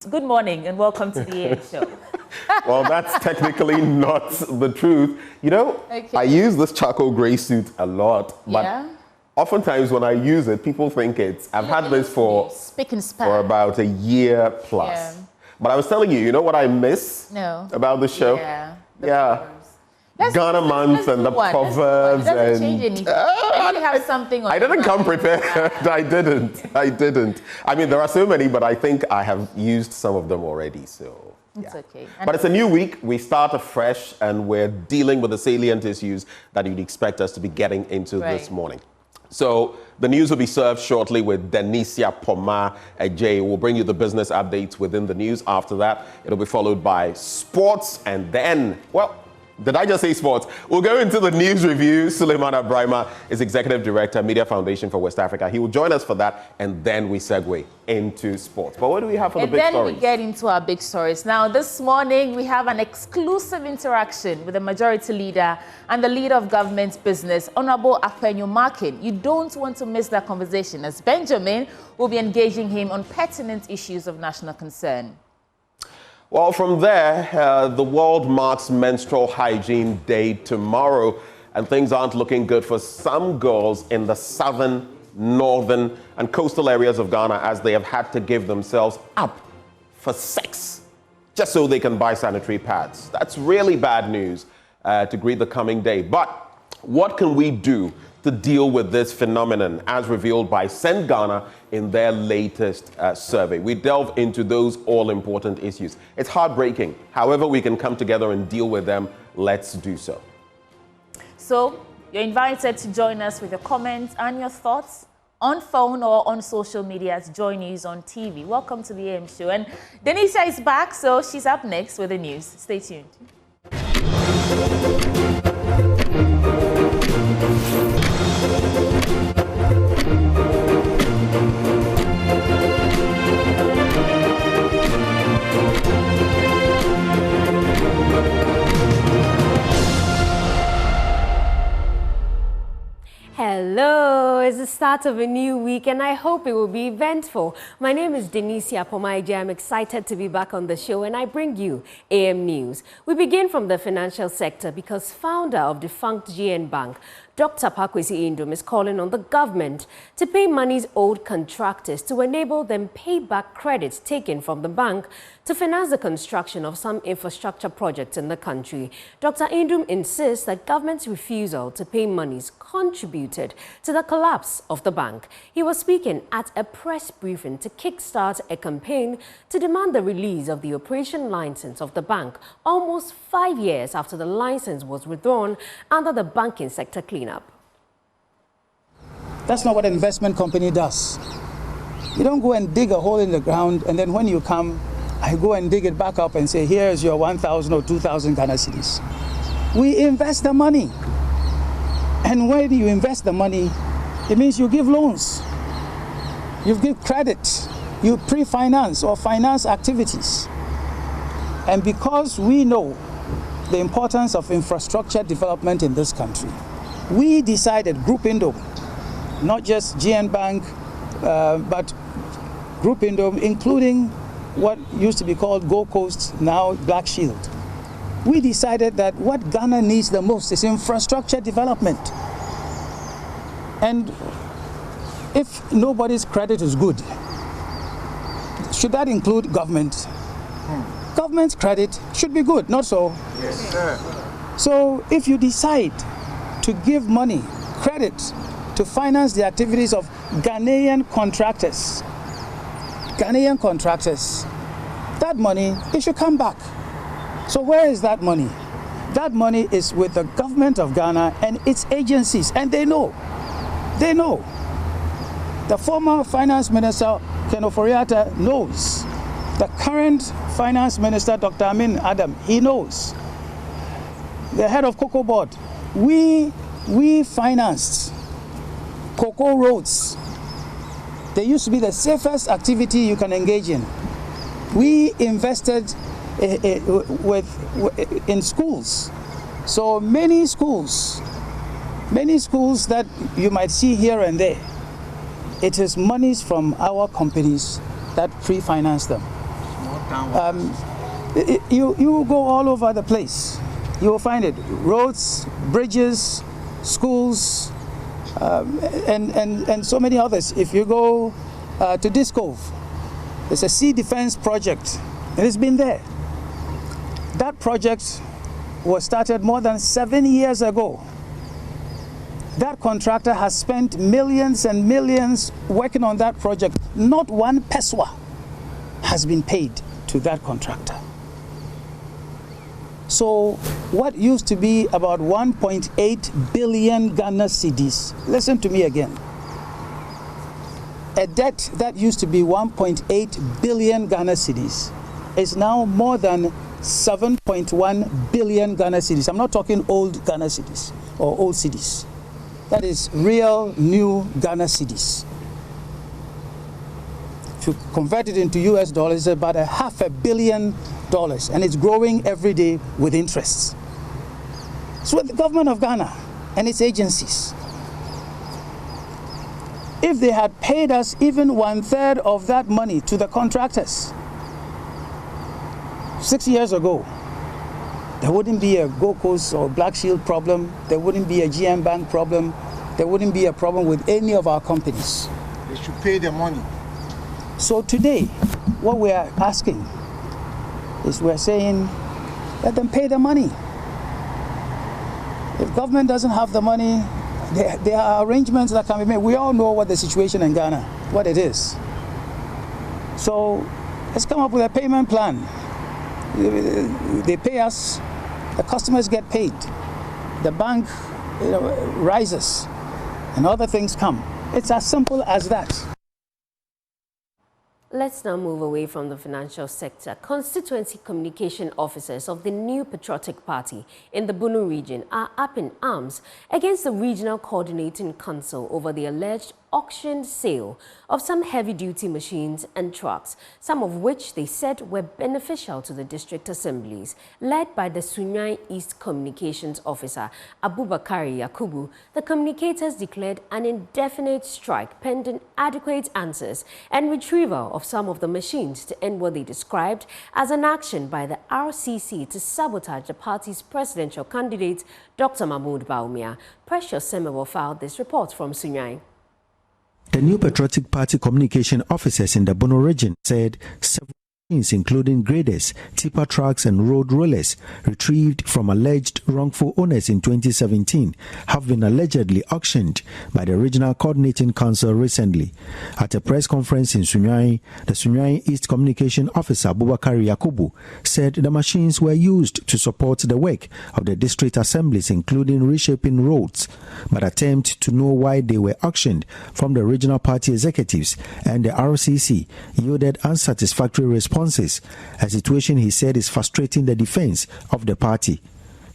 Good morning and welcome to the AM show. Well, that's technically not the truth. You know, I use this charcoal gray suit a lot, but oftentimes when I use it, people think I've had this for about a year plus. Yeah. But I was telling you, you know what I miss about the show? Ghana month and the proverbs. It doesn't change anything. You have something on I didn't come prepared. I didn't. I mean, there are so many, but I think I have used some of them already. So it's okay. But it's a new week. We start afresh, and we're dealing with the salient issues that you'd expect us to be getting into this morning. So the news will be served shortly with Denisia Poma Ajay. We'll bring you the business updates within the news. After that, it'll be followed by sports, and then, well, did I just say sports? We'll go into the news review. Suleiman Abrahima is Executive Director, Media Foundation for West Africa. He will join us for that, and then we segue into sports. But what do we have for the big stories? And then we get into our big stories. Now, this morning, we have an exclusive interaction with the majority leader and the leader of government business, Honorable Afenyo Markin. You don't want to miss that conversation, as Benjamin will be engaging him on pertinent issues of national concern. Well, from there, the world marks Menstrual Hygiene Day tomorrow, and things aren't looking good for some girls in the southern, northern, and coastal areas of Ghana, as they have had to give themselves up for sex just so they can buy sanitary pads. That's really bad news to greet the coming day. But what can we do to deal with this phenomenon, as revealed by Send Ghana in their latest survey? We delve into those all-important issues. It's heartbreaking. However we can come together and deal with them, let's do so. So, you're invited to join us with your comments and your thoughts on phone or on social media as Joy News on TV. Welcome to the AM show. And Denisia is back, so she's up next with the news. Stay tuned. Hello, it's the start of a new week and I hope it will be eventful. My name is Denisia Poma Ajay. I'm excited to be back on the show and I bring you AM News. We begin from the financial sector because founder of defunct GN Bank, Dr. Pakwesi Indom, is calling on the government to pay monies owed contractors to enable them pay back credits taken from the bank to finance the construction of some infrastructure projects in the country. Dr. Indom insists that government's refusal to pay monies contributed to the collapse of the bank. He was speaking at a press briefing to kickstart a campaign to demand the release of the operation license of the bank almost 5 years after the license was withdrawn under the banking sector cleanup. That's not what an investment company does. You don't go and dig a hole in the ground and then when you come, I go and dig it back up and say, here's your 1,000 or 2,000 Ghana cedis. We invest the money. And when you invest the money, it means you give loans. You give credit. You pre-finance or finance activities. And because we know the importance of infrastructure development in this country, we decided, Group Indom, not just GN Bank, but Group Indom, including what used to be called Gold Coast, now Black Shield. We decided that what Ghana needs the most is infrastructure development. And if nobody's credit is good, should that include government? Government's credit should be good, not so? Yes, sir. So if you decide to give money, credit, to finance the activities of Ghanaian contractors, that money, it should come back. So where is that money? That money is with the government of Ghana and its agencies, and they know. They know. The former finance minister, Ken Oforiatta, knows. The current finance minister, Dr. Amin Adam, he knows. The head of Cocoa Board, we financed cocoa roads. They used to be the safest activity you can engage in. We invested in schools. So many schools that you might see here and there, it is monies from our companies that pre-finance them. You go all over the place. You will find it. Roads, bridges, schools, and so many others. If you go to Discove, it's a sea defense project, and it's been there. That project was started more than 7 years ago. That contractor has spent millions and millions working on that project. Not one peswa has been paid to that contractor. So what used to be about 1.8 billion Ghana cedis, listen to me again. A debt that used to be 1.8 billion Ghana cedis is now more than 7.1 billion Ghana cedis. I'm not talking old Ghana cedis or old cedis. That is real new Ghana cedis. If you convert it into US dollars, it's about $500 million, and it's growing every day with interest. So the government of Ghana and its agencies, if they had paid us even 1/3 of that money to the contractors 6 years ago, there wouldn't be a Gold Coast or Black Shield problem, there wouldn't be a GM Bank problem, there wouldn't be a problem with any of our companies. They should pay the money. So today, what we are asking is we're saying, let them pay the money. If government doesn't have the money, there are arrangements that can be made. We all know what the situation in Ghana, what it is. So let's come up with a payment plan. They pay us, the customers get paid, the bank rises, and other things come. It's as simple as that. Let's now move away from the financial sector. Constituency communication officers of the new Patriotic Party in the Bunu region are up in arms against the Regional Coordinating Council over the alleged auctioned sale of some heavy-duty machines and trucks, some of which they said were beneficial to the district assemblies. Led by the Sunyani East Communications Officer, Abubakar Yakubu, the communicators declared an indefinite strike pending adequate answers and retrieval of some of the machines to end what they described as an action by the RCC to sabotage the party's presidential candidate, Dr. Mahmoud Bawumia. Precious Semewo filed this report from Sunyani. The new Patriotic Party communication officers in the Bono region said several machines, including graders, tipper trucks and road rollers, retrieved from alleged wrongful owners in 2017, have been allegedly auctioned by the Regional Coordinating Council recently. At a press conference in Sunyani, the Sunyani East Communication Officer Abubakar Yakubu said the machines were used to support the work of the district assemblies, including reshaping roads, but attempt to know why they were auctioned from the regional party executives and the RCC yielded unsatisfactory responses, a situation he said is frustrating the defense of the party.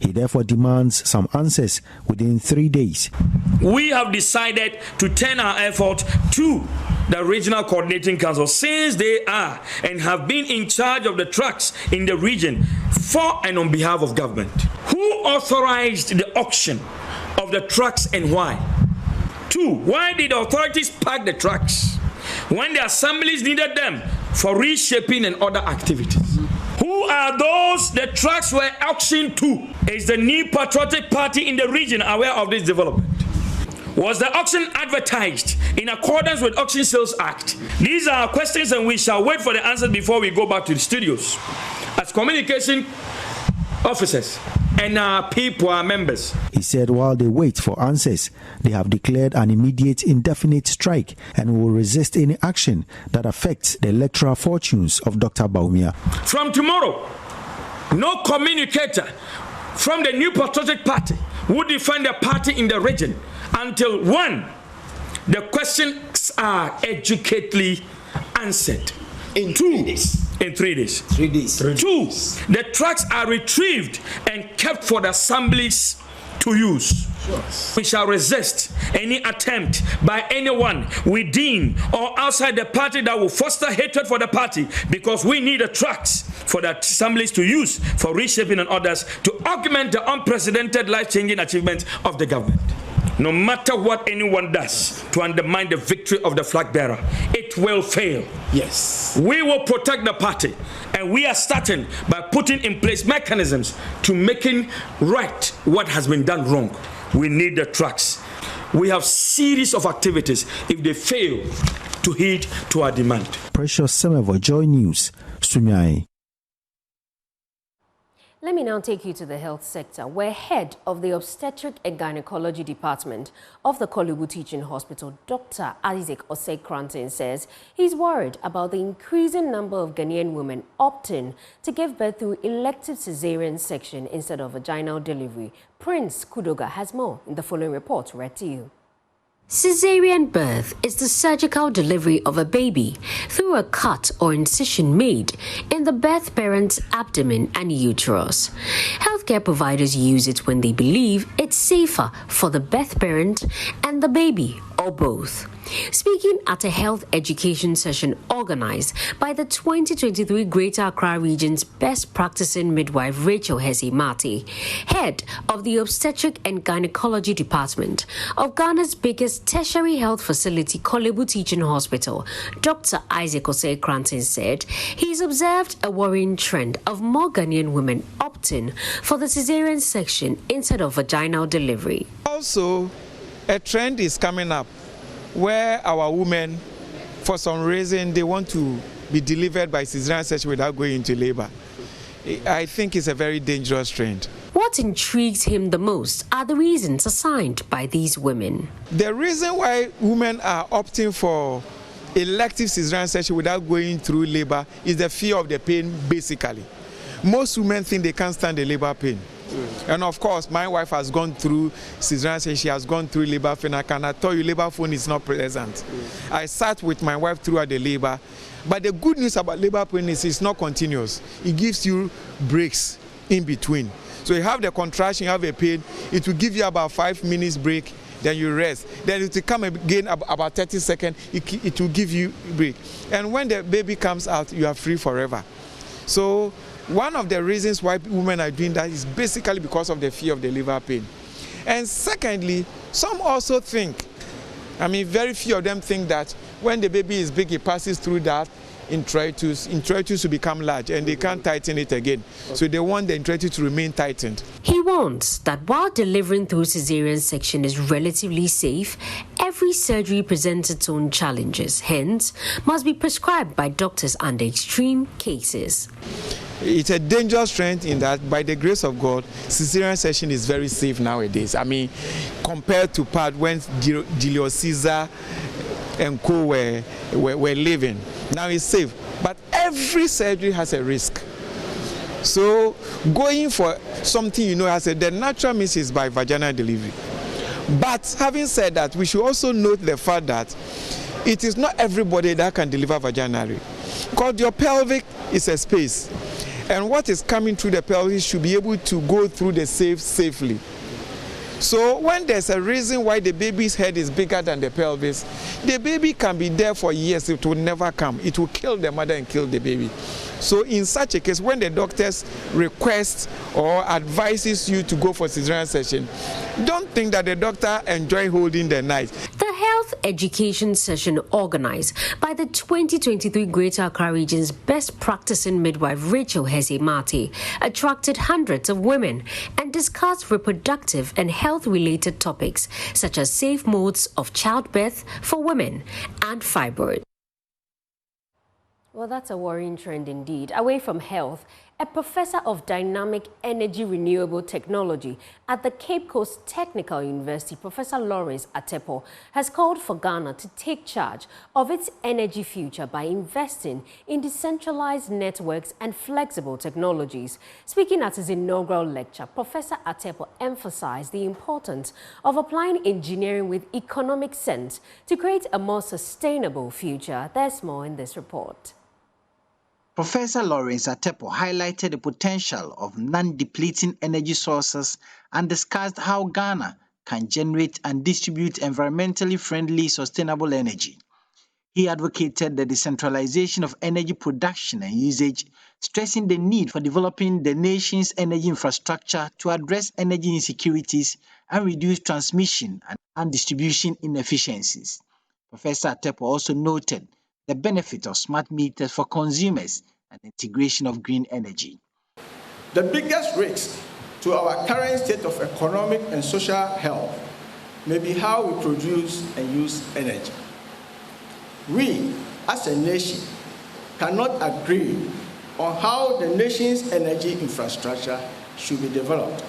He therefore demands some answers within 3 days. We have decided to turn our effort to the Regional Coordinating Council, since they are and have been in charge of the trucks in the region for and on behalf of government. Who authorized the auction of the trucks and why? 2, why did the authorities park the trucks when the assemblies needed them for reshaping and other activities? Who are those the trucks were auctioned to? Is the new Patriotic Party in the region aware of this development? Was the auction advertised in accordance with Auction Sales Act? These are questions, and we shall wait for the answers before we go back to the studios. As communication officers and our people, our members. He said while they wait for answers, they have declared an immediate indefinite strike and will resist any action that affects the electoral fortunes of Dr. Bawumia. From tomorrow, no communicator from the new Patriotic Party would defend the party in the region until 1, the questions are educatedly answered. In 3 days. In 3 days. 3 days. 2, the trucks are retrieved and kept for the assemblies to use. Sure. We shall resist any attempt by anyone within or outside the party that will foster hatred for the party, because we need the trucks for the assemblies to use for reshaping and others to augment the unprecedented life-changing achievements of the government. no matter what anyone does to undermine the victory of the flag bearer, it will fail. Yes. We will protect the party, and we are starting by putting in place mechanisms to making right what has been done wrong. We need the trucks. We have series of activities if they fail to heed to our demand. Precious Semevo, Joy News, Sunyai. Let me now take you to the health sector, where head of the Obstetric and Gynecology Department of the Kolebu Teaching Hospital, Dr. Isaac Osei-Kranton, says he's worried about the increasing number of Ghanaian women opting to give birth through elective cesarean section instead of vaginal delivery. Prince Kudoga has more in the following report read to you. Caesarean birth is the surgical delivery of a baby through a cut or incision made in the birth parent's abdomen and uterus. Healthcare providers use it when they believe it's safer for the birth parent and the baby, or both. Speaking at a health education session organized by the 2023 Greater Accra Region's Best Practicing Midwife Rachel Hesse-Martin, head of the Obstetric and Gynecology Department of Ghana's biggest tertiary health facility, Kolebu Teaching Hospital, Dr. Isaac Osei-Kranton, said he's observed a worrying trend of more Ghanaian women opting for the cesarean section instead of vaginal delivery. Also, a trend is coming up where our women, for some reason, they want to be delivered by cesarean section without going into labor. I think it's a very dangerous trend. What intrigues him the most are the reasons assigned by these women. The reason why women are opting for elective cesarean section without going through labor is the fear of the pain, basically. Most women think they can't stand the labor pain. And of course, my wife has gone through cesarean section, she has gone through labor pain. I cannot tell you, labor pain is not pleasant. I sat with my wife throughout the labor, but the good news about labor pain is it's not continuous. It gives you breaks in between. So you have the contraction, you have a pain, it will give you about 5 minutes break, then you rest. Then it will come again about 30 seconds, it will give you a break. And when the baby comes out, you are free forever. So one of the reasons why women are doing that is basically because of the fear of the labor pain. And secondly, some also think, very few of them think that when the baby is big, it passes through that introitus to become large and they can't tighten it again. So they want the introitus to remain tightened. He warns that while delivering through cesarean section is relatively safe, every surgery presents its own challenges, hence must be prescribed by doctors under extreme cases. It's a dangerous trend in that, by the grace of God, cesarean section is very safe nowadays. Compared to part when Julius Caesar and co were living, now it's safe. But every surgery has a risk. So going for something, the natural means is by vaginal delivery. But having said that, we should also note the fact that it is not everybody that can deliver vaginally. Because your pelvic is a space. And what is coming through the pelvis should be able to go through the safely. So when there's a reason why the baby's head is bigger than the pelvis, the baby can be there for years, it will never come. It will kill the mother and kill the baby. So in such a case, when the doctors request or advises you to go for cesarean section, don't think that the doctor enjoys holding the knife. The health education session organized by the 2023 Greater Accra Region's Best Practicing Midwife Rachel Hesse-Martin attracted hundreds of women and discussed reproductive and health-related topics such as safe modes of childbirth for women and fibroids. Well, that's a worrying trend indeed. Away from health, a professor of dynamic energy renewable technology at the Cape Coast Technical University, Professor Lawrence Atepo, has called for Ghana to take charge of its energy future by investing in decentralized networks and flexible technologies. Speaking at his inaugural lecture, Professor Atepo emphasized the importance of applying engineering with economic sense to create a more sustainable future. There's more in this report. Professor Lawrence Atepo highlighted the potential of non-depleting energy sources and discussed how Ghana can generate and distribute environmentally friendly, sustainable energy. He advocated the decentralization of energy production and usage, stressing the need for developing the nation's energy infrastructure to address energy insecurities and reduce transmission and distribution inefficiencies. Professor Atepo also noted the benefit of smart meters for consumers and integration of green energy. The biggest risk to our current state of economic and social health may be how we produce and use energy. We, as a nation, cannot agree on how the nation's energy infrastructure should be developed.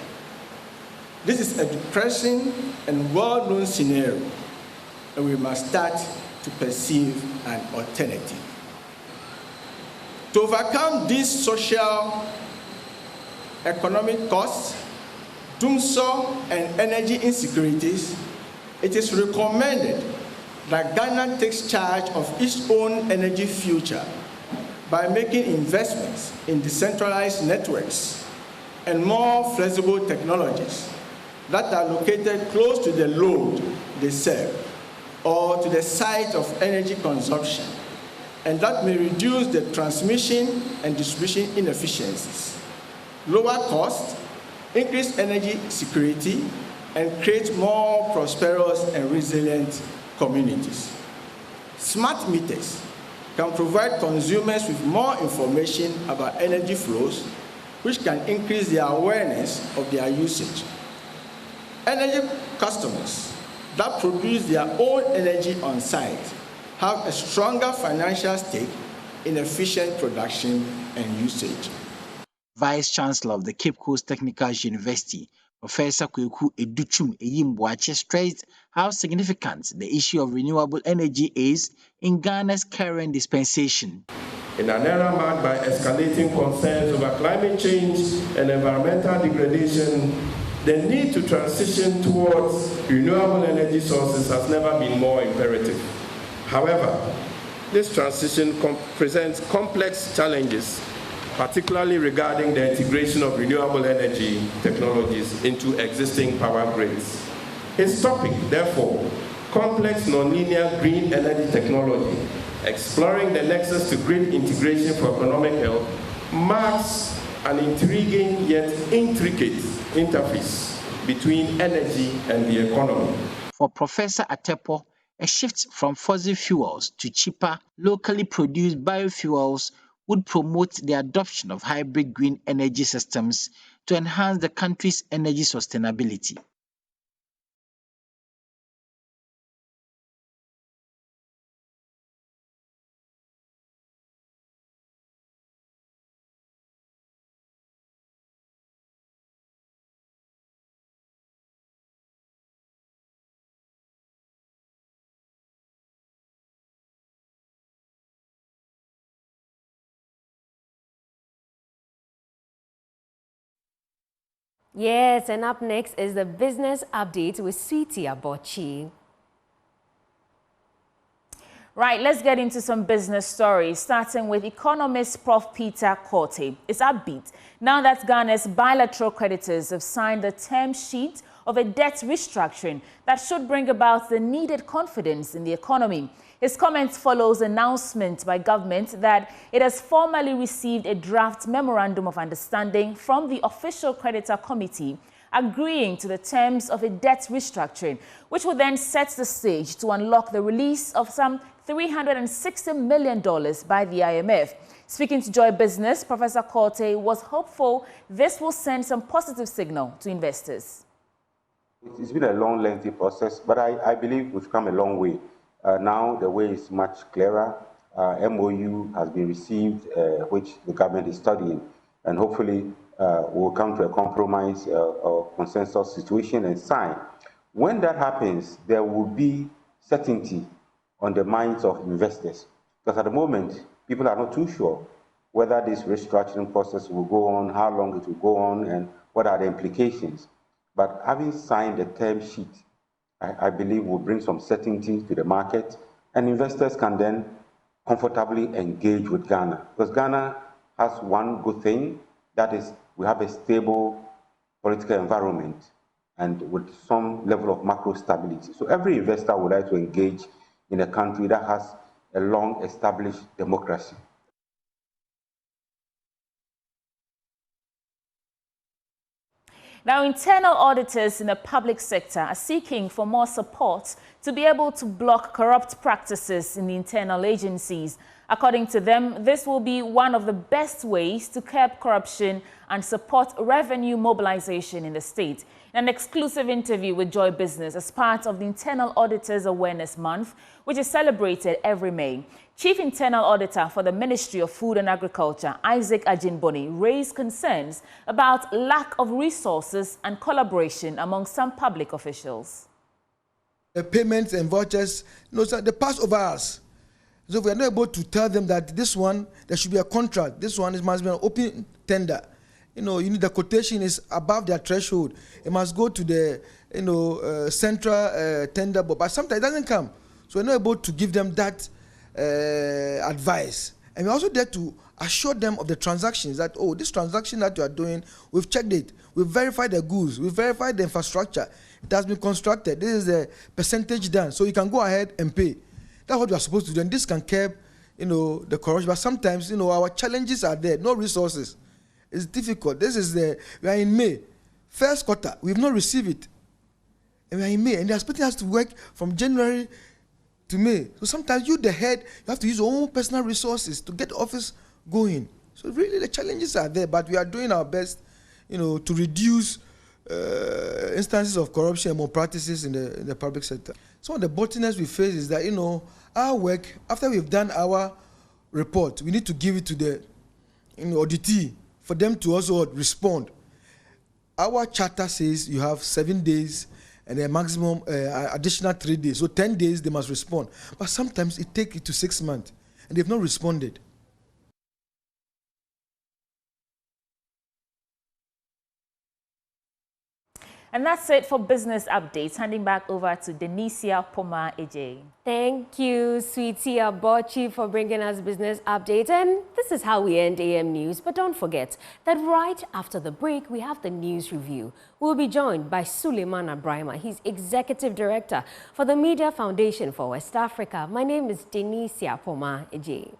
This is a depressing and well-known scenario, and we must start to perceive an alternative. To overcome these social, economic costs, doomsday, and energy insecurities, it is recommended that Ghana takes charge of its own energy future by making investments in decentralized networks and more flexible technologies that are located close to the load they serve or to the site of energy consumption, and that may reduce the transmission and distribution inefficiencies, lower cost, increase energy security, and create more prosperous and resilient communities. Smart meters can provide consumers with more information about energy flows, which can increase their awareness of their usage. Energy customers that produce their own energy on site have a stronger financial stake in efficient production and usage. Vice Chancellor of the Cape Coast Technical University, Professor Kweku Educhum Eyimboache, stressed how significant the issue of renewable energy is in Ghana's current dispensation. In an era marked by escalating concerns over climate change and environmental degradation, the need to transition towards renewable energy sources has never been more imperative. However, this transition presents complex challenges, particularly regarding the integration of renewable energy technologies into existing power grids. Its topic, therefore, complex nonlinear green energy technology, exploring the nexus to grid integration for economic health, marks an intriguing yet intricate interface between energy and the economy. For Professor Atepo, a shift from fossil fuels to cheaper, locally produced biofuels would promote the adoption of hybrid green energy systems to enhance the country's energy sustainability. Yes, and up next is the business update with Sweetie Abochi. Right, let's get into some business stories, starting with economist Prof. Peter Korte. It's upbeat now that Ghana's bilateral creditors have signed a term sheet of a debt restructuring that should bring about the needed confidence in the economy. His comments follows announcement by government that it has formally received a draft memorandum of understanding from the official creditor committee agreeing to the terms of a debt restructuring, which will then set the stage to unlock the release of some $360 million by the IMF. Speaking to Joy Business, Professor Korte was hopeful this will send some positive signal to investors. It's been a long, lengthy process, but I believe we've come a long way. Now the way is much clearer. MOU has been received, which the government is studying, and hopefully we'll come to a compromise or consensus situation and sign. When that happens, there will be certainty on the minds of investors, because at the moment, people are not too sure whether this restructuring process will go on, how long it will go on, and what are the implications. But having signed the term sheet, I believe will bring some certainty to the market, and investors can then comfortably engage with Ghana. Because Ghana has one good thing, that is we have a stable political environment and with some level of macro stability. So every investor would like to engage in a country that has a long established democracy. Now, internal auditors in the public sector are seeking for more support to be able to block corrupt practices in the internal agencies. According to them, this will be one of the best ways to curb corruption and support revenue mobilization in the state. In an exclusive interview with Joy Business as part of the Internal Auditors Awareness Month, which is celebrated every May, Chief Internal Auditor for the Ministry of Food and Agriculture, Isaac Ajinboni, raised concerns about lack of resources and collaboration among some public officials. The payments and vouchers, they pass over us. So we are not able to tell them that this one, there should be a contract. This one, it must be an open tender. You need the quotation is above their threshold. It must go to the, central tender board. But sometimes it doesn't come. So we're not able to give them that advice. And we're also there to assure them of the transactions that, oh, this transaction that you are doing, we've checked it. We've verified the goods. We've verified the infrastructure. It has been constructed. This is the percentage done. So you can go ahead and pay. That's what we are supposed to do. And this can curb, the corruption. But sometimes, our challenges are there. No resources. It's difficult. We are in May. First quarter, we've not received it. And we are in May. And they're expecting us to work from January to May. So sometimes you, the head, you have to use your own personal resources to get the office going. So really the challenges are there, but we are doing our best, to reduce instances of corruption and malpractices in the public sector. Some of the bottlenecks we face is that, our work, after we've done our report, we need to give it to the auditee for them to also respond. Our charter says you have 7 days and a maximum additional 3 days. So 10 days, they must respond. But sometimes it takes it to 6 months, and they've not responded. And that's it for business updates. Handing back over to Denicia Poma Ej. Thank you, Sweetie Abochi, for bringing us business updates. And this is how we end AM News. But don't forget that right after the break, we have the news review. We'll be joined by Suleiman Abrahima. He's Executive Director for the Media Foundation for West Africa. My name is Denicia Poma Ej.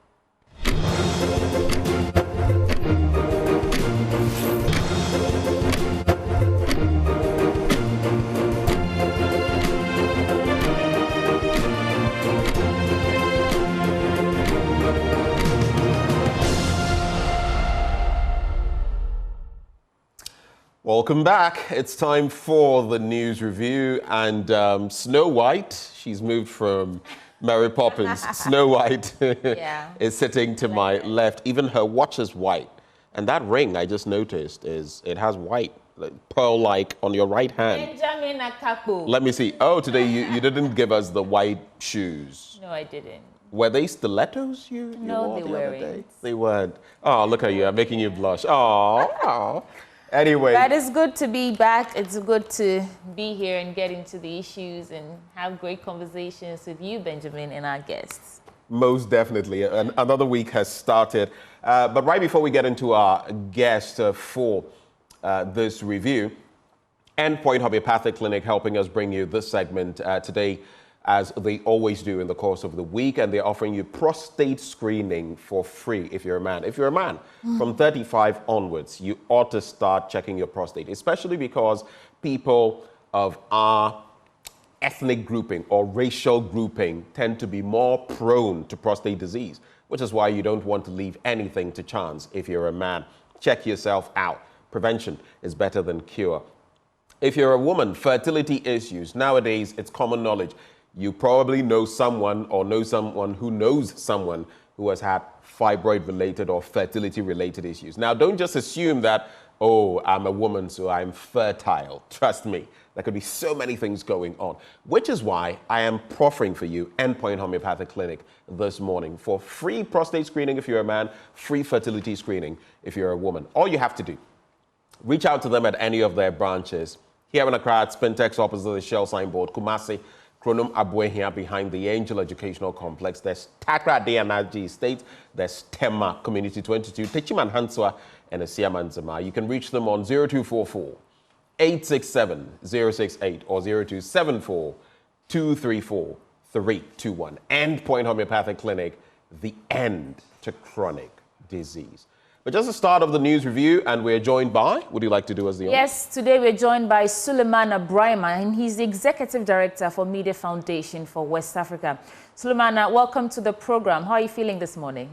Welcome back. It's time for the news review. And Snow White, she's moved from Mary Poppins. Snow White is sitting to my left. Even her watch is white. And that ring, I just noticed, it has white, pearl-like on your right hand. Benjamin Akapo. Let me see. Oh, today you didn't give us the white shoes. No, I didn't. Were they stilettos you No, wore they the other day? weren't. They weren't. Oh, look at you. I'm making you blush. Oh. Anyway. But it's good to be back. It's good to be here and get into the issues and have great conversations with you, Benjamin, and our guests. Most definitely. Another week has started. But right before we get into our guest for this review, Endpoint Homeopathic Clinic helping us bring you this segment today, as they always do in the course of the week, and they're offering you prostate screening for free if you're a man. If you're a man, from 35 onwards, you ought to start checking your prostate, especially because people of our ethnic grouping or racial grouping tend to be more prone to prostate disease, which is why you don't want to leave anything to chance if you're a man. Check yourself out. Prevention is better than cure. If you're a woman, fertility issues, nowadays it's common knowledge. You probably know someone or know someone who has had fibroid-related or fertility-related issues. Now, don't just assume that, oh, I'm a woman, so I'm fertile. Trust me, there could be so many things going on, which is why I am proffering for you Endpoint Homeopathic Clinic this morning for free prostate screening if you're a man, free fertility screening if you're a woman. All you have to do, reach out to them at any of their branches. Here in Accra, at Spintex opposite the Shell signboard, Kumasi, Kronum Abwe here behind the Angel Educational Complex. There's Takra DNRG Estate. There's Tema Community 22, Techiman Hanswa, and Asiaman Zama. You can reach them on 0244 867 068 or 0274 234 321. Endpoint Homeopathic Clinic, the end to chronic disease. But just the start of the news review, and we're joined by, would you like to do as the honor? Yes, today we're joined by Sulemana Brahima, and he's the Executive Director for Media Foundation for West Africa. Sulemana, welcome to the program. How are you feeling this morning?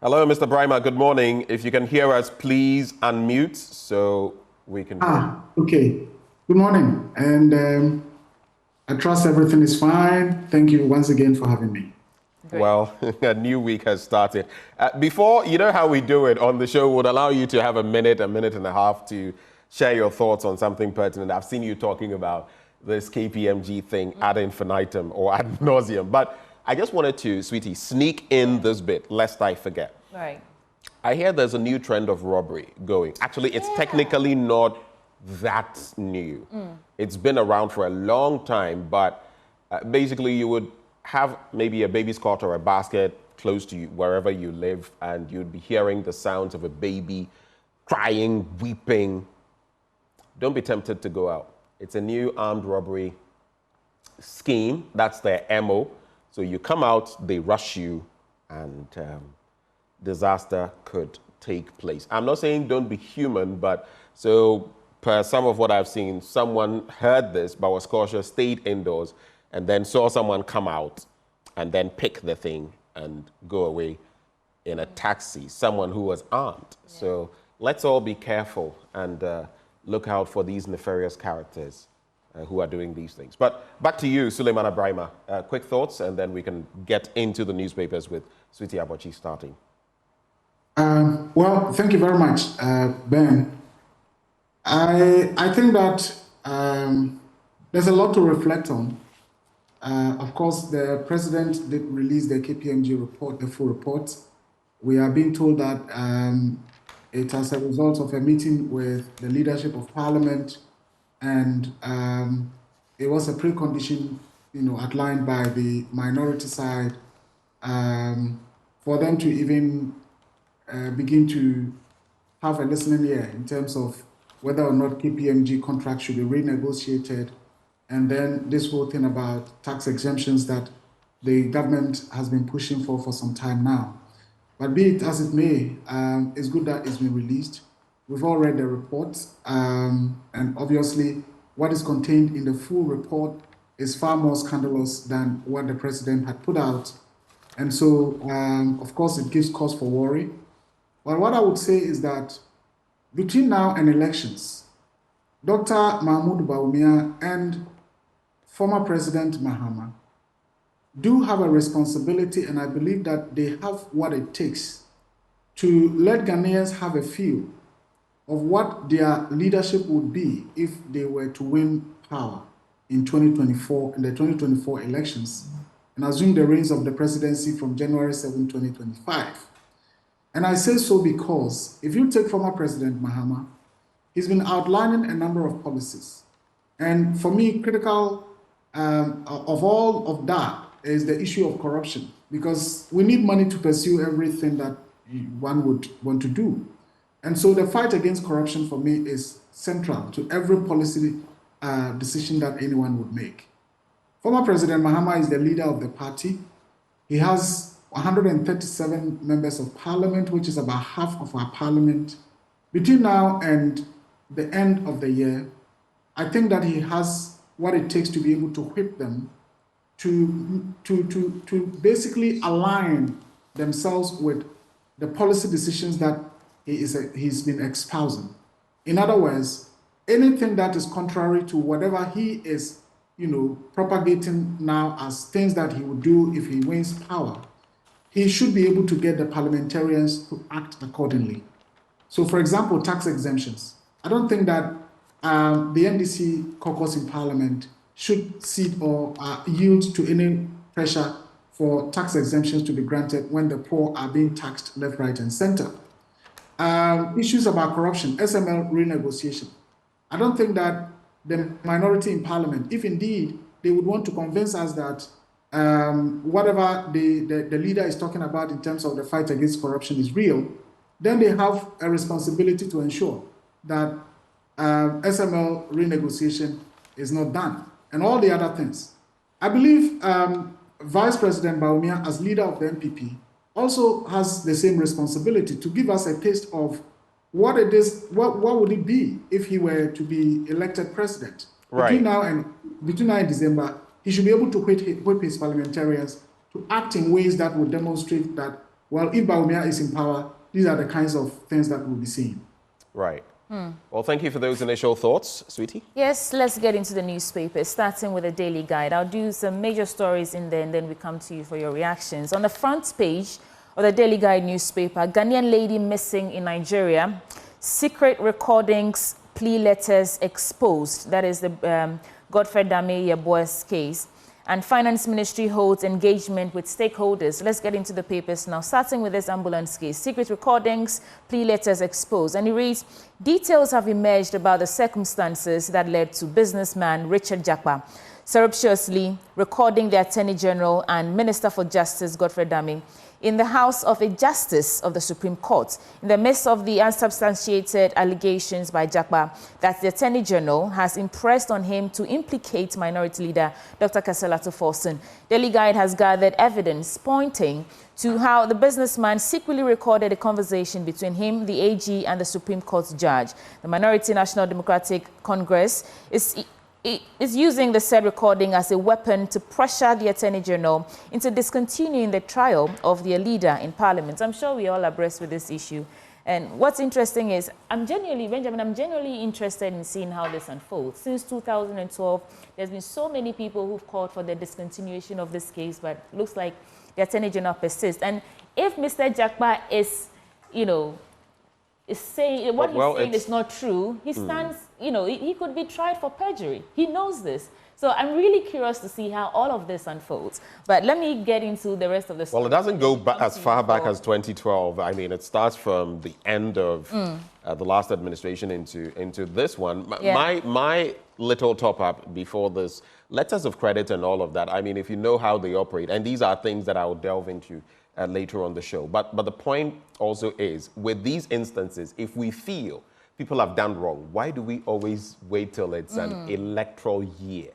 Hello, Mr. Brahima. Good morning. If you can hear us, please unmute so we can hear. Okay. Good morning. And I trust everything is fine. Thank you once again for having me. Great. Well, a new week has started. Before, you know how we do it on the show, would allow you to have a minute and a half to share your thoughts on something pertinent. I've seen you talking about this KPMG thing ad infinitum or ad nauseum. But I just wanted to, sweetie, sneak in this bit, lest I forget. Right. I hear there's a new trend of robbery going. Actually, it's technically not that new. It's been around for a long time, but basically you would have maybe a baby's cot or a basket close to you, wherever you live, and you'd be hearing the sounds of a baby crying, weeping. Don't be tempted to go out. It's a new armed robbery scheme. That's their MO. So you come out, they rush you, and disaster could take place. I'm not saying don't be human, but so per some of what I've seen, someone heard this but was cautious, stayed indoors, and then saw someone come out and then pick the thing and go away in a taxi, someone who was armed. Yeah. So let's all be careful and look out for these nefarious characters who are doing these things. But back to you, Sulemana Brahima. Quick thoughts, and then we can get into the newspapers with Sweetie Abochi starting. Well, thank you very much, Ben. I think that there's a lot to reflect on. Of course, the president did release the KPMG report, the full report. We are being told that it as a result of a meeting with the leadership of Parliament, and it was a precondition, outlined by the minority side for them to even begin to have a listening ear in terms of whether or not KPMG contracts should be renegotiated. And then this whole thing about tax exemptions that the government has been pushing for some time now. But be it as it may, it's good that it's been released. We've all read the report, and obviously what is contained in the full report is far more scandalous than what the president had put out. And so, of course, it gives cause for worry. But what I would say is that between now and elections, Dr. Mahmoud Bawumia and former President Mahama do have a responsibility, and I believe that they have what it takes to let Ghanaians have a feel of what their leadership would be if they were to win power in 2024, in the 2024 elections, and assume the reins of the presidency from January 7, 2025. And I say so because if you take former President Mahama, he's been outlining a number of policies. And for me, critical of all of that is the issue of corruption, because we need money to pursue everything that one would want to do. And so the fight against corruption for me is central to every policy decision that anyone would make. Former President Mahama is the leader of the party. He has 137 members of parliament, which is about half of our parliament. Between now and the end of the year, I think that he has what it takes to be able to whip them to basically align themselves with the policy decisions that he's been espousing. In other words, anything that is contrary to whatever he is, propagating now as things that he would do if he wins power, he should be able to get the parliamentarians to act accordingly. So, for example, tax exemptions. I don't think that the NDC caucus in Parliament should cede or yield to any pressure for tax exemptions to be granted when the poor are being taxed left, right, and center. Issues about corruption, SML renegotiation. I don't think that the minority in Parliament, if indeed they would want to convince us that whatever the leader is talking about in terms of the fight against corruption is real, then they have a responsibility to ensure that SML renegotiation is not done, and all the other things. I believe Vice President Bawumia, as leader of the NPP, also has the same responsibility to give us a taste of what it is, what would it be if he were to be elected president. Right. Between now and December, he should be able to whip his parliamentarians to act in ways that would demonstrate that, well, if Bawumia is in power, these are the kinds of things that we'll be seeing. Right. Well, thank you for those initial thoughts, sweetie. Yes, let's get into the newspapers, starting with the Daily Guide. I'll do some major stories in there, and then we come to you for your reactions. On the front page of the Daily Guide newspaper, Ghanaian lady missing in Nigeria, secret recordings, plea letters exposed. That is the Godfrey Dame Yeboah's case. And Finance Ministry holds engagement with stakeholders. Let's get into the papers now, starting with this ambulance case. Secret recordings, plea letters exposed. And it reads, details have emerged about the circumstances that led to businessman Richard Jakpa surreptitiously recording the Attorney General and Minister for Justice Godfrey Dame in the house of a justice of the Supreme Court in the midst of the unsubstantiated allegations by Jakpa that the Attorney General has impressed on him to implicate Minority Leader Dr. Kasalato Forson. Daily Guide has gathered evidence pointing to how the businessman secretly recorded a conversation between him, the AG, and the Supreme Court judge. The Minority National Democratic Congress is using the said recording as a weapon to pressure the Attorney General into discontinuing the trial of their leader in Parliament. I'm sure we all are abreast with this issue. And what's interesting is, I'm genuinely interested in seeing how this unfolds. Since 2012, there's been so many people who've called for the discontinuation of this case, but it looks like the Attorney General persists. And if Mr. Jakpa is, is saying what he's saying is not true, he stands, he could be tried for perjury. He knows this. So I'm really curious to see how all of this unfolds. But let me get into the rest of the story. Well, it doesn't go back as far back as 2012. I mean, it starts from the end of the last administration into this one. My little top-up before this, letters of credit and all of that, I mean, if you know how they operate, and these are things that I will delve into later on the show. But the point also is, with these instances, if we feel people have done wrong, why do we always wait till it's an electoral year?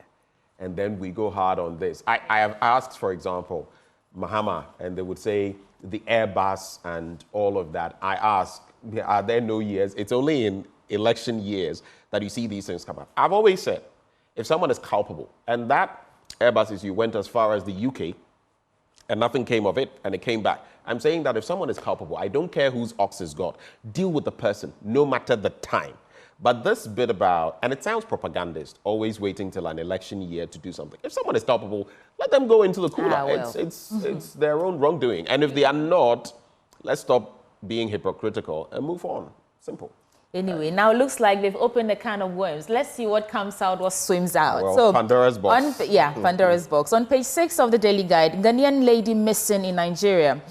And then we go hard on this. I have asked, for example, Mahama, and they would say the Airbus and all of that. I ask, are there no years? It's only in election years that you see these things come up. I've always said, if someone is culpable, and that Airbus issue went as far as the UK, and nothing came of it, and it came back. I'm saying that if someone is culpable, I don't care whose ox is God. Deal with the person, no matter the time. But this bit about, and it sounds propagandist, always waiting till an election year to do something. If someone is culpable, let them go into the cooler. It's their own wrongdoing. And if they are not, let's stop being hypocritical and move on. Simple. Anyway, now it looks like they've opened a can of worms. Let's see what comes out, what swims out. Well, so, Pandora's box. Pandora's box. On page 6 of the Daily Guide, Ghanaian lady missing in Nigeria.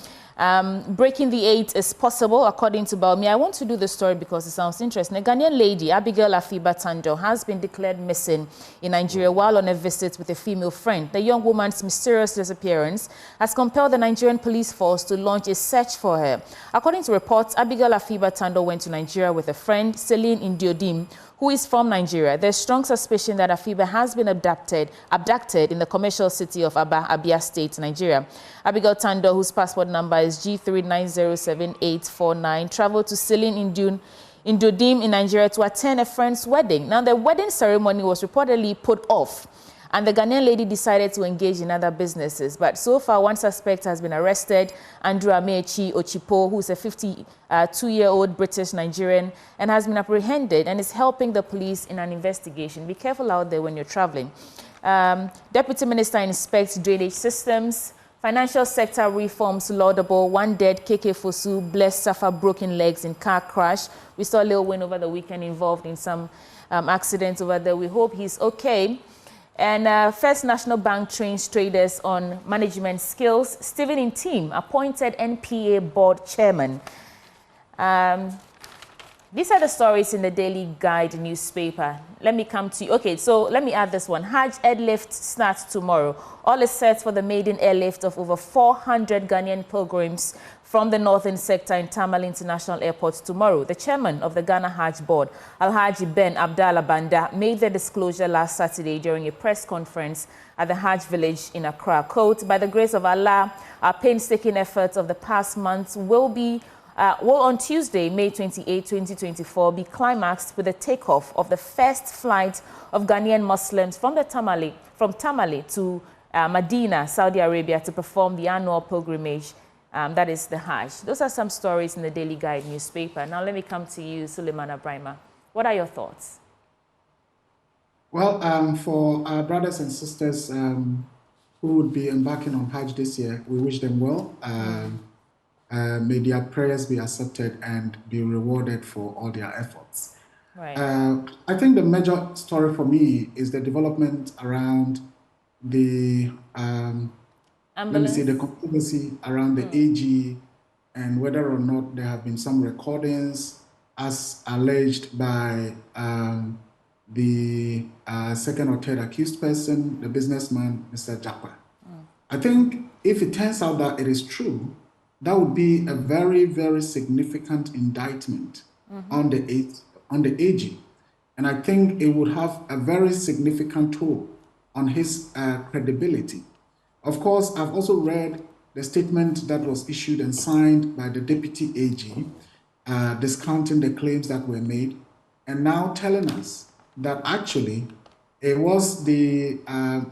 Breaking the 8 is possible, according to Bawumia. I want to do the story because it sounds interesting. A Ghanaian lady, Abigail Afiba Tando, has been declared missing in Nigeria while on a visit with a female friend. The young woman's mysterious disappearance has compelled the Nigerian police force to launch a search for her. According to reports, Abigail Afiba Tando went to Nigeria with a friend, Celine Indiodim, who is from Nigeria. There's strong suspicion that Afiba has been abducted in the commercial city of Aba, Abia State, Nigeria. Abigail Tando, whose passport number is G39078849, traveled to Celine Indiodim in Nigeria to attend a friend's wedding. Now, the wedding ceremony was reportedly put off, and the Ghanaian lady decided to engage in other businesses. But so far, one suspect has been arrested, Andrew Amechi Ochipo, who's a 52-year-old British Nigerian, and has been apprehended and is helping the police in an investigation. Be careful out there when you're traveling. Deputy Minister inspects drainage systems. Financial sector reforms laudable. One dead, KK Fosu, blessed suffer broken legs in car crash. We saw Lil Wayne over the weekend involved in some accidents over there. We hope he's okay. And First National Bank trains traders on management skills. Stephen Ntim appointed NPA board chairman. These are the stories in the Daily Guide newspaper. Let me come to you. Okay, so let me add this one. Hajj airlift starts tomorrow. All is set for the maiden airlift of over 400 Ghanaian pilgrims from the northern sector in Tamale International Airport tomorrow. The chairman of the Ghana Hajj Board, Alhaji Ben Abdallah Banda, made the disclosure last Saturday during a press conference at the Hajj village in Accra. Quote, by the grace of Allah, our painstaking efforts of the past months will on Tuesday, May 28, 2024, be climaxed with the takeoff of the first flight of Ghanaian Muslims from Tamale to Medina, Saudi Arabia, to perform the annual pilgrimage, that is the Hajj. Those are some stories in the Daily Guide newspaper. Now let me come to you, Suleiman Abrahima. What are your thoughts? Well, for our brothers and sisters who would be embarking on Hajj this year, we wish them well. May their prayers be accepted and be rewarded for all their efforts. Right. I think the major story for me is the development around the let me say the controversy around the AG and whether or not there have been some recordings as alleged by the second or third accused person, the businessman, Mr. Japa. I think if it turns out that it is true, that would be a very, very significant indictment on the AG. And I think it would have a very significant toll on his credibility. Of course, I've also read the statement that was issued and signed by the Deputy AG, discounting the claims that were made, and now telling us that actually it was the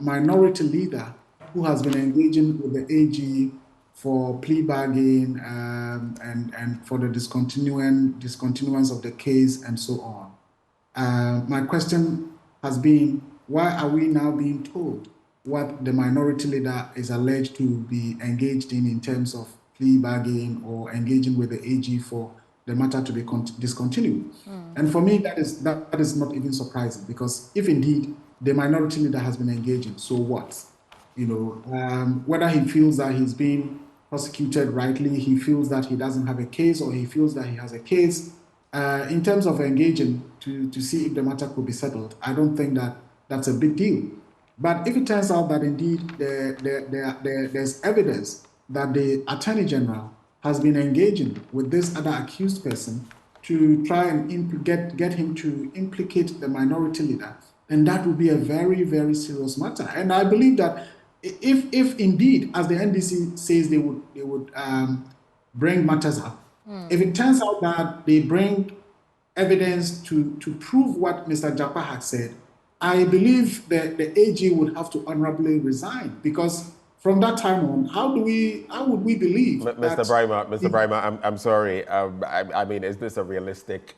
minority leader who has been engaging with the AG for plea bargain and for the discontinuance of the case and so on. My question has been, why are we now being told what the minority leader is alleged to be engaged in terms of plea bargain or engaging with the AG for the matter to be discontinued? And for me, that is not even surprising, because if indeed the minority leader has been engaging, so what? You know, whether he feels that he's being prosecuted rightly, he feels that he doesn't have a case, or he feels that he has a case, in terms of engaging to see if the matter could be settled, I don't think that that's a big deal. But if it turns out that indeed there's evidence that the Attorney General has been engaging with this other accused person to try and get him to implicate the minority leader, then that would be a very, very serious matter. And I believe that if indeed, as the NDC says, they would bring matters up, if it turns out that they bring evidence to prove what Mr. Japa had said, I believe that the AG would have to honorably resign, because from that time on, how would we believe? Mr. Brima, I'm sorry. I mean, is this a realistic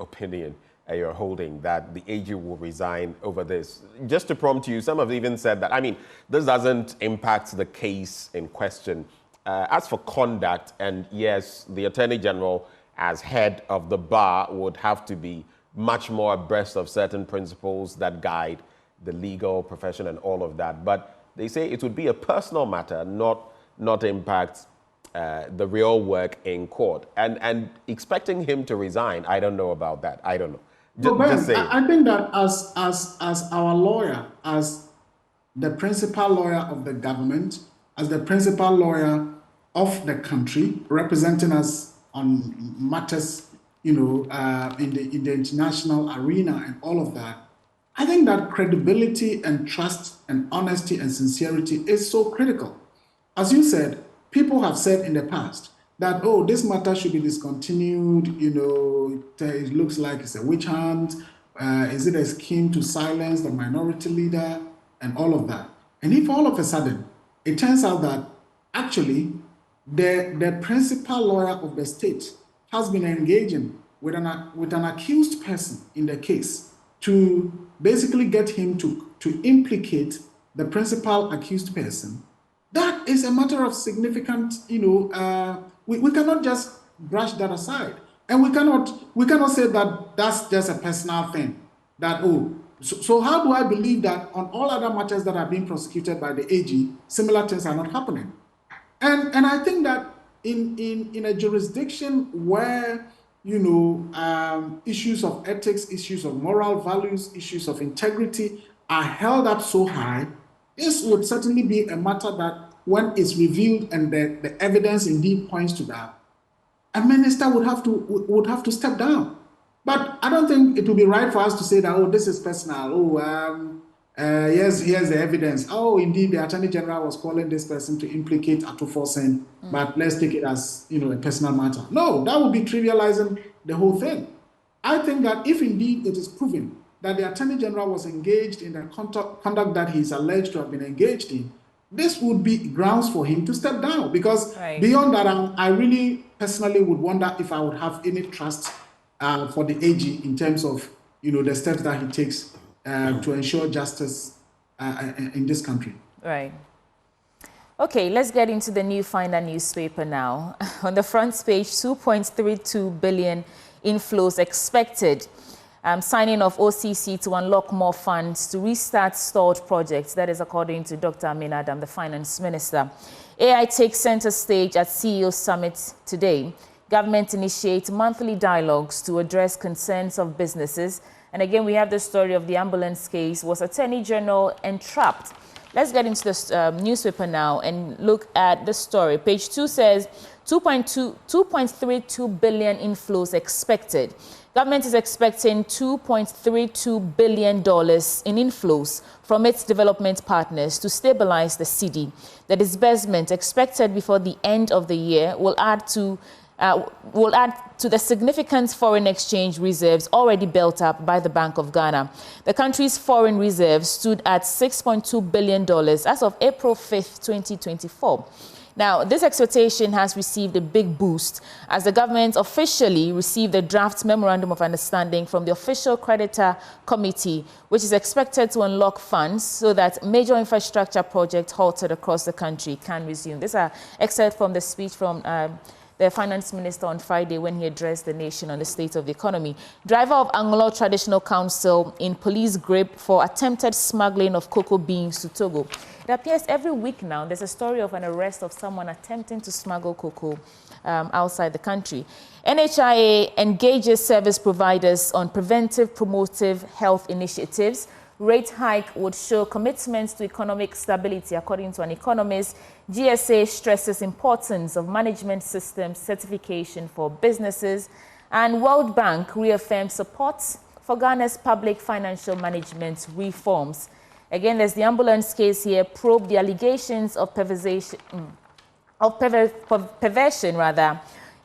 opinion you're holding, that the AG will resign over this? Just to prompt you, some have even said that, I mean, this doesn't impact the case in question. As for conduct, and yes, the Attorney General as head of the bar would have to be much more abreast of certain principles that guide the legal profession and all of that. But they say it would be a personal matter, not impact the real work in court. And expecting him to resign, I don't know about that. I don't know. Just saying. I think that as our lawyer, as the principal lawyer of the government, as the principal lawyer of the country, representing us on matters, you know, in the international arena and all of that, I think that credibility and trust and honesty and sincerity is so critical. As you said, people have said in the past that, oh, this matter should be discontinued, you know, it looks like it's a witch hunt, is it a scheme to silence the minority leader and all of that. And if all of a sudden it turns out that actually the principal lawyer of the state has been engaging with an accused person in the case to basically get him to implicate the principal accused person, that is a matter of significant, you know, we cannot just brush that aside. And we cannot say that that's just a personal thing, that, oh, so how do I believe that on all other matters that are being prosecuted by the AG, similar things are not happening? And I think that in a jurisdiction where issues of ethics, issues of moral values, issues of integrity are held up so high, this would certainly be a matter that when it's revealed and the evidence indeed points to that, a minister would have to step down. But I don't think it would be right for us to say that, oh, this is personal. Yes, here's the evidence. Oh, indeed, the Attorney General was calling this person to implicate Atufosen, but let's take it as a personal matter. No, that would be trivializing the whole thing. I think that if indeed it is proven that the Attorney General was engaged in the conduct that he is alleged to have been engaged in, this would be grounds for him to step down. Because beyond that, I really personally would wonder if I would have any trust for the AG in terms of the steps that he takes to ensure justice in this country. Right. Okay, let's get into the New Finder newspaper now. On the front page, 2.32 billion inflows expected. Signing of OCC to unlock more funds to restart stalled projects. That is according to Dr. Amin Adam, the finance minister. AI takes center stage at CEO Summit today. Government initiates monthly dialogues to address concerns of businesses. And again, we have the story of the ambulance case. Was Attorney General entrapped? Let's get into the newspaper now and look at the story. Page 2 says 2.32 billion inflows expected. Government is expecting $2.32 billion in inflows from its development partners to stabilize the city. The disbursement expected before the end of the year will add to the significant foreign exchange reserves already built up by the Bank of Ghana. The country's foreign reserves stood at $6.2 billion as of April 5th, 2024. Now, this expectation has received a big boost as the government officially received the draft Memorandum of Understanding from the Official Creditor Committee, which is expected to unlock funds so that major infrastructure projects halted across the country can resume. This is an excerpt from the speech from the finance minister on Friday when he addressed the nation on the state of the economy. Driver of Anglo Traditional Council in police grip for attempted smuggling of cocoa beans to Togo. It appears every week now there's a story of an arrest of someone attempting to smuggle cocoa outside the country. NHIA engages service providers on preventive promotive health initiatives. Rate hike would show commitments to economic stability, according to an economist. GSA stresses importance of management systems certification for businesses. And World Bank reaffirms support for Ghana's public financial management reforms. Again, there's the ambulance case here. Probe the allegations of perversion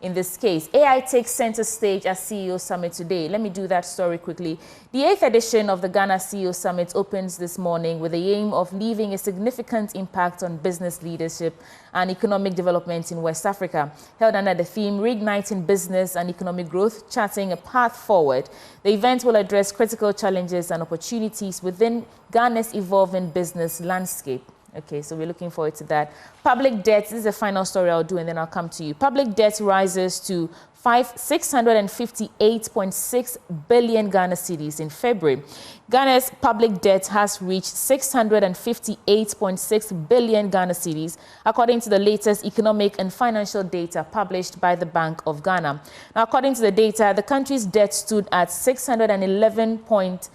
in this case. AI takes center stage at CEO Summit today. Let me do that story quickly. The 8th edition of the Ghana CEO Summit opens this morning with the aim of leaving a significant impact on business leadership and economic development in West Africa. Held under the theme Reigniting Business and Economic Growth, Charting a Path Forward. The event will address critical challenges and opportunities within Ghana's evolving business landscape. Okay, so we're looking forward to that. Public debt, this is the final story I'll do and then I'll come to you. Public debt rises to 658.6 billion Ghana cedis in February. Ghana's public debt has reached 658.6 billion Ghana cedis, according to the latest economic and financial data published by the Bank of Ghana. Now, according to the data, the country's debt stood at 611.2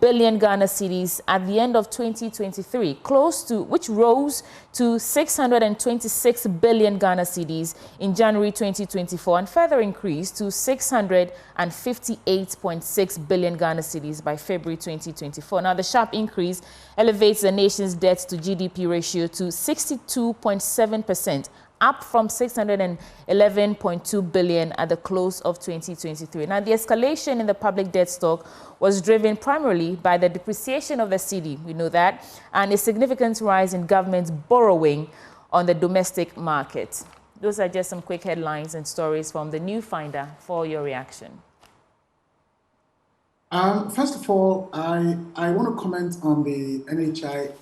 billion Ghana cedis at the end of 2023, which rose to 626 billion Ghana cedis in January 2024 and further increased to 658.6 billion Ghana cedis by February 2024. Now, the sharp increase elevates the nation's debt to GDP ratio to 62.7%. Up from 611.2 billion at the close of 2023. Now, the escalation in the public debt stock was driven primarily by the depreciation of the cedi, we know that, and a significant rise in government borrowing on the domestic market. Those are just some quick headlines and stories from the New Finder for your reaction. First of all, I want to comment on the NHIS?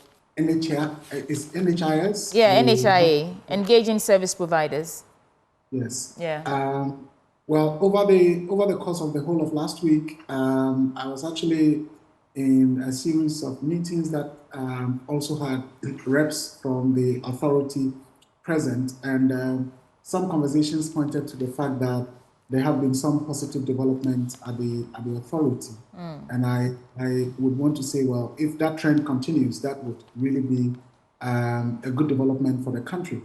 Yeah, NHIA, engaging service providers. Yes. Yeah. Well, over the course of the whole of last week, I was actually in a series of meetings that also had reps from the authority present, and some conversations pointed to the fact that there have been some positive developments at the authority. And I would want to say, well, if that trend continues, that would really be a good development for the country.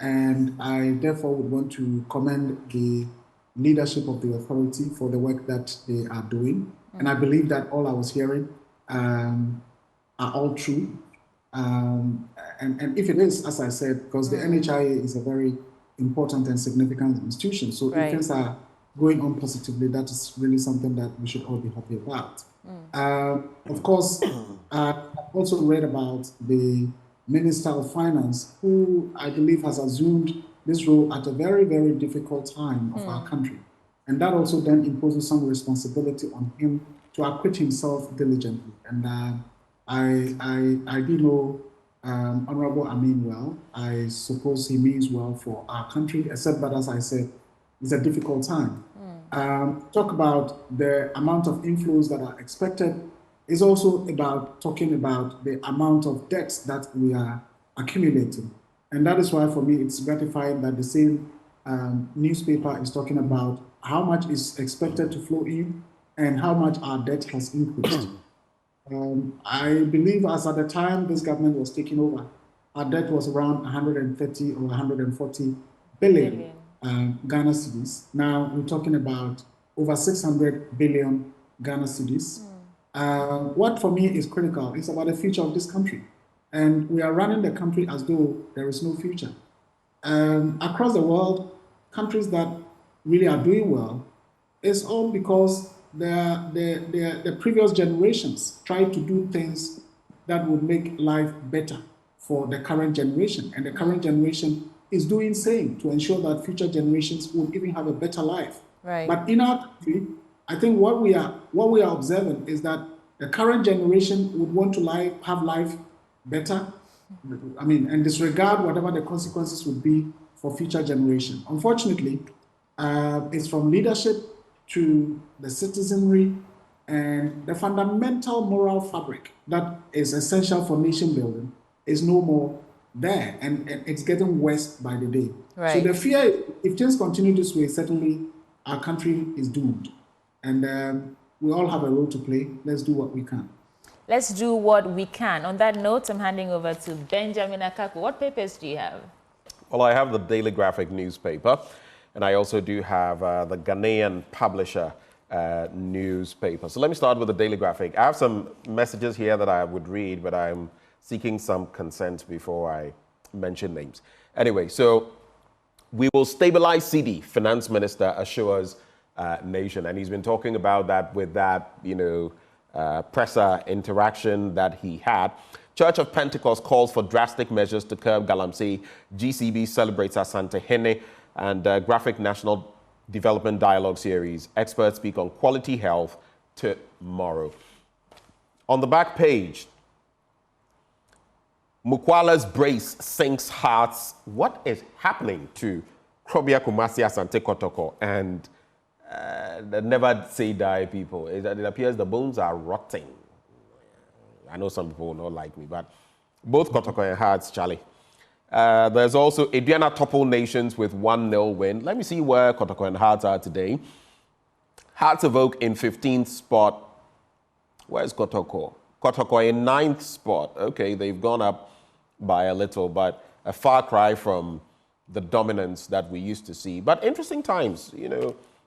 And I therefore would want to commend the leadership of the authority for the work that they are doing. And I believe that all I was hearing are all true. And if it is, as I said, because the NHIA is a very important and significant institution, so if things are going on positively, that is really something that we should all be happy about. Of course, I've also read about the Minister of Finance, who I believe has assumed this role at a very, very difficult time of our country. And that also then imposes some responsibility on him to acquit himself diligently. And I do know Honorable Amin well. I suppose he means well for our country, except that, as I said, it's a difficult time. Talk about the amount of inflows that are expected is also about talking about the amount of debts that we are accumulating. And that is why, for me, it's gratifying that the same newspaper is talking about how much is expected to flow in and how much our debt has increased. I believe as at the time this government was taking over, our debt was around 130 or 140 billion Ghana cedis. Now we're talking about over 600 billion Ghana cedis. What for me is critical is about the future of this country. And we are running the country as though there is no future. Across the world, countries that really are doing well, it's all because the previous generations tried to do things that would make life better for the current generation. And the current generation is doing same to ensure that future generations will even have a better life. Right. But in our country, I think what we are observing is that the current generation would want to have life better, and disregard whatever the consequences would be for future generation. Unfortunately, it's from leadership to the citizenry and the fundamental moral fabric that is essential for nation building is no more there, and it's getting worse by the day. Right. So the fear is, if things continue this way, certainly our country is doomed. And we all have a role to play. Let's do what we can. Let's do what we can. On that note, I'm handing over to Benjamin Akaku. What papers do you have? Well, I have the Daily Graphic newspaper, and I also do have the Ghanaian Publisher newspaper. So let me start with the Daily Graphic. I have some messages here that I would read, but I'm seeking some consent before I mention names. Anyway, so we will stabilize CD, Finance Minister assures nation. And he's been talking about that with that, presser interaction that he had. Church of Pentecost calls for drastic measures to curb galamsey. GCB celebrates Asante Hene. And Graphic National Development Dialogue Series. Experts speak on quality health tomorrow. On the back page, Mukwala's brace sinks hearts. What is happening to Krobia Kumasi Asante Kotoko and the never say die people? It appears the bones are rotting. I know some people will not like me, but both Kotoko and Hearts, Charlie. There's also Aduana topple nations with 1-0 win. Let me see where Kotoko and Hearts are today. Hearts Evoke in 15th spot. Where's Kotoko? Kotoko in 9th spot. Okay, they've gone up by a little, but a far cry from the dominance that we used to see. But interesting times,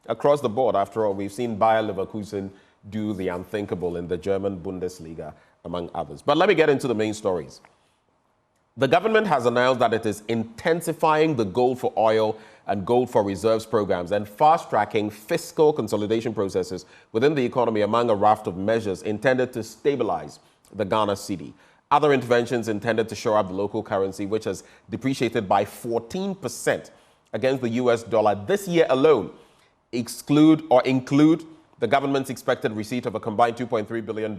across the board. After all, we've seen Bayer Leverkusen do the unthinkable in the German Bundesliga, among others. But let me get into the main stories. The government has announced that it is intensifying the gold for oil and gold for reserves programs and fast-tracking fiscal consolidation processes within the economy among a raft of measures intended to stabilize the Ghana cedi. Other interventions intended to shore up the local currency, which has depreciated by 14% against the US dollar this year alone, include the government's expected receipt of a combined $2.3 billion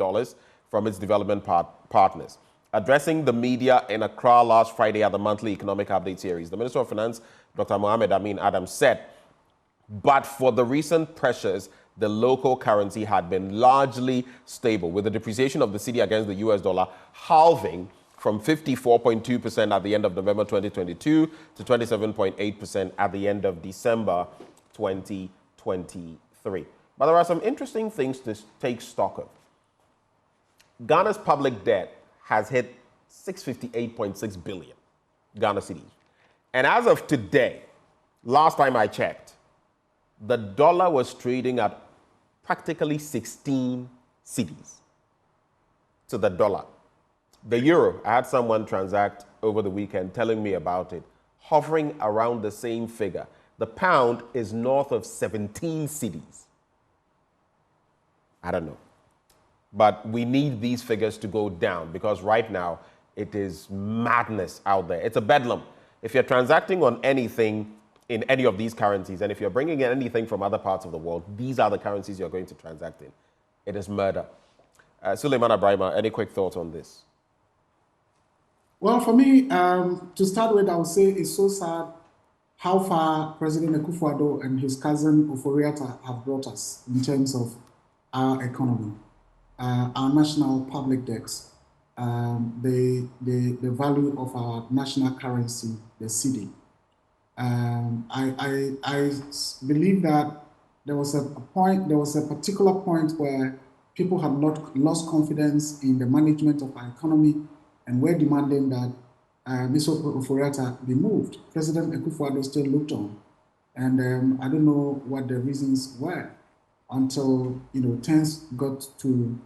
from its development partners. Addressing the media in Accra last Friday at the monthly economic update series, the Minister of Finance, Dr. Mohamed Amin Adam, said, but for the recent pressures, the local currency had been largely stable, with the depreciation of the cedi against the US dollar halving from 54.2% at the end of November 2022 to 27.8% at the end of December 2023. 2023. But there are some interesting things to take stock of. Ghana's public debt has hit 658.6 billion Ghana cedis. And as of today, last time I checked, the dollar was trading at practically 16 cedis to the dollar. The euro, I had someone transact over the weekend telling me about it, hovering around the same figure. The pound is north of 17 cedis. I don't know. But we need these figures to go down because right now it is madness out there. It's a bedlam. If you're transacting on anything in any of these currencies, and if you're bringing in anything from other parts of the world, these are the currencies you're going to transact in. It is murder. Suleiman Abrahima, any quick thoughts on this? Well, for me, to start with, I would say it's so sad how far President Akufo-Addo and his cousin Ofori-Atta have brought us in terms of our economy, our national public debts, the value of our national currency, the cedi. I believe that there was a particular point where people had not lost confidence in the management of our economy and were demanding that Mr. Ofori-Atta be moved. President Akufo-Addo still looked on, and I don't know what the reasons were until things got to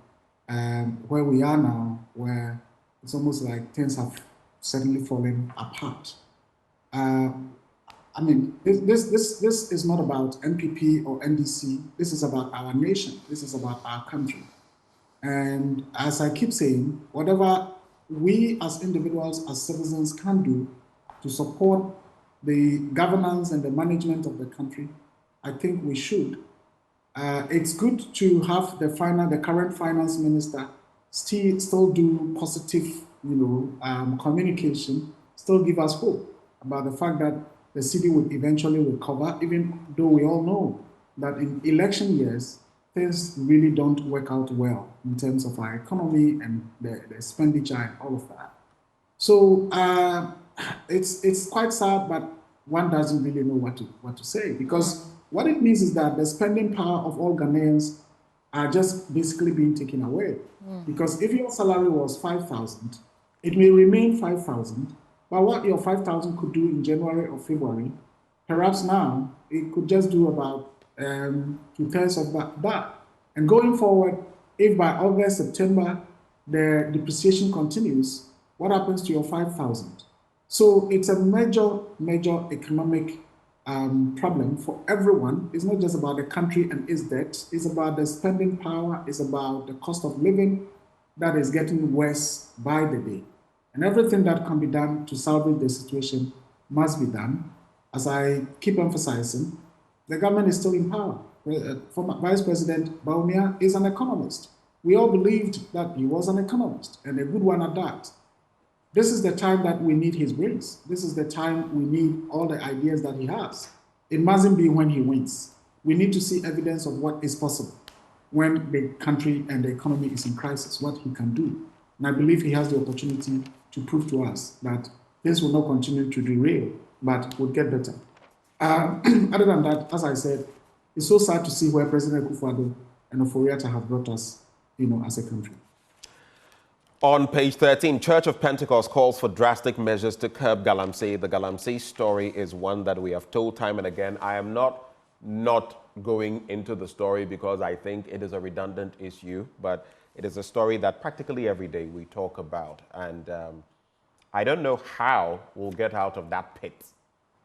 where we are now, where it's almost like things have suddenly fallen apart. I mean, this is not about NPP or NDC. This is about our nation. This is about our country. And as I keep saying, whatever we as individuals, as citizens can do to support the governance and the management of the country, I think we should. It's good to have the current finance minister still do positive, communication, still give us hope about the fact that the city will eventually recover, even though we all know that in election years, things really don't work out well in terms of our economy and the expenditure and all of that. So it's quite sad, but one doesn't really know what to say, because what it means is that the spending power of all Ghanaians are just basically being taken away. Because if your salary was 5,000, it may remain 5,000, but what your 5,000 could do in January or February, perhaps now it could just do about 2/3 of that. And going forward, if by August, September, the depreciation continues, what happens to your 5,000? So it's a major economic problem for everyone. It's not just about the country and its debt. It's about the spending power. It's about the cost of living that is getting worse by the day. And everything that can be done to salvage the situation must be done. As I keep emphasizing, the government is still in power. Former Vice President Bawumia is an economist. We all believed that he was an economist, and a good one at that. This is the time that we need his brains. This is the time we need all the ideas that he has. It mustn't be when he wins. We need to see evidence of what is possible when the country and the economy is in crisis, what he can do. And I believe he has the opportunity to prove to us that this will not continue to derail, but will get better. Other than that, as I said, it's so sad to see where President Akufo-Addo and Ofori-Atta have brought us, as a country. On page 13, Church of Pentecost calls for drastic measures to curb galamsey. The galamsey story is one that we have told time and again. I am not going into the story because I think it is a redundant issue, but it is a story that practically every day we talk about. And I don't know how we'll get out of that pit.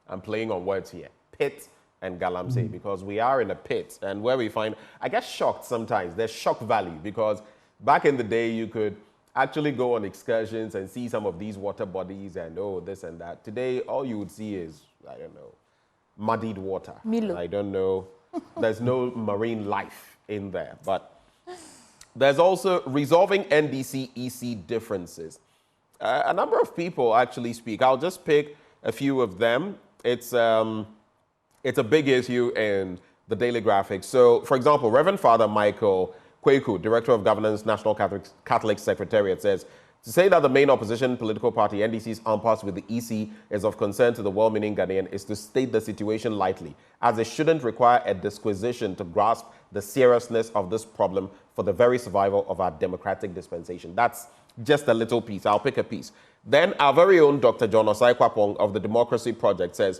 I'm playing on words here. Pit and galamsey, because we are in a pit. And where we find, I get shocked sometimes. There's shock value, because back in the day, you could actually go on excursions and see some of these water bodies and this and that. Today, all you would see is, I don't know, muddied water. Milo. I don't know. There's no marine life in there. But there's also resolving NDC-EC differences. A number of people actually speak. I'll just pick a few of them. It's a big issue in the Daily Graphic. So, for example, Reverend Father Michael Kweku, Director of Governance, National Catholic Secretariat, says, To say that the main opposition political party, NDC's impasse with the EC, is of concern to the well-meaning Ghanaian is to state the situation lightly, as it shouldn't require a disquisition to grasp the seriousness of this problem for the very survival of our democratic dispensation. That's just a little piece. I'll pick a piece. Then our very own Dr. John Osai Kwapong of the Democracy Project says,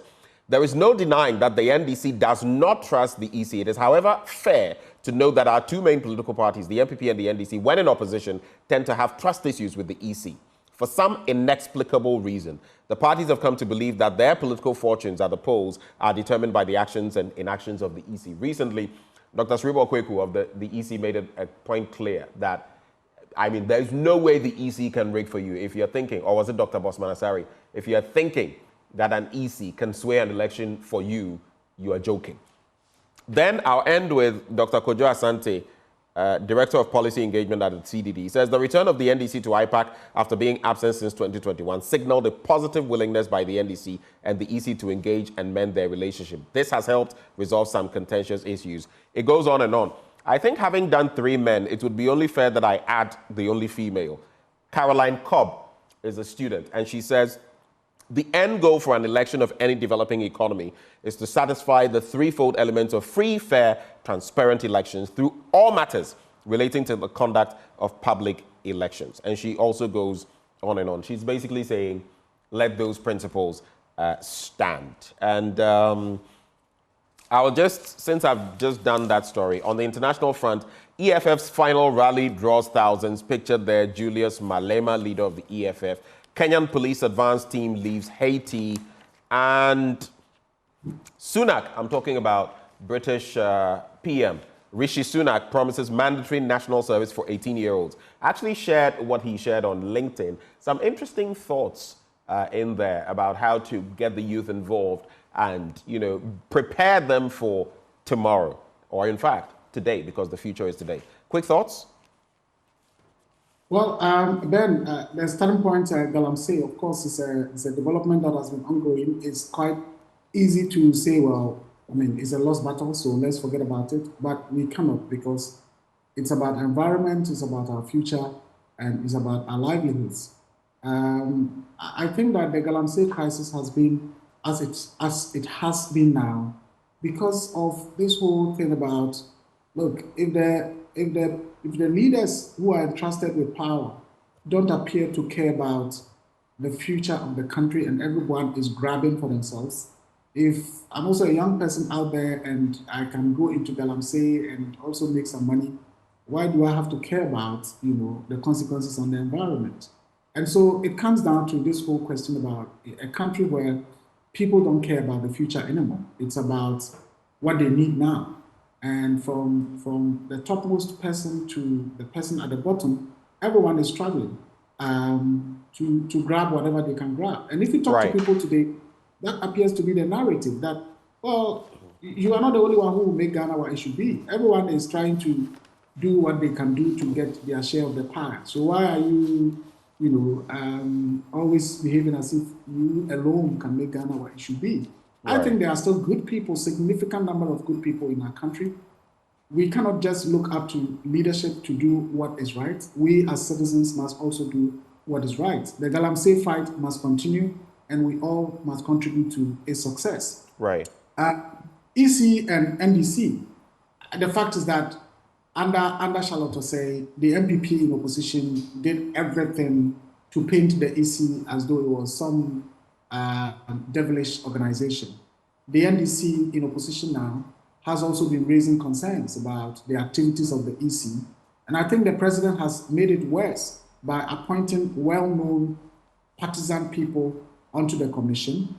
there is no denying that the NDC does not trust the EC. It is, however, fair to note that our two main political parties, the MPP and the NDC, when in opposition, tend to have trust issues with the EC. For some inexplicable reason, the parties have come to believe that their political fortunes at the polls are determined by the actions and inactions of the EC. Recently, Dr. Sribo Kweku of the EC made a point clear that, I mean, there's no way the EC can rig for you if you're thinking, or was it Dr. Bosman Asari, if you're thinking that an EC can sway an election for you, you are joking. Then I'll end with Dr. Kojo Asante, Director of Policy Engagement at the CDD. He says the return of the NDC to IPAC after being absent since 2021 signaled a positive willingness by the NDC and the EC to engage and mend their relationship. This has helped resolve some contentious issues. It goes on and on. I think having done 3 men, it would be only fair that I add the only female. Caroline Cobb is a student, and she says, the end goal for an election of any developing economy is to satisfy the threefold elements of free, fair, transparent elections through all matters relating to the conduct of public elections. And she also goes on and on. She's basically saying, let those principles stand. And I'll just, since I've just done that story, on the international front, EFF's final rally draws thousands. Pictured there, Julius Malema, leader of the EFF. Kenyan police advance team leaves Haiti, and Sunak, I'm talking about British PM, Rishi Sunak promises mandatory national service for 18-year-olds. Actually shared what he shared on LinkedIn. Some interesting thoughts in there about how to get the youth involved and, you know, prepare them for tomorrow, or in fact, today, because the future is today. Quick thoughts? Well, Ben, the starting point, Galamsey, of course, is a development that has been ongoing. It's quite easy to say, well, I mean, it's a lost battle, so let's forget about it. But we cannot, because it's about environment, it's about our future, and it's about our livelihoods. I think that the Galamsey crisis has been as it has been now because of this whole thing about, look, if the leaders who are entrusted with power don't appear to care about the future of the country and everyone is grabbing for themselves, if I'm also a young person out there and I can go into Galamsey and also make some money, why do I have to care about, you know, the consequences on the environment? And so it comes down to this whole question about a country where people don't care about the future anymore. It's about what they need now. And from the topmost person to the person at the bottom, everyone is struggling to grab whatever they can grab. And if you talk to people today, that appears to be the narrative that, well, you are not the only one who will make Ghana what it should be. Everyone is trying to do what they can do to get their share of the pie. So why are you, you know, always behaving as if you alone can make Ghana what it should be? I think there are still good people, significant number of good people in our country. We cannot just look up to leadership to do what is right. We as citizens must also do what is right. The Galamsey fight must continue, and we all must contribute to its success. Right. EC and NDC, the fact is that under Charlotte Osei, the MPP in opposition did everything to paint the EC as though it was some devilish organization. The NDC in opposition now has also been raising concerns about the activities of the EC. And I think the president has made it worse by appointing well-known partisan people onto the commission.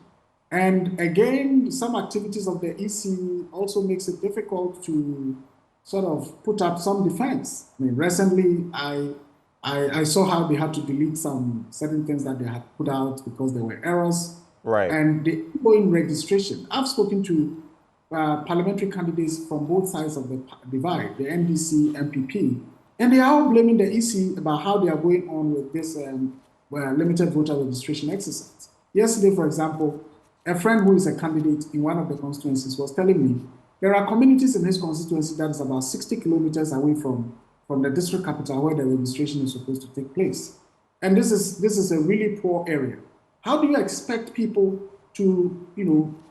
And again, some activities of the EC also makes it difficult to sort of put up some defense. I mean, recently, I saw how they had to delete some certain things that they had put out because there were errors. Right. And the ongoing registration. I've spoken to parliamentary candidates from both sides of the divide, the NDC, MPP, and they are all blaming the EC about how they are going on with this limited voter registration exercise. Yesterday, for example, a friend who is a candidate in one of the constituencies was telling me there are communities in his constituency that is about 60 kilometers away from the district capital where the registration is supposed to take place. And this is a really poor area. How do you expect people to,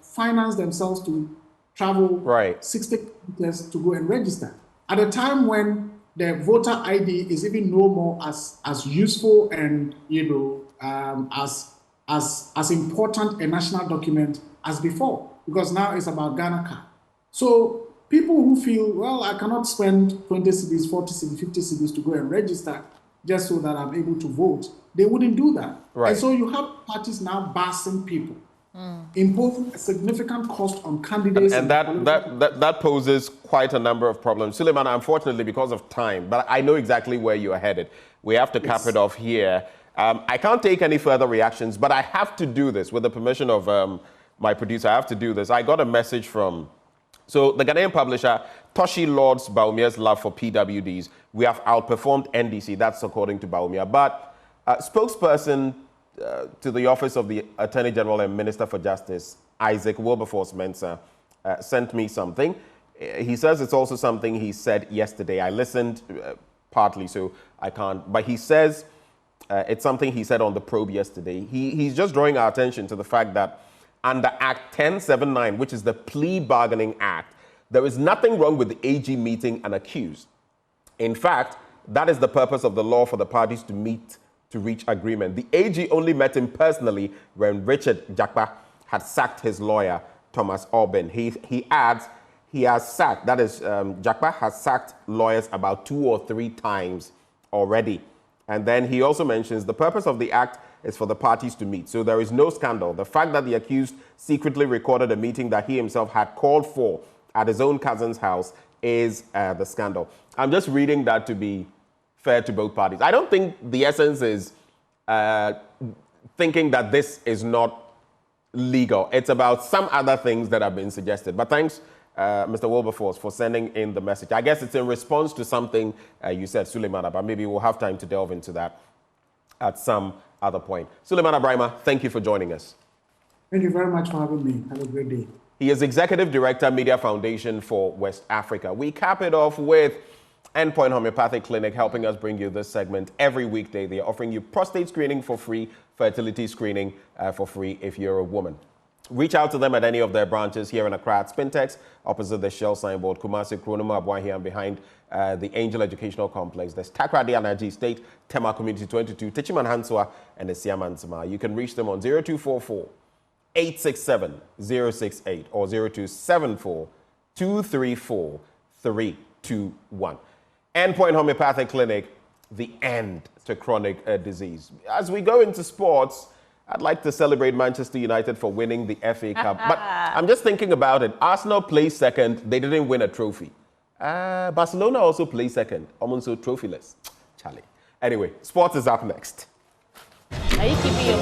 finance themselves to travel 60 kilometers to go and register at a time when the voter ID is even no more as useful and as important a national document as before, because now it's about Ghana card. So people who feel, well, I cannot spend 20 cedis, 40 cedis, 50 cedis to go and register just so that I'm able to vote, they wouldn't do that. Right. And so you have parties now busing people, imposing a significant cost on candidates. And that poses quite a number of problems. Suleiman, unfortunately, because of time, but I know exactly where you are headed. We have to cap it off here. I can't take any further reactions, but I have to do this with the permission of my producer. I have to do this. I got a message from the Ghanaian publisher, Toshi Lords Baumia's love for PWDs. We have outperformed NDC, that's according to Baumia. But spokesperson to the Office of the Attorney General and Minister for Justice, Isaac Wilberforce-Mensah, sent me something. He says it's also something he said yesterday. I listened partly, so I can't. But he says it's something he said on the probe yesterday. He's just drawing our attention to the fact that under Act 1079, which is the Plea Bargaining Act, there is nothing wrong with the AG meeting an accused. In fact, that is the purpose of the law, for the parties to meet to reach agreement. The AG only met him personally when Richard Jakpa had sacked his lawyer, Thomas Orben. He adds he has sacked, that is, Jakpa has sacked lawyers about 2 or 3 times already. And then he also mentions the purpose of the act is for the parties to meet. So there is no scandal. The fact that the accused secretly recorded a meeting that he himself had called for at his own cousin's house is the scandal. I'm just reading that to be fair to both parties. I don't think the essence is thinking that this is not legal. It's about some other things that have been suggested. But thanks, Mr. Wilberforce, for sending in the message. I guess it's in response to something you said, Suleimana, but maybe we'll have time to delve into that at some other point. Suleimana Brahima, thank you for joining us. Thank you very much for having me. Have a great day. He is Executive Director, Media Foundation for West Africa. We cap it off with Endpoint Homeopathic Clinic, helping us bring you this segment every weekday. They are offering you prostate screening for free, fertility screening for free if you're a woman. Reach out to them at any of their branches here in Accra at Spintex, opposite the Shell signboard, Kumasi, Kronoma, Abuahi, and behind the Angel Educational Complex. There's Takrady Energy State, Tema Community 22, Tichiman Hansua, and the Siaman Zima. You can reach them on 0244 867 068 or 0274 234 321. Endpoint Homeopathic Clinic, the end to chronic disease. As we go into sports, I'd like to celebrate Manchester United for winning the FA Cup. But I'm just thinking about it. Arsenal placed second. They didn't win a trophy. Barcelona also placed second. Almost so trophyless. Charlie. Anyway, sports is up next. Are you keeping your...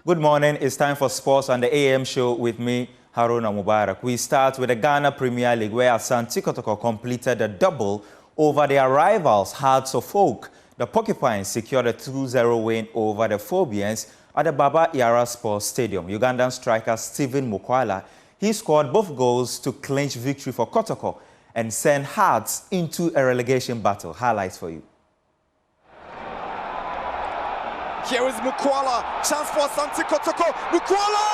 Good morning. It's time for sports on the AM show with me, Haruna Mubarak. We start with the Ghana Premier League, where Asante Kotoko completed a double over their rivals, Hearts of Oak. The Porcupines secured a 2-0 win over the Phobians at the Baba Yara Sports Stadium. Ugandan striker Stephen Mukwala, he scored both goals to clinch victory for Kotoko and send Hearts into a relegation battle. Highlights for you. Here is Mukwala, chance for Asante Kotoko, Mukwala!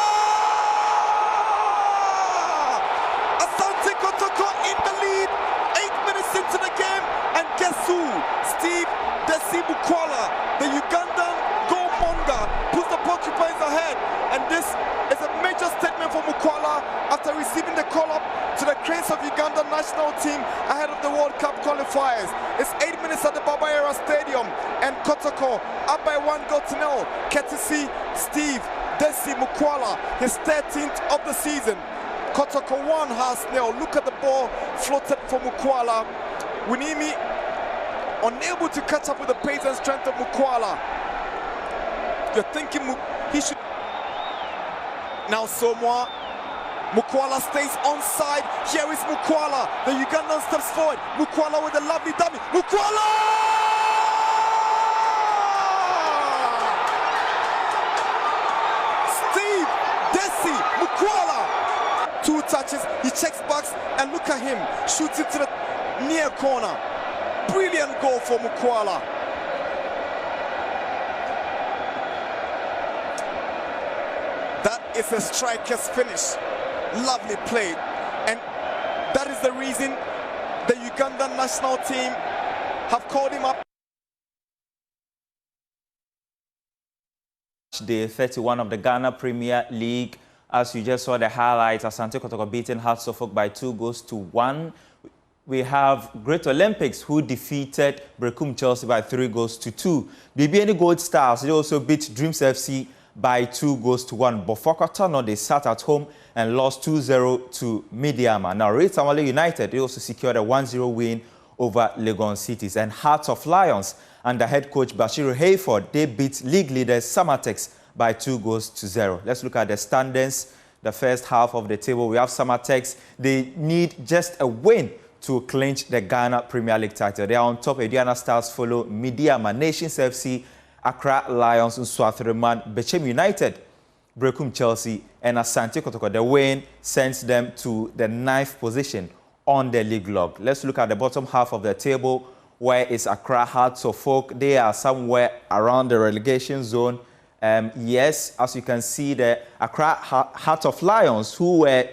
Asante Kotoko in the lead, 8 minutes into the game, and guess who? Steve Desi Mukwala, the Ugandan goalmonger, puts the Porcupines ahead, and this is a major statement for Mukwala after receiving the call-up to the cranes of Uganda national team ahead of the World Cup qualifiers. It's 8 minutes at the Baba Yara Stadium, and Kotoko up by 1-0, courtesy Steve Desi Mukwala, his 13th of the season. Kotoko 1-0. Look at the ball floated for Mukwala. Winimi unable to catch up with the pace and strength of Mukwala. You're thinking he should... Now Somwa Mukwala stays onside. Here is Mukwala. The Ugandan steps forward. Mukwala with a lovely dummy. Mukwala! Steve Desi Mukwala. 2 touches. He checks backs and look at him. Shoots it to the near corner. Brilliant goal for Mukwala. That is a striker's finish. Lovely play. And that is the reason the Ugandan national team have called him up. Day 31 of the Ghana Premier League. As you just saw the highlights, Asante Kotoko beating Hearts of Oak by 2-1. We have Great Olympics who defeated Brekum Chelsea by 3-2. BBN Gold Stars, they also beat Dreams FC by 2-1. Bofokotano, they sat at home and lost 2-0 to Midiama. Now, Red Tamale United, they also secured a 1-0 win over Legon Cities. And Hearts of Lions, under head coach Bashiru Hayford, they beat league leaders Samatex by 2-0. Let's look at the standings. The first half of the table, we have Samatex. They need just a win to clinch the Ghana Premier League title. They are on top. Aduana Stars follow Midiama, Nations FC, Accra Lions, Nswathreman, Bechem United, Brekum Chelsea, and Asante Kotoko. The win sends them to the 9th position on the league log. Let's look at the bottom half of the table, where is Accra Hearts of Oak. They are somewhere around the relegation zone. Yes, as you can see, the Accra Hearts of Lions, who were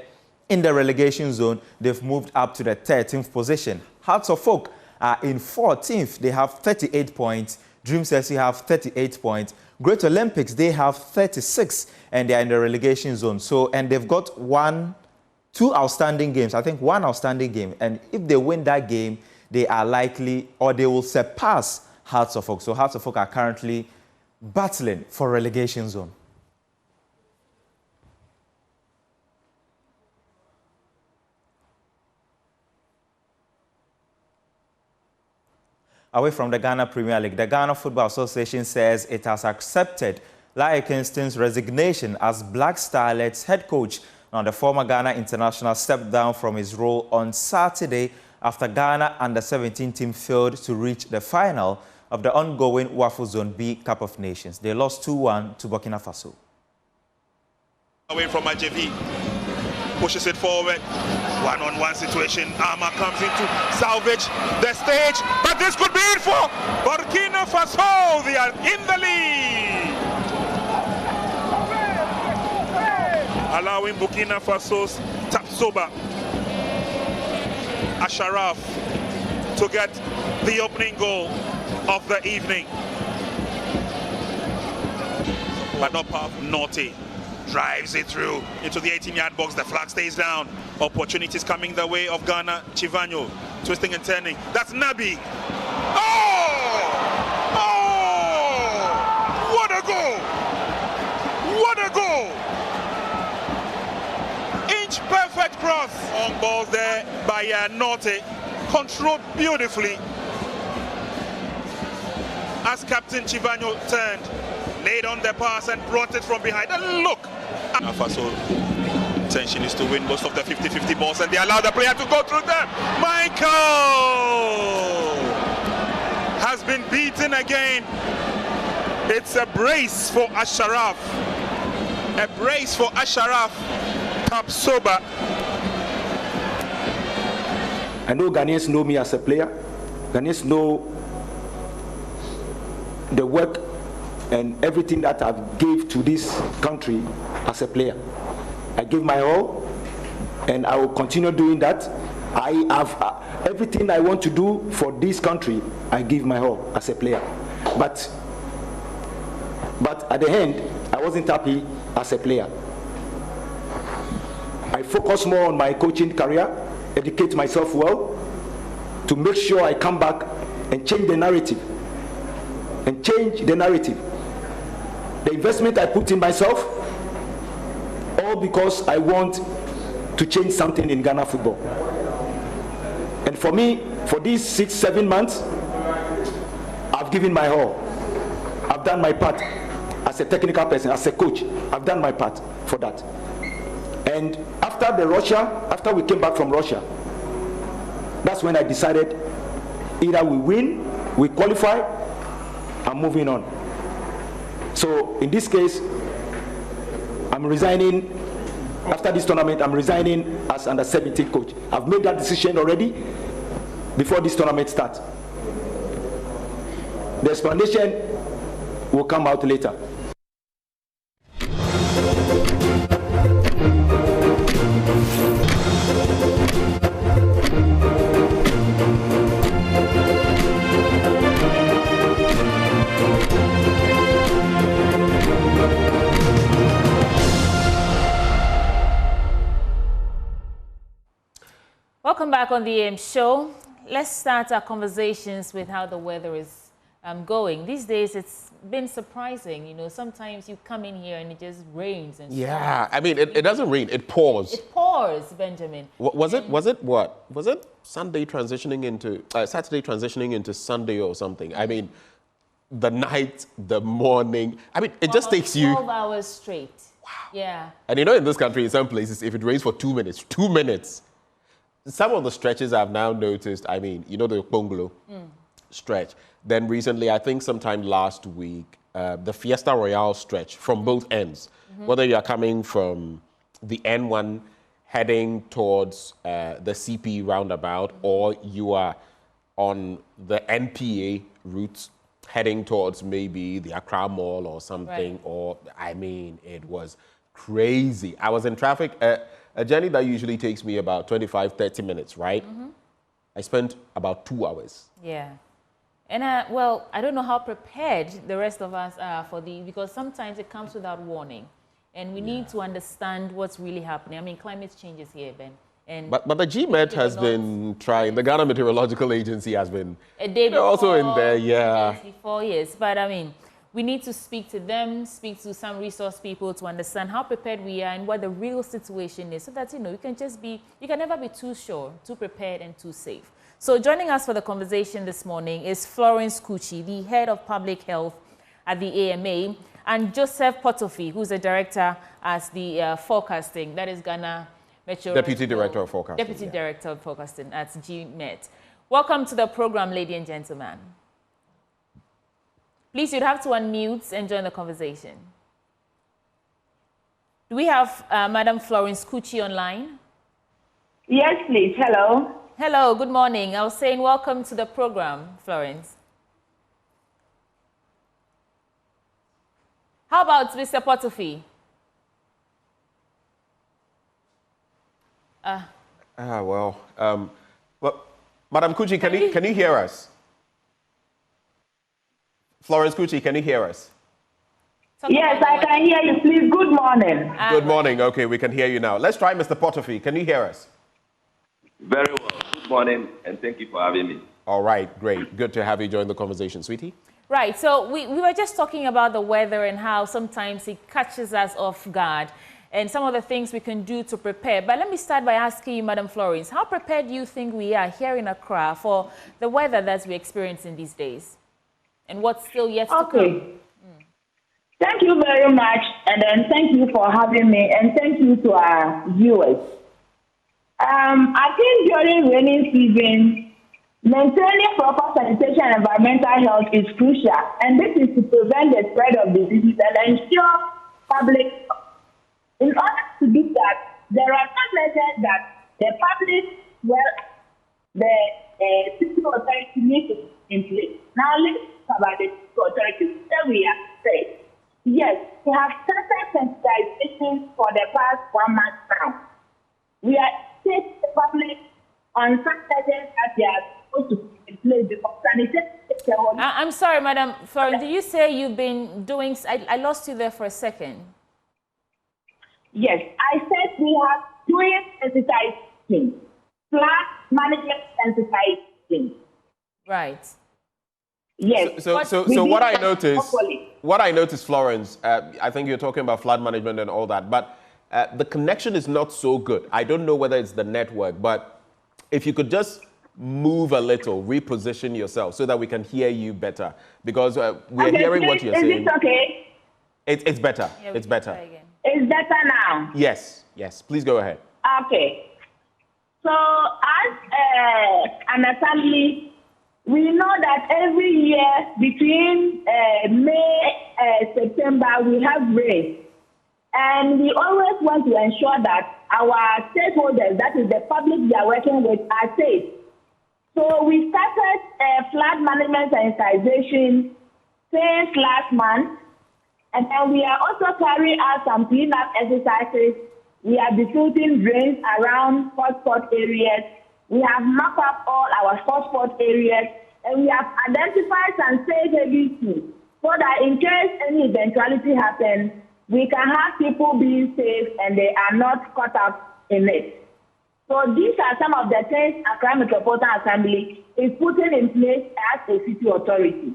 in the relegation zone, they've moved up to the 13th position. Hearts of Oak are in 14th. They have 38 points. Dreams FC have 38 points. Great Olympics, they have 36, and they are in the relegation zone. So, and they've got 2 outstanding games. I think 1 outstanding game. And if they win that game, they are likely, or they will surpass Hearts of Oak. So Hearts of Oak are currently battling for relegation zone. Away from the Ghana Premier League, the Ghana Football Association says it has accepted Lai Kingston's resignation as Black Starlets head coach. Now, the former Ghana international stepped down from his role on Saturday after Ghana under-17 team failed to reach the final of the ongoing WAFU Zone B Cup of Nations. They lost 2-1 to Burkina Faso. Away from Ajevi, pushes it forward. One-on-one situation. Ama comes in to salvage the stage, but this could be it for Burkina Faso. They are in the lead, allowing Burkina Faso's Tapsoba Asharaf to get the opening goal of the evening. But not powerful. Naughty drives it through into the 18-yard box. The flag stays down. Opportunities coming the way of Ghana. Chivanyo twisting and turning. That's Nabi. Oh! Oh! What a goal! What a goal! Inch perfect cross on balls there by Norte. Controlled beautifully as Captain Chivanyo turned, laid on the pass and brought it from behind. And look! Faso intention is to win most of the 50-50 balls, and they allow the player to go through them. Michael has been beaten again. It's a brace for Asharaf. A brace for Asharaf Tapsoba. I know Ghanaians know me as a player. Ghanaians know the work and everything that I gave to this country as a player. I gave my all, and I will continue doing that. I have everything I want to do for this country. I give my all as a player. But at the end, I wasn't happy as a player. I focus more on my coaching career, educate myself well, to make sure I come back and change the narrative. The investment I put in myself, all because I want to change something in Ghana football. And for me, for these 6-7 months, I've given my all. I've done my part as a technical person, as a coach. I've done my part for that. And after we came back from Russia, that's when I decided either we win, we qualify, I'm moving on. So in this case, I'm resigning. After this tournament, I'm resigning as under 17 coach. I've made that decision already before this tournament starts. The explanation will come out later. Welcome back on the AM show. Let's start our conversations with how the weather is going. These days, it's been surprising. You know, sometimes you come in here and it just rains. And yeah, I mean, it doesn't rain. It pours. It pours, Benjamin. Was it Sunday transitioning into Saturday transitioning into Sunday or something? I mean, the night, the morning. I mean, it just takes you 12 hours straight. Wow. Yeah. And you know, in this country, in some places, if it rains for 2 minutes. Some of the stretches I've now noticed, I mean, you know, the Bungalow stretch. Then recently, I think sometime last week, the Fiesta Royale stretch from both ends. Whether you're coming from the N1 heading towards the CP roundabout, or you are on the NPA route heading towards maybe the Accra Mall or something, Right. or, I mean, it was crazy. I was in traffic. A journey that usually takes me about 25, 30 minutes, right? I spent about 2 hours. Yeah. And, well, I don't know how prepared the rest of us are for because sometimes it comes without warning. And we need to understand what's really happening. I mean, climate change is here, Ben. And But the GMET has been trying, the Ghana Meteorological Agency has been a day before, also in there, yeah. Before, yes. But, I mean, we need to speak to them, speak to some resource people to understand how prepared we are and what the real situation is so that, you know, you can never be too sure, too prepared and too safe. So joining us for the conversation this morning is Florence Kuchi, the head of public health at the AMA, and Joseph Potofi, who's the director at the forecasting, that is Ghana Meteorological... Deputy Director of Forecasting. Deputy Director of Forecasting at GMET. Welcome to the program, ladies and gentlemen. Please, you'd have to unmute and join the conversation. Do we have Madam Florence Kuchi online? Yes, please. Hello. Hello, good morning. I was saying welcome to the program, Florence. How about Mr. Potofi? Well, Madam Kuchi, can you hear us? Florence Kuchi, can you hear us? Yes, I can hear you. Please, good morning. Good morning. Okay, we can hear you now. Let's try Mr. Potofi. Can you hear us? Very well. Good morning, and thank you for having me. All right, great. Good to have you join the conversation, sweetie. Right, so we were just talking about the weather and how sometimes it catches us off guard and some of the things we can do to prepare. But let me start by asking you, Madam Florence, how prepared do you think we are here in Accra for the weather that we're experiencing these days? And what's still yet to come? Thank you very much, and then thank you for having me, and thank you to our viewers. I think during rainy season, maintaining proper sanitation and environmental health is crucial, and this is to prevent the spread of diseases and ensure public health. In order to do that, there are some measures that the public, the city authority needs to put in place. Now let's talk about the city authority. There we are saying, yes, we have started sensitization for the past 1 month now. We are taking the public on some measures that they are supposed to put in place because sanitation. I'm sorry, Madam Florence, did you say you've been doing... I lost you there for a second. Yes, I said we are doing sensitization, flood management sensitization. Right. Yes. So what I noticed, Florence, I think you're talking about flood management and all that, but the connection is not so good. I don't know whether it's the network, but if you could just move a little, reposition yourself so that we can hear you better, because we're hearing what you're saying. Is it okay? It's better. Yeah, it's better. It's better now. Yes. Yes, please go ahead. Okay. So as an assembly, we know that every year between May, September, we have rain. And we always want to ensure that our stakeholders, that is the public we are working with, are safe. So we started flood management sensitization since last month. And then we are also carrying out some cleanup exercises. We are defiltering drains around hotspot areas. We have mapped up all our hotspot areas, and we have identified some safe areas too, so that in case any eventuality happens, we can have people being safe and they are not caught up in it. So these are some of the things Accra Metropolitan Assembly is putting in place as a city authority.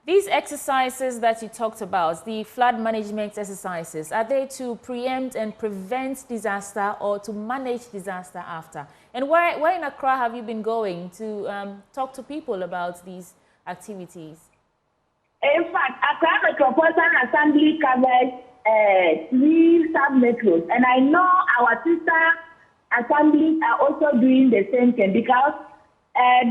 These exercises that you talked about, the flood management exercises, are they to preempt and prevent disaster or to manage disaster after? And where in Accra have you been going to talk to people about these activities? In fact, Accra Metropolitan Assembly covers 3 sub-metros, and I know our sister assemblies are also doing the same thing, because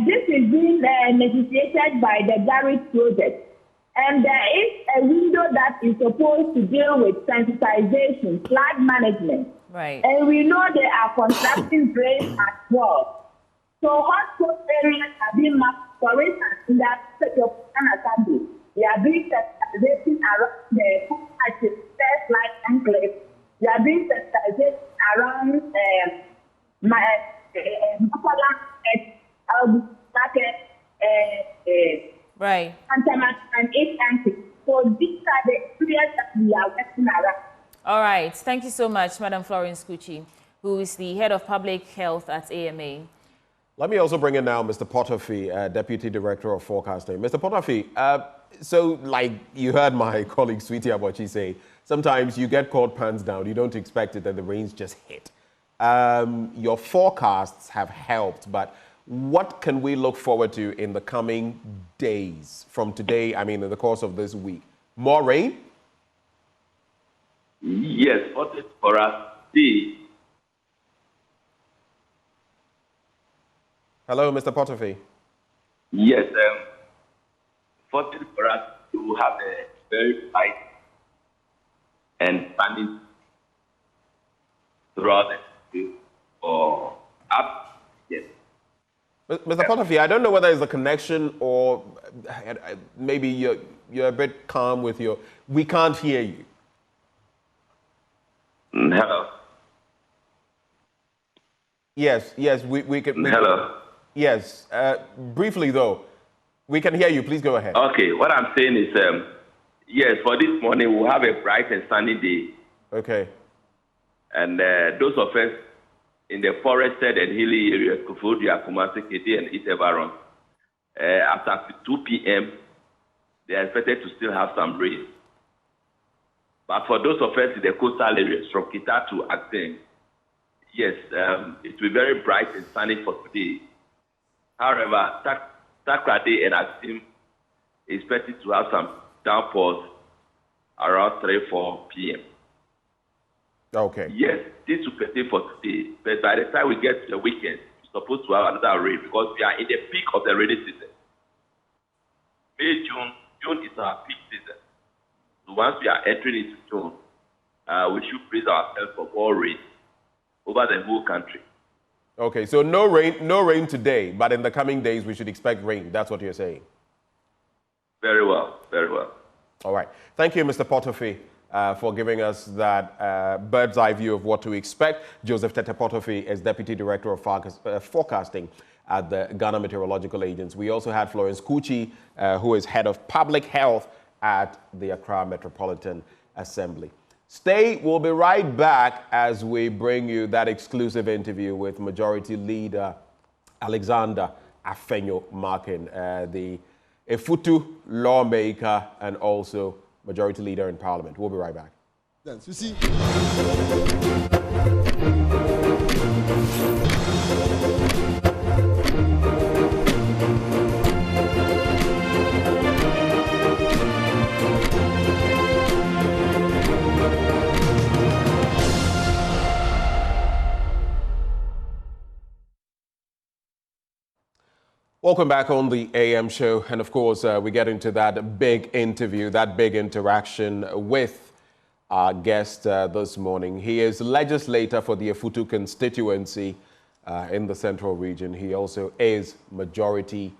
this is being negotiated by the Garrett project. And there is a window that is supposed to deal with sensitization, flood management. Right. And we know they are constructing drains as well. So hotspot areas are being mapped, for instance, in the Metropolitan Assembly. We are doing sensitization around the first light enclave. We are doing sensitization around right. And East Antique. So these are the areas that we are working around. All right. Thank you so much, Madam Florence Kuchi, who is the head of public health at AMA. Let me also bring in now Mr. Potterfi, Deputy Director of Forecasting. Mr. Potterfi, so like you heard my colleague Sweetie Abochi say, sometimes you get caught pants down, you don't expect it, and the rains just hit. Your forecasts have helped, but what can we look forward to in the coming days from today, I mean, in the course of this week? More rain? Yes, what is for us see. Hello, Mr. Potterfi. Yes, fortunate for us to have a very bright and sunny throughout the or up. Yes. Mr. Potterfi, I don't know whether it's a connection or maybe you're a bit calm with your... We can't hear you. Hello. Yes, we can... Hello. Yes, briefly though, we can hear you. Please go ahead. Okay, what I'm saying is, yes, for this morning we'll have a bright and sunny day. Okay. And those of us in the forested and hilly areas, Kufudia, Kumasi, Kedi, and East Evaron, after 2 p.m., they are expected to still have some rain. But for those of us in the coastal areas, from Kita to Akten, yes, it will be very bright and sunny for today. However, Takrade and Akten is expected to have some downpours around 3-4 p.m. Okay. Yes, this will pertain for today. But by the time we get to the weekend, we're supposed to have another rain because we are in the peak of the rainy season. May, June is our peak season. So once we are entering into June, we should brace ourselves for more rain over the whole country. Okay, so no rain today, but in the coming days we should expect rain. That's what you're saying. Very well, very well. All right. Thank you, Mr. Potterfi, for giving us that bird's eye view of what to expect. Joseph Tete Potterfi is Deputy Director of Forecasting at the Ghana Meteorological Agency. We also had Florence Kuchi, who is Head of Public Health at the Accra Metropolitan Assembly. Stay, we'll be right back as we bring you that exclusive interview with Majority Leader Alexander Afenyo Markin, the Efutu lawmaker and also Majority Leader in Parliament. We'll be right back. Then, you see. Welcome back on the AM show. And of course, we get into that big interview, that big interaction with our guest this morning. He is legislator for the Afutu constituency in the Central Region. He also is majority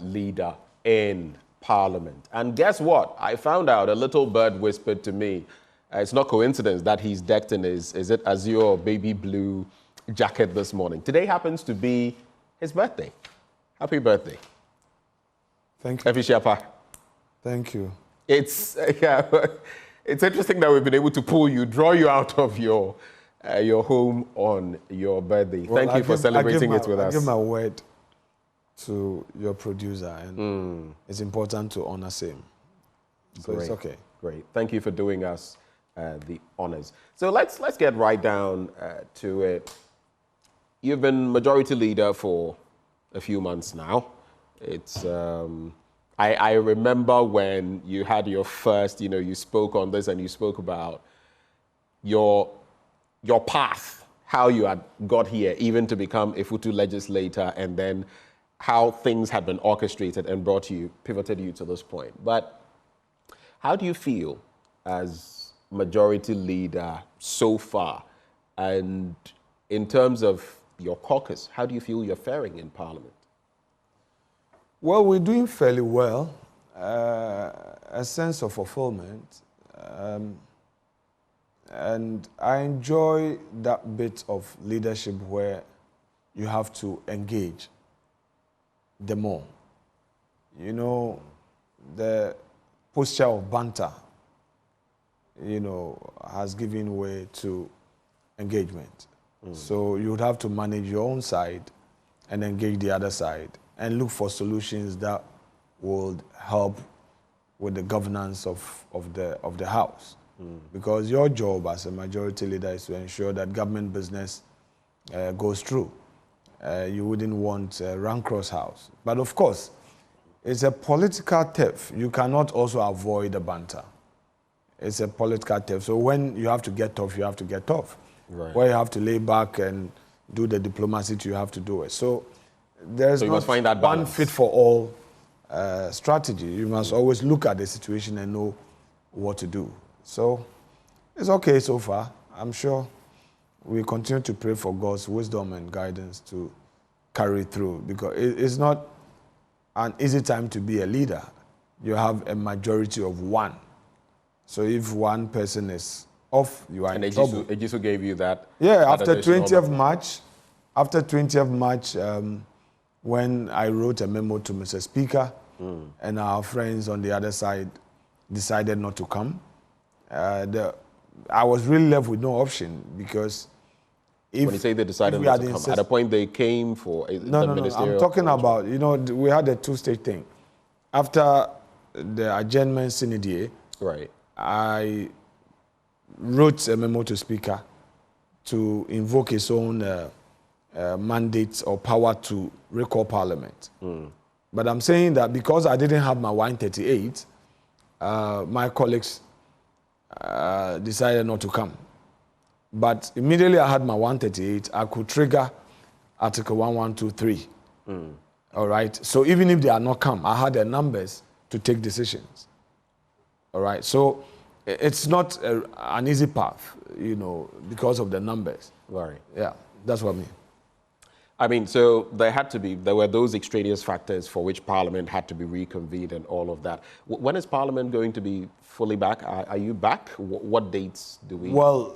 leader in Parliament. And guess what? I found out, a little bird whispered to me, it's not coincidence that he's decked in his, is it azure or baby blue jacket this morning. Today happens to be his birthday. Happy birthday. Thank you. Efishiapa. Thank you. It's it's interesting that we've been able to pull you, draw you out of your home on your birthday. Well, Thank you for celebrating it with us. I give my word to your producer, and it's important to honor him. So Great. it's okay. Great. Thank you for doing us the honors. So let's get right down to it. You've been majority leader for a few months now. It's I remember when you had your first, you spoke on this and you spoke about your path, how you had got here, even to become a Futu legislator, and then how things had been orchestrated and pivoted you to this point. But how do you feel as majority leader so far? And in terms of your caucus, how do you feel you're faring in Parliament? Well, we're doing fairly well. A sense of fulfillment. And I enjoy that bit of leadership where you have to engage the more. The posture of banter, has given way to engagement. So you would have to manage your own side and engage the other side and look for solutions that would help with the governance of the House. Because your job as a majority leader is to ensure that government business goes through. You wouldn't want a rank-cross House. But of course, it's a political turf. You cannot also avoid the banter. It's a political turf. So when you have to get tough, you have to get tough. Right. Where you have to lay back and do the diplomacy, you have to do it. So there's you not must find that one balance. fit for all strategy. You must always look at the situation and know what to do. So it's okay so far. I'm sure we continue to pray for God's wisdom and guidance to carry through, because it's not an easy time to be a leader. You have a majority of one. So if one person is off, you are in trouble. And Ejisu gave you that. Yeah, that after additional 20th March, when I wrote a memo to Mr. Speaker, and our friends on the other side decided not to come, I was really left with no option, because if when you say they decided not to come, at a point they came for No, I'm talking about, we had a two-stage thing. After the adjournment synod, right, I wrote a memo to Speaker to invoke his own mandate or power to recall Parliament. But I'm saying that because I didn't have my 138, my colleagues decided not to come. But immediately I had my 138, I could trigger Article 1123. All right? So even if they are not come, I had the numbers to take decisions. All right? So it's not an easy path, because of the numbers. Right. Yeah, that's what I mean. I mean, so there were those extraneous factors for which Parliament had to be reconvened and all of that. When is Parliament going to be fully back? Are you back? What dates do we... Well,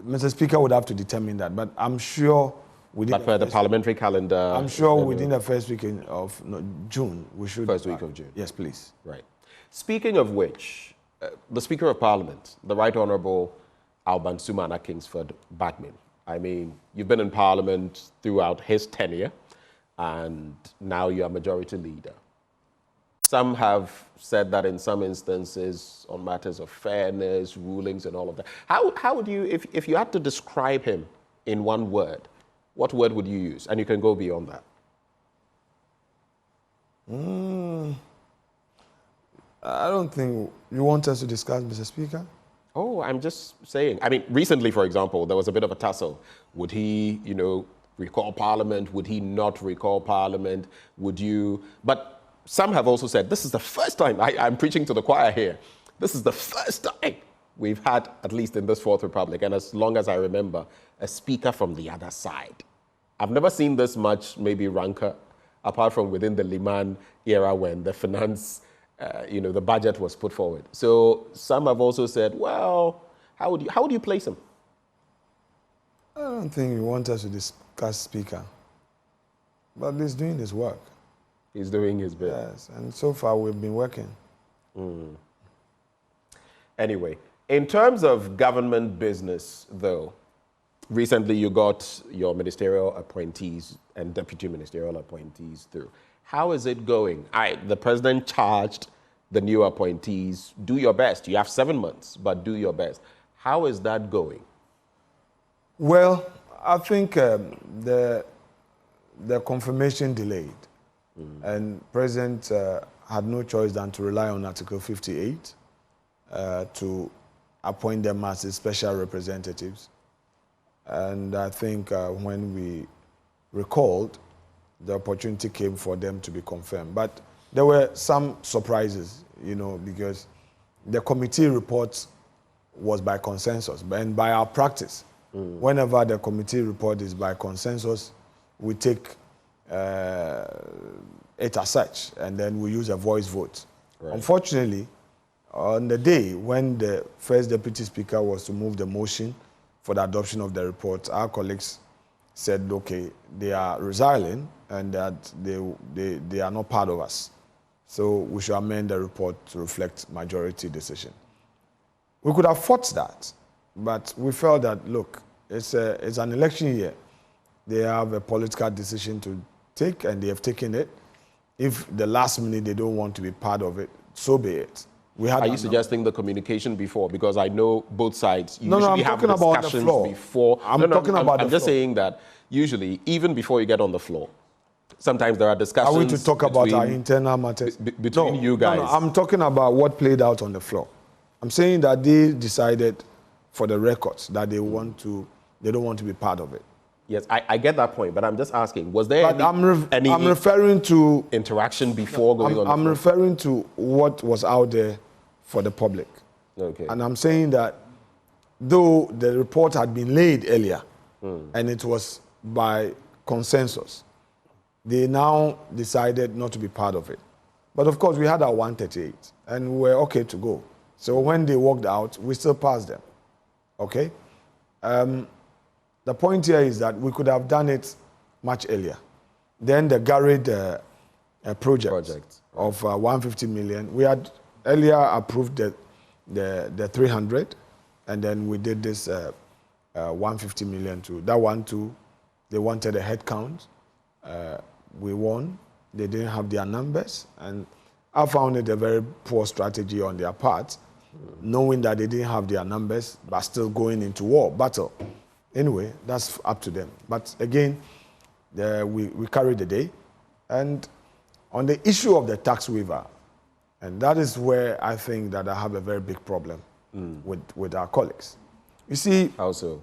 Mr. Speaker would have to determine that, but I'm sure within... But for the parliamentary calendar... I'm sure within the first week of June, we should... First week of June. Yes, please. Right. Speaking of which, the Speaker of Parliament, the Right Honourable Alban Sumana Kingsford Bagman, I mean, you've been in Parliament throughout his tenure, and now you are majority leader. Some have said that in some instances, on matters of fairness, rulings, and all of that. How would you, if you had to describe him in one word, what word would you use? And you can go beyond that. I don't think you want us to discuss, Mr. Speaker. Oh, I'm just saying. I mean, recently, for example, there was a bit of a tussle. Would he, recall Parliament? Would he not recall Parliament? Would you? But some have also said, this is the first time, I'm preaching to the choir here, this is the first time we've had, at least in this Fourth Republic, and as long as I remember, a speaker from the other side. I've never seen this much, maybe rancor, apart from within the Liman era when the finance, the budget was put forward. So some have also said, well, how would you place him? I don't think you want us to discuss speaker, but he's doing his work. He's doing his bit. Yes, and so far we've been working. Anyway, in terms of government business, though, recently you got your ministerial appointees and deputy ministerial appointees through. How is it going? The president charged the new appointees, do your best. You have 7 months, but do your best. How is that going? Well, I think the confirmation delayed. And President had no choice than to rely on Article 58 to appoint them as his special representatives. And I think when we recalled, the opportunity came for them to be confirmed. But there were some surprises, because the committee report was by consensus. And by our practice, whenever the committee report is by consensus, we take it as such, and then we use a voice vote. Right. Unfortunately, on the day when the first deputy speaker was to move the motion for the adoption of the report, our colleagues said, okay, they are resigning and that they are not part of us. So we should amend the report to reflect majority decision. We could have fought that, but we felt that, look, it's an election year. They have a political decision to take, and they have taken it. If the last minute they don't want to be part of it, so be it. Are you suggesting the communication before? Because I know both sides usually have discussions before. I'm just saying that usually, even before you get on the floor, sometimes there are discussions. Are we to talk about our internal matters? Between you guys. No, I'm talking about what played out on the floor. I'm saying that they decided, for the records, that they don't want to be part of it. Yes, I get that point, but I'm just asking, was there any I'm referring to interaction before going on? I'm referring to what was out there for the public. Okay. And I'm saying that though the report had been laid earlier, and it was by consensus, they now decided not to be part of it. But of course, we had our 138, and we were okay to go. So when they walked out, we still passed them. Okay? The point here is that we could have done it much earlier. Then the Garrett project of 150 million, we had earlier approved the 300, and then we did this 150 million too. That one too, they wanted a head count. We won. They didn't have their numbers, and I found it a very poor strategy on their part, knowing that they didn't have their numbers, but still going into battle. Anyway, that's up to them. But again, we carried the day. And on the issue of the tax waiver, and that is where I think that I have a very big problem with our colleagues. You see, how so?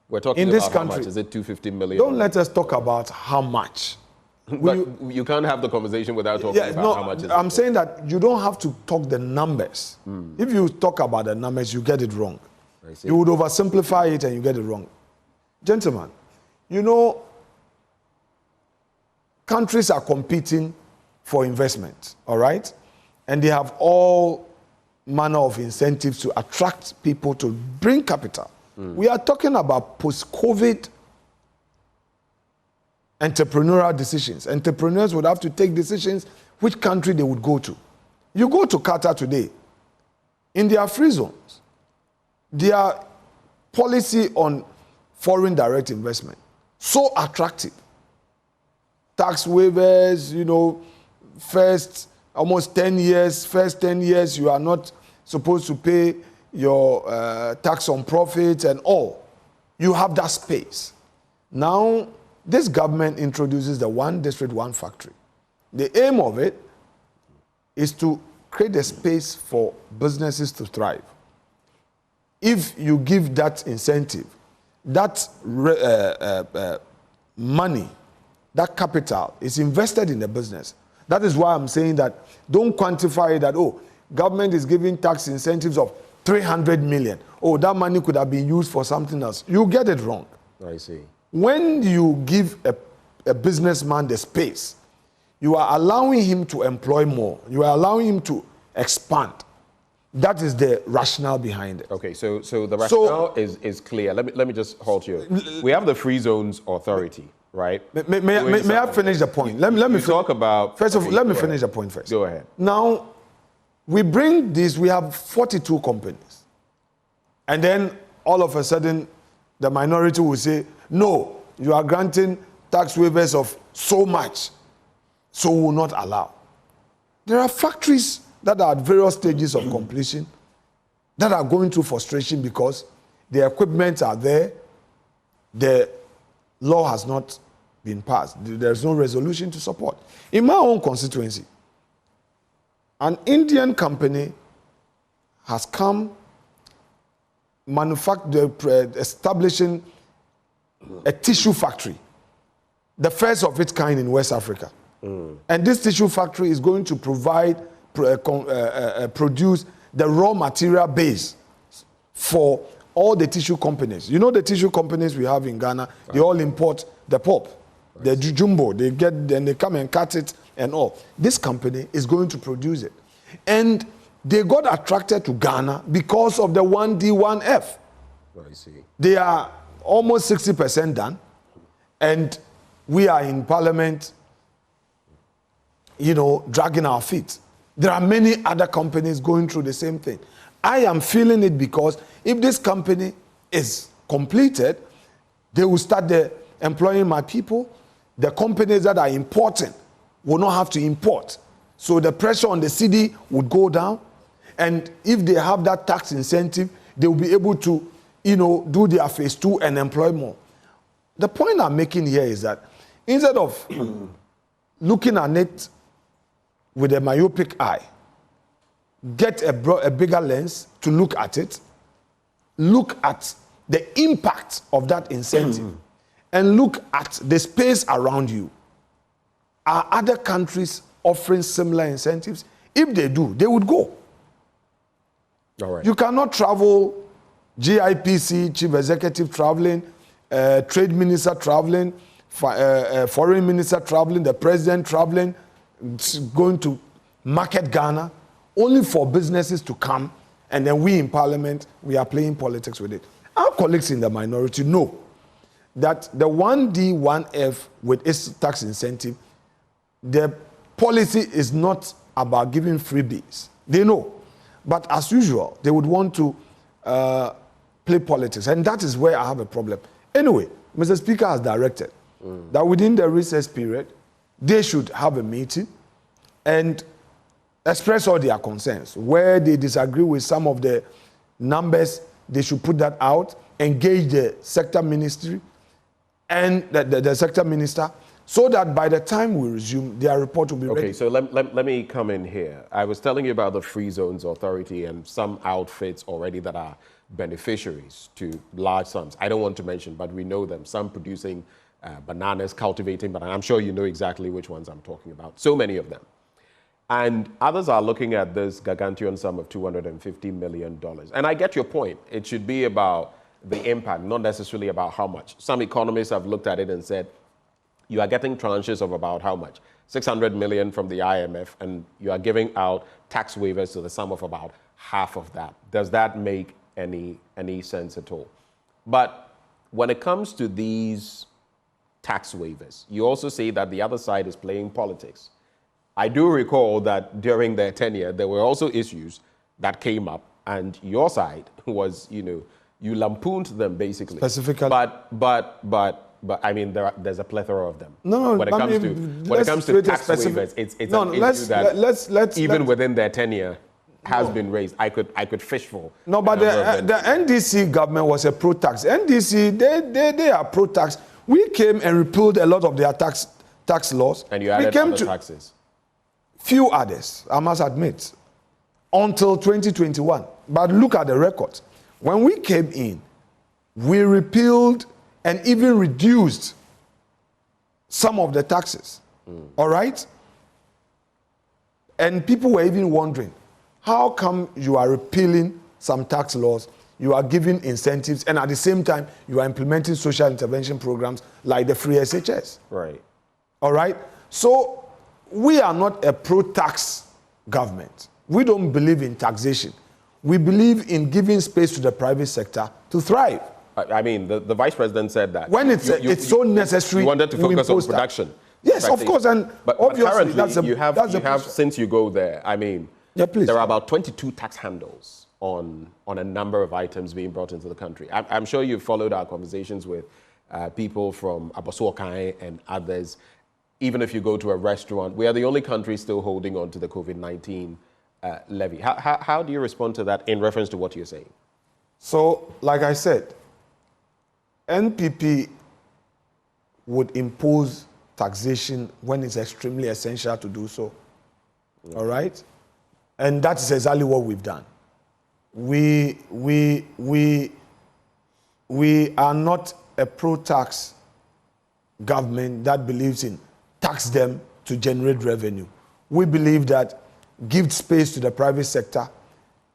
We're talking in about this country, how much? Is it 250 million? Don't let us talk about how much. But you can't have the conversation without talking about how much is I'm saying that you don't have to talk the numbers. If you talk about the numbers, you get it wrong. You would oversimplify it and you get it wrong. Gentlemen, countries are competing for investment, all right? And they have all manner of incentives to attract people to bring capital. We are talking about post-COVID entrepreneurial decisions. Entrepreneurs would have to take decisions which country they would go to. You go to Qatar today, in their free zones, their policy on foreign direct investment, so attractive. Tax waivers, first 10 years, you are not supposed to pay your tax on profits and all. You have that space. Now, this government introduces the one district, one factory. The aim of it is to create a space for businesses to thrive. If you give that incentive, that money, that capital is invested in the business. That is why I'm saying that don't quantify that, oh, government is giving tax incentives of 300 million. Oh, that money could have been used for something else. You get it wrong. I see. When you give a businessman the space, you are allowing him to employ more. You are allowing him to expand. That is the rationale behind it. Okay, so the rationale is clear. Let me just halt you. We have the Free Zones Authority, right? May I finish the point? Let me talk about. First of all, let me finish the point first. Go ahead. Now, we bring this. We have 42 companies, and then all of a sudden, the minority will say, "No, you are granting tax waivers of so much, so we will not allow." There are factories that are at various stages of completion, that are going through frustration because the equipment are there, the law has not been passed. There's no resolution to support. In my own constituency, an Indian company has come establishing a tissue factory, the first of its kind in West Africa. And this tissue factory is going to produce the raw material base for all the tissue companies. You know the tissue companies we have in Ghana, they all import the pulp, the jumbo, then they come and cut it and all. This company is going to produce it. And they got attracted to Ghana because of the 1D, 1F. I see. They are almost 60% done. And we are in Parliament, dragging our feet. There are many other companies going through the same thing. I am feeling it because if this company is completed, they will start employing my people. The companies that are importing will not have to import. So the pressure on the city would go down. And if they have that tax incentive, they will be able to, do their phase 2 and employ more. The point I'm making here is that instead of looking at it with a myopic eye, get a bigger lens to look at it, look at the impact of that incentive, and look at the space around you. Are other countries offering similar incentives? If they do, they would go. All right. You cannot travel, GIPC, chief executive traveling, trade minister traveling, foreign minister traveling, the president traveling, going to market Ghana, only for businesses to come, and then we in Parliament, we are playing politics with it. Our colleagues in the minority know that the 1D, 1F with its tax incentive, the policy is not about giving freebies. They know. But as usual, they would want to play politics, and that is where I have a problem. Anyway, Mr. Speaker has directed that within the recess period, they should have a meeting and express all their concerns. Where they disagree with some of the numbers, they should put that out, engage the sector ministry and the sector minister, so that by the time we resume, their report will be ready. Okay, so let me come in here. I was telling you about the Free Zones Authority and some outfits already that are beneficiaries to large sums. I don't want to mention, but we know them. Some producing bananas, cultivating bananas. I'm sure you know exactly which ones I'm talking about. So many of them. And others are looking at this gargantuan sum of $250 million. And I get your point. It should be about the impact, not necessarily about how much. Some economists have looked at it and said, you are getting tranches of about how much? 600 million from the IMF, and you are giving out tax waivers to the sum of about half of that. Does that make any sense at all? But when it comes to these tax waivers, you also say that the other side is playing politics. I do recall that during their tenure, there were also issues that came up, and your side was, you lampooned them basically. Specifically. But I mean, there's a plethora of them. No, when it comes to tax waivers, it's an issue that even within their tenure has been raised. I could fish for. No, but the NDC government was a pro-tax. NDC, they are pro-tax. We came and repealed a lot of their tax laws. And you added other taxes. Few others, I must admit, until 2021. But look at the records. When we came in, we repealed and even reduced some of the taxes. All right? And people were even wondering, how come you are repealing some tax laws, you are giving incentives, and at the same time, you are implementing social intervention programs like the free SHS? Right. All right? So we are not a pro-tax government. We don't believe in taxation. We believe in giving space to the private sector to thrive. I mean, the vice president said that. When it's so necessary, you wanted to focus on production. Yes, of course, and but obviously currently you have since you go there, I mean, there are about 22 tax handles on a number of items being brought into the country. I'm sure you've followed our conversations with people from Abosuokai and others. Even if you go to a restaurant, we are the only country still holding on to the COVID-19 levy. How do you respond to that in reference to what you're saying? So, like I said, NPP would impose taxation when it's extremely essential to do so. All right? And that is exactly what we've done. We are not a pro-tax government that believes in tax them to generate revenue. We believe that give space to the private sector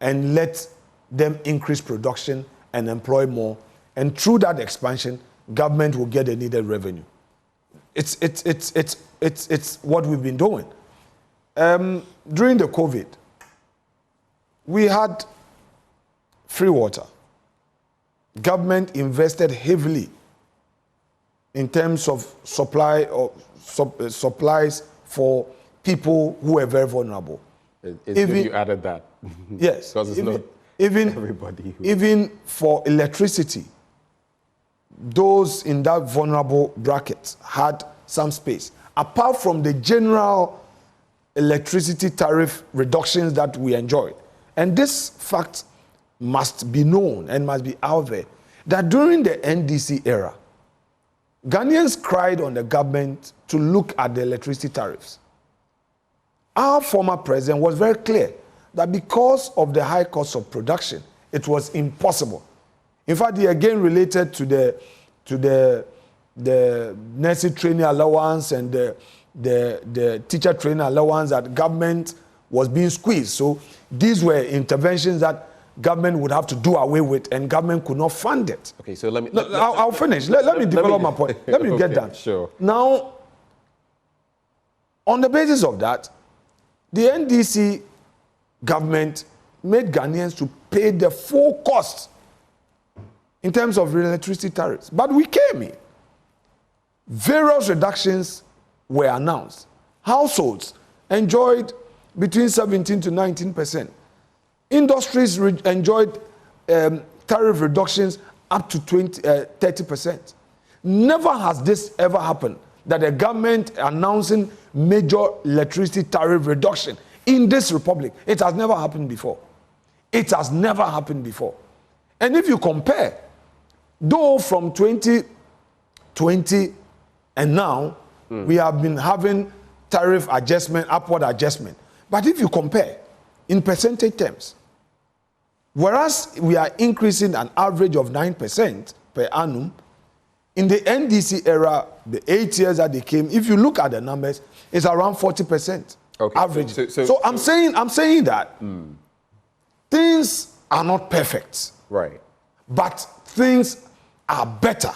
and let them increase production and employ more. And through that expansion, government will get the needed revenue. It's what we've been doing. During the COVID, we had free water. Government invested heavily in terms of supply or supplies for people who were very vulnerable. It's good you added that. Yes. Because it's not everybody. Even for electricity, those in that vulnerable bracket had some space. Apart from the general electricity tariff reductions that we enjoyed. And this fact must be known and must be out there, that during the NDC era, Ghanaians cried on the government to look at the electricity tariffs. Our former president was very clear that because of the high cost of production, it was impossible. In fact, he again related to the nursery training allowance and the teacher training allowance that government was being squeezed. So these were interventions that government would have to do away with, and government could not fund it. Okay, so let me... I'll finish. Let me develop my point. Let me get done. Sure. Now, on the basis of that, the NDC government made Ghanaians to pay the full cost in terms of electricity tariffs. But we came in. Various reductions were announced. Households enjoyed between 17 to 19%. Industries enjoyed tariff reductions up to 30%. Never has this ever happened, that a government announcing major electricity tariff reduction in this republic. It has never happened before. It has never happened before. And if you compare, though from 2020 and now, we have been having tariff adjustment, upward adjustment. But if you compare in percentage terms, whereas we are increasing an average of 9% per annum, in the NDC era, the 8 years that they came, if you look at the numbers, it's around 40% average. So I'm saying that things are not perfect. Right. But things are better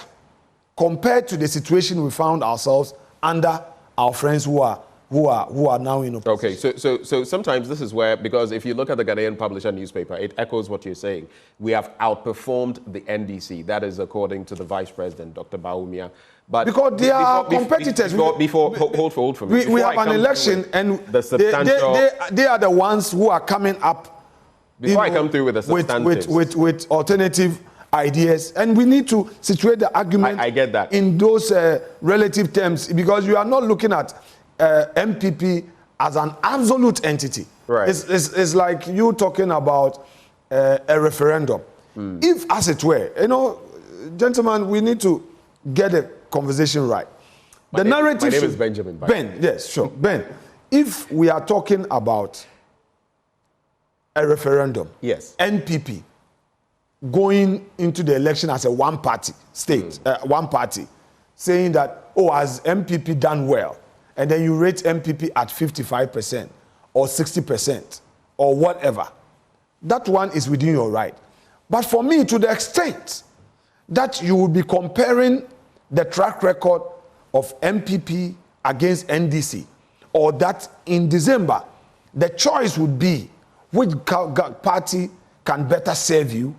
compared to the situation we found ourselves under our friends who are now in opposition. Okay, so sometimes this is where, because if you look at the Ghanaian Publisher newspaper, it echoes what you're saying. We have outperformed the NDC. That is according to the Vice President, Dr. Baumia. But because they are competitors. Hold for me. We have an election, and they are the ones who are coming up. Before I come through with the substantives. With alternative ideas, and we need to situate the argument. I get that. In those relative terms, because you are not looking at MPP as an absolute entity. Right. It's like you talking about a referendum. If, as it were, gentlemen, we need to get the conversation right. My name is Benjamin. Ben, yes, sure. Ben, if we are talking about a referendum, yes, NPP going into the election as a one-party state, one party, saying that oh, has MPP done well? And then you rate MPP at 55% or 60% or whatever. That one is within your right. But for me, to the extent that you will be comparing the track record of MPP against NDC, or that in December, the choice would be which party can better serve you,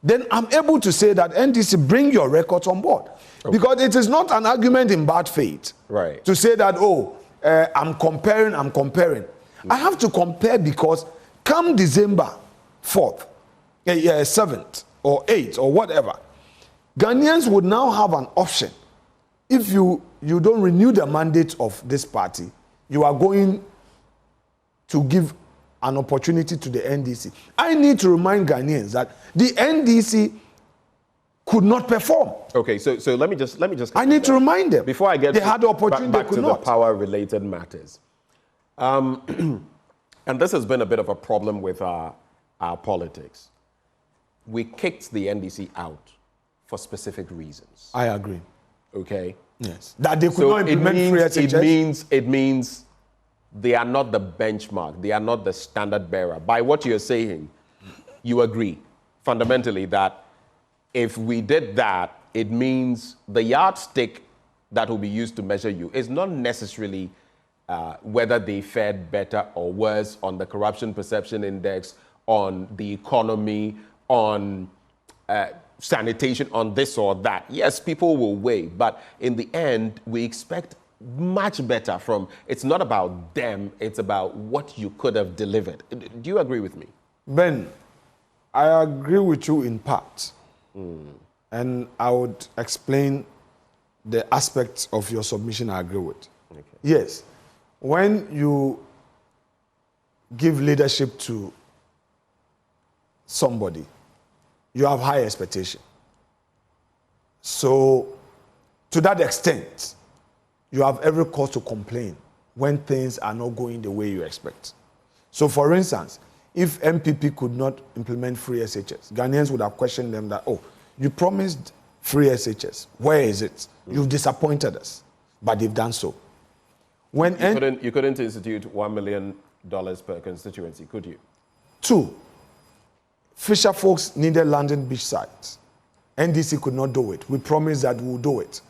then I'm able to say that NDC, bring your records on board. Okay. Because it is not an argument in bad faith. Right. To say that, oh, I'm comparing. Mm-hmm. I have to compare because come December 4th, 7th, or 8th, or whatever, Ghanaians would now have an option. If you don't renew the mandate of this party, you are going to give an opportunity to the NDC. I need to remind Ghanaians that the NDC could not perform. Okay, so let me just. I need to remind them before I get they had the opportunity. back they could to not. The power-related matters, and this has been a bit of a problem with our politics. We kicked the NDC out for specific reasons. I agree. Okay. Yes. That they could not implement free SHS. It means they are not the benchmark. They are not the standard bearer. By what you're saying, you agree fundamentally that if we did that, it means the yardstick that will be used to measure you is not necessarily whether they fared better or worse on the corruption perception index, on the economy, on sanitation, on this or that. Yes, people will weigh, but in the end, we expect much better from, it's not about them, it's about what you could have delivered. Do you agree with me? Ben, I agree with you in part. And I would explain the aspects of your submission I agree with. Okay. Yes, when you give leadership to somebody, you have high expectation. So, to that extent, you have every cause to complain when things are not going the way you expect. So, for instance, if MPP could not implement free SHS, Ghanaians would have questioned them that, oh, you promised free SHS. Where is it? You've disappointed us. But they've done so. When you couldn't institute $1 million per constituency, could you? 2, Fisher folks needed landing beach sites. NDC could not do it. We promised that we would do it.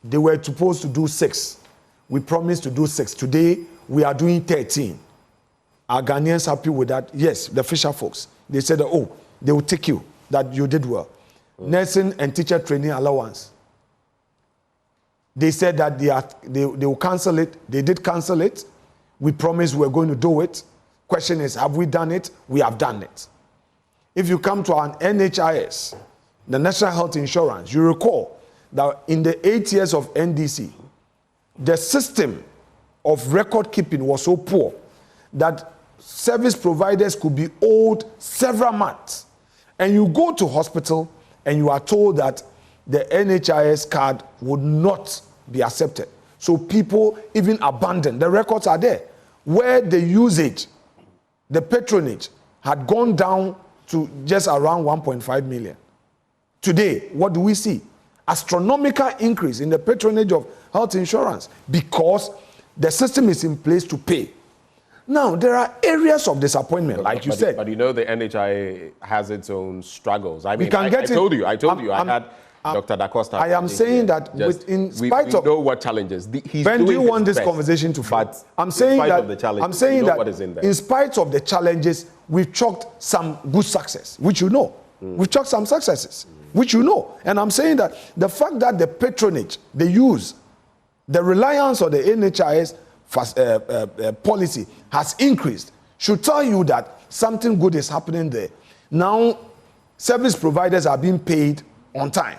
They were supposed to do 6. We promised to do 6. Today, we are doing 13. Are Ghanaians happy with that? Yes, the Fisher folks. They said, oh, they will take you, that you did well. Nursing and teacher training allowance. They said that they will cancel it. They did cancel it. We promised we were going to do it. Question is, have we done it? We have done it. If you come to an NHIS, the National Health Insurance, you recall that in the 8 years of NDC, the system of record keeping was so poor that service providers could be owed several months. And you go to hospital and you are told that the NHIS card would not be accepted. So people even abandon. The records are there. Where the usage, the patronage, had gone down to just around 1.5 million. Today, what do we see? Astronomical increase in the patronage of health insurance because the system is in place to pay. Now, there are areas of disappointment, like you said. But you know the NHI has its own struggles. I mean, I told you, I had Dr. Da Costa. I am saying that in spite of... We know what challenges. Ben, do you want this conversation to flow? I'm saying that in spite of the challenges, we've chalked some good success, which you know. We've chalked some successes, which you know. And I'm saying that the fact that the patronage, the use, the reliance on the NHIS policy has increased should tell you that something good is happening there. Now, service providers are being paid on time.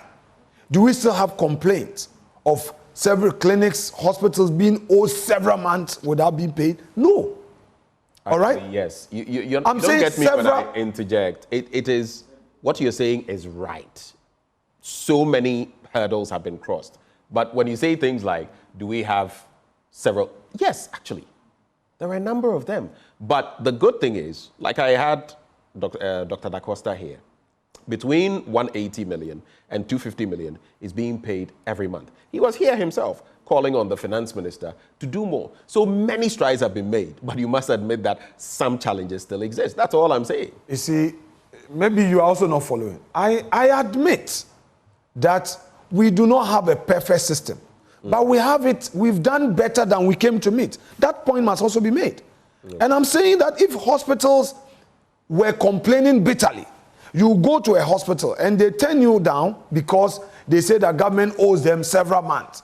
Do we still have complaints of several clinics, hospitals being owed several months without being paid? No. All right? Yes. You don't get me when I interject. It is, what you're saying is right. So many hurdles have been crossed. But when you say things like, do we have several? Yes, actually. There are a number of them. But the good thing is, like I had Dr. Da Costa here, between 180 million and 250 million is being paid every month. He was here himself calling on the finance minister to do more. So many strides have been made, but you must admit that some challenges still exist. That's all I'm saying. You see, maybe you are also not following. I admit that we do not have a perfect system, but we have it, we've done better than we came to meet. That point must also be made. And I'm saying that if hospitals were complaining bitterly, you go to a hospital and they turn you down because they say the government owes them several months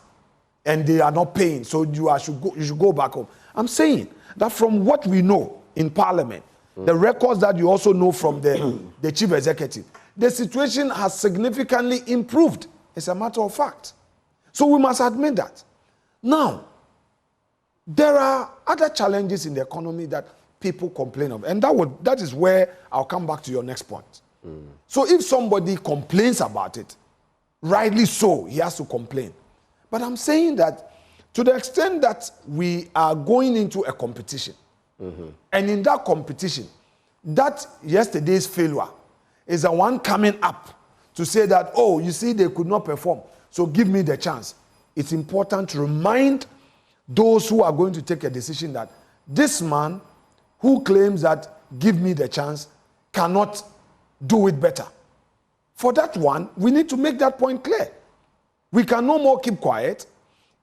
and they are not paying, so you should go back home. I'm saying that from what we know in Parliament, the records that you also know from the Chief Executive, the situation has significantly improved. It's a matter of fact. So we must admit that. Now, there are other challenges in the economy that people complain of, and that is where I'll come back to your next point. So if somebody complains about it, rightly so, he has to complain. But I'm saying that to the extent that we are going into a competition, and in that competition, that yesterday's failure is the one coming up to say that, oh, you see, they could not perform, so give me the chance. It's important to remind those who are going to take a decision that this man who claims that give me the chance cannot do it better. For that one, we need to make that point clear. We can no more keep quiet.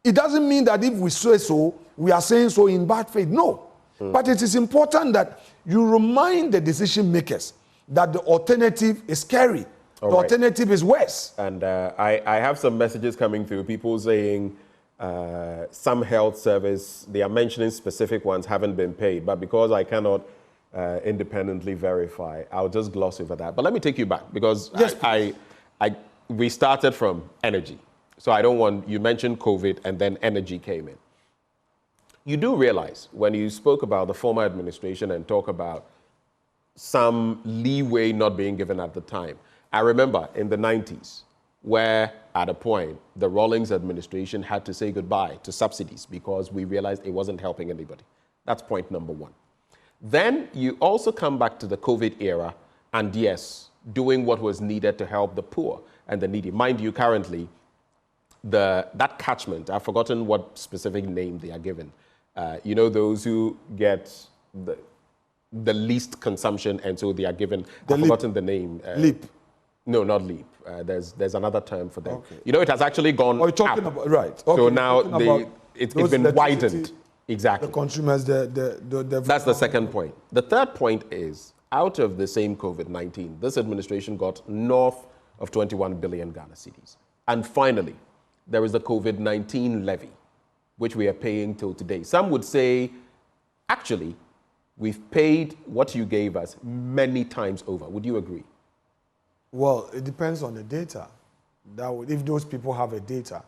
It doesn't mean that if we say so, we are saying so in bad faith. No. But it is important that you remind the decision makers that the alternative is scary. The alternative is worse. And I have some messages coming through, people saying some health service, they are mentioning specific ones haven't been paid, but because I cannot independently verify, I'll just gloss over that. But let me take you back, because we started from energy. So I don't want, you mentioned COVID and then energy came in. You do realize when you spoke about the former administration and talk about some leeway not being given at the time. I remember in the 90s where at a point the Rawlings administration had to say goodbye to subsidies because we realized it wasn't helping anybody. That's point number one. Then you also come back to the COVID era and yes, doing what was needed to help the poor and the needy. Mind you, currently, that catchment, I've forgotten what specific name they are given. You know, those who get the least consumption, and so they are given, I've forgotten the name. LEAP. No, not LEAP. There's another term for them. Okay. You know, it has actually gone you're talking up. About, right. Okay, so now it's been widened. Exactly. The consumers, That's the second point. The third point is, out of the same COVID-19, this administration got north of 21 billion Ghana cedis. And finally, there is the COVID-19 levy, which we are paying till today. Some would say, actually, we've paid what you gave us many times over. Would you agree? Well, it depends on the data. If those people have a data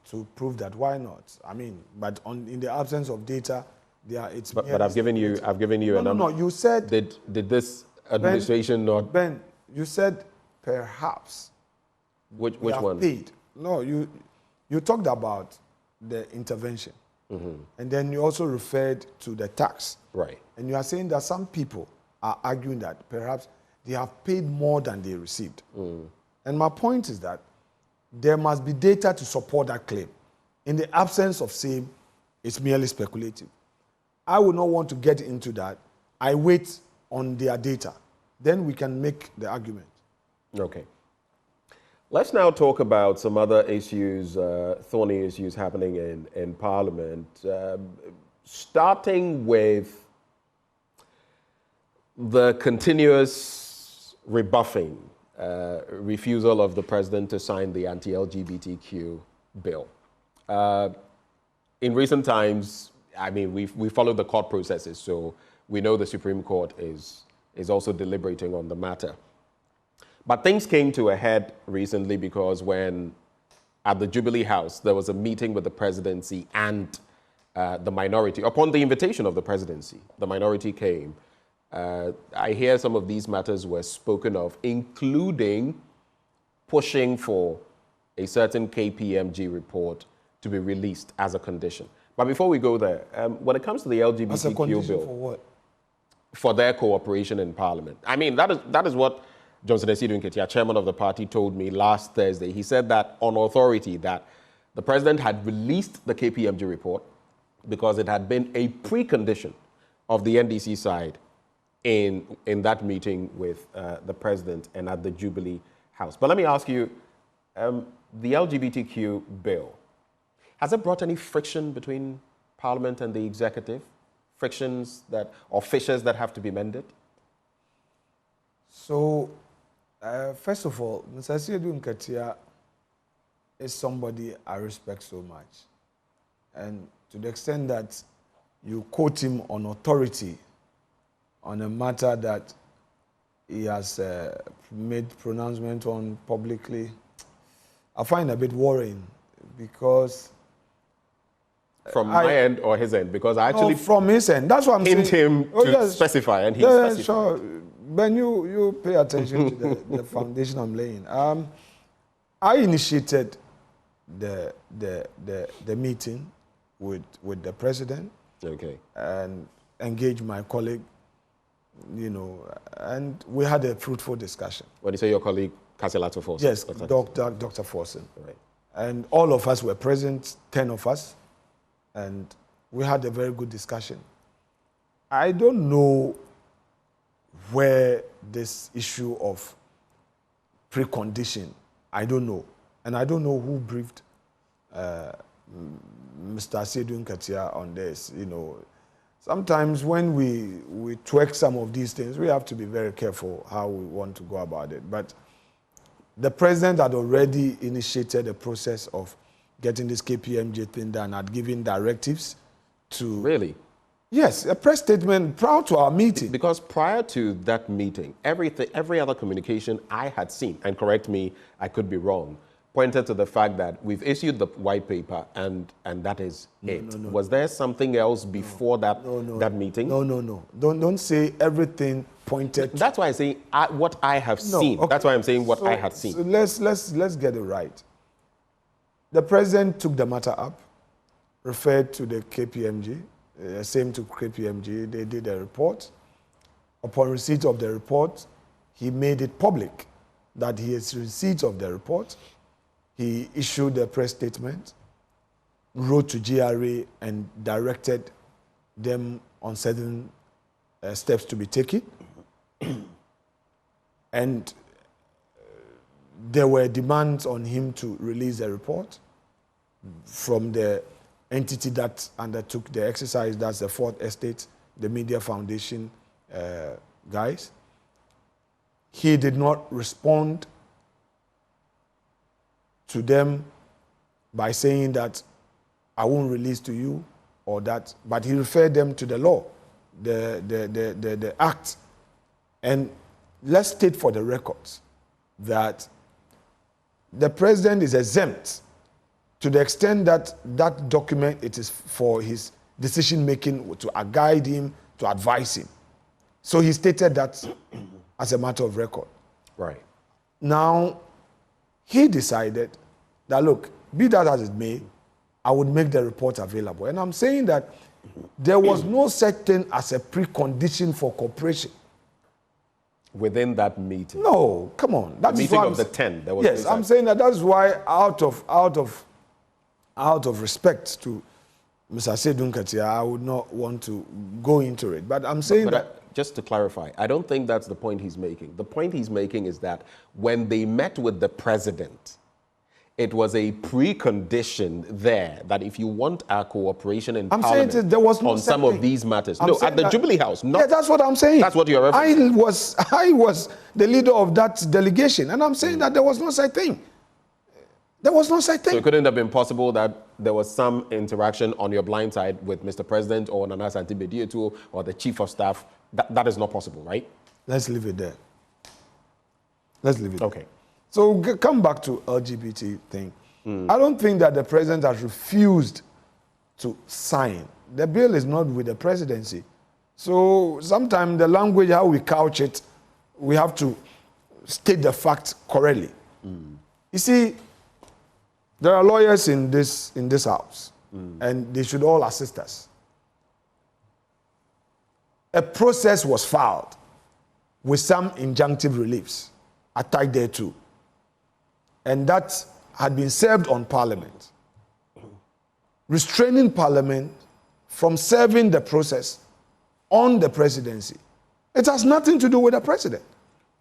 to prove that, why not? I mean, but in the absence of data, it's. But I've given you a number. No. You said. Did this administration not? Ben, you said perhaps. Which one? Paid. No, you talked about the intervention, and then you also referred to the tax. Right. And you are saying that some people are arguing that perhaps they have paid more than they received. And my point is that there must be data to support that claim. In the absence of same, it's merely speculative. I would not want to get into that. I wait on their data. Then we can make the argument. Okay. Let's now talk about some other issues, thorny issues happening in Parliament, starting with the continuous rebuffing, refusal of the president to sign the anti-LGBTQ bill. In recent times, I mean, we followed the court processes, so we know the Supreme Court is also deliberating on the matter. But things came to a head recently because when at the Jubilee House, there was a meeting with the presidency and the minority. Upon the invitation of the presidency, the minority came. I hear some of these matters were spoken of, including pushing for a certain KPMG report to be released as a condition. But before we go there, when it comes to the LGBTQ as a condition bill, for what? For their cooperation in Parliament. I mean, that is what Johnson Esidu Nketia, chairman of the party, told me last Thursday. He said that on authority that the president had released the KPMG report because it had been a precondition of the NDC side in that meeting with the president and at the Jubilee House. But let me ask you, the LGBTQ bill, has it brought any friction between Parliament and the executive? Frictions or fissures that have to be mended? So, first of all, Mr. Esidu Nketia is somebody I respect so much. And to the extent that you quote him on authority on a matter that he has made pronouncement on publicly, I find a bit worrying because... From my end or his end? Because I actually... from his end. That's what I'm saying. Him to specify, and he specified. Sure. Ben, you pay attention to the foundation I'm laying. I initiated the meeting with the president. Okay. And engaged my colleague, and we had a fruitful discussion. When you say your colleague, Kaselato Forsen? Yes, Dr. Forsen. Right. And all of us were present, 10 of us, and we had a very good discussion. I don't know where this issue of precondition, I don't know. And I don't know who briefed Mr. Esidu Nketia on this. Sometimes when we twerk some of these things, we have to be very careful how we want to go about it. But the president had already initiated a process of getting this KPMG thing done, had given directives to... Really? Yes, a press statement prior to our meeting. Because prior to that meeting, every other communication I had seen, and correct me, I could be wrong, pointed to the fact that we've issued the white paper and that is it. No. Was there something else before that meeting? No. Don't say everything pointed. That's why I say what I have seen. Okay. That's why I'm saying what I had seen. So let's get it right. The president took the matter up, referred to the KPMG, same to KPMG. They did a report. Upon receipt of the report, he made it public that he has receipt of the report. He issued a press statement, wrote to GRA and directed them on certain steps to be taken. And there were demands on him to release the report from the entity that undertook the exercise, that's the Fourth Estate, the Media Foundation guys. He did not respond to them by saying that I won't release to you or that, but he referred them to the law, the act. And let's state for the records that the president is exempt to the extent that that document, it is for his decision-making to guide him, to advise him. So he stated that as a matter of record. Right. Now, he decided that, look, be that as it may, I would make the report available. And I'm saying that there was no such thing as a precondition for cooperation. Within that meeting? No, come on. The meeting of the 10. There was yes, I'm saying that's why out of respect to Mr. Esidu Nketia, I would not want to go into it. But I'm saying just to clarify, I don't think that's the point he's making. The point he's making is that when they met with the president, it was a precondition there that if you want our cooperation in Parliament there was no on some of these matters. I'm no, at the Jubilee House. Yeah, that's what I'm saying. That's what you're referring to. I was the leader of that delegation, and I'm saying that there was no such thing. There was no such thing. So it couldn't have been possible that there was some interaction on your blind side with Mr. President or Nana Santi Bedietu or the Chief of Staff. That is not possible, right? Let's leave it there. Let's leave it. Okay. So come back to LGBT thing. I don't think that the president has refused to sign. The bill is not with the presidency. So sometimes the language, how we couch it, we have to state the facts correctly. You see, there are lawyers in this house, and they should all assist us. A process was filed with some injunctive reliefs. attached there too. And that had been served on Parliament, restraining Parliament from serving the process on the presidency. It has nothing to do with the president.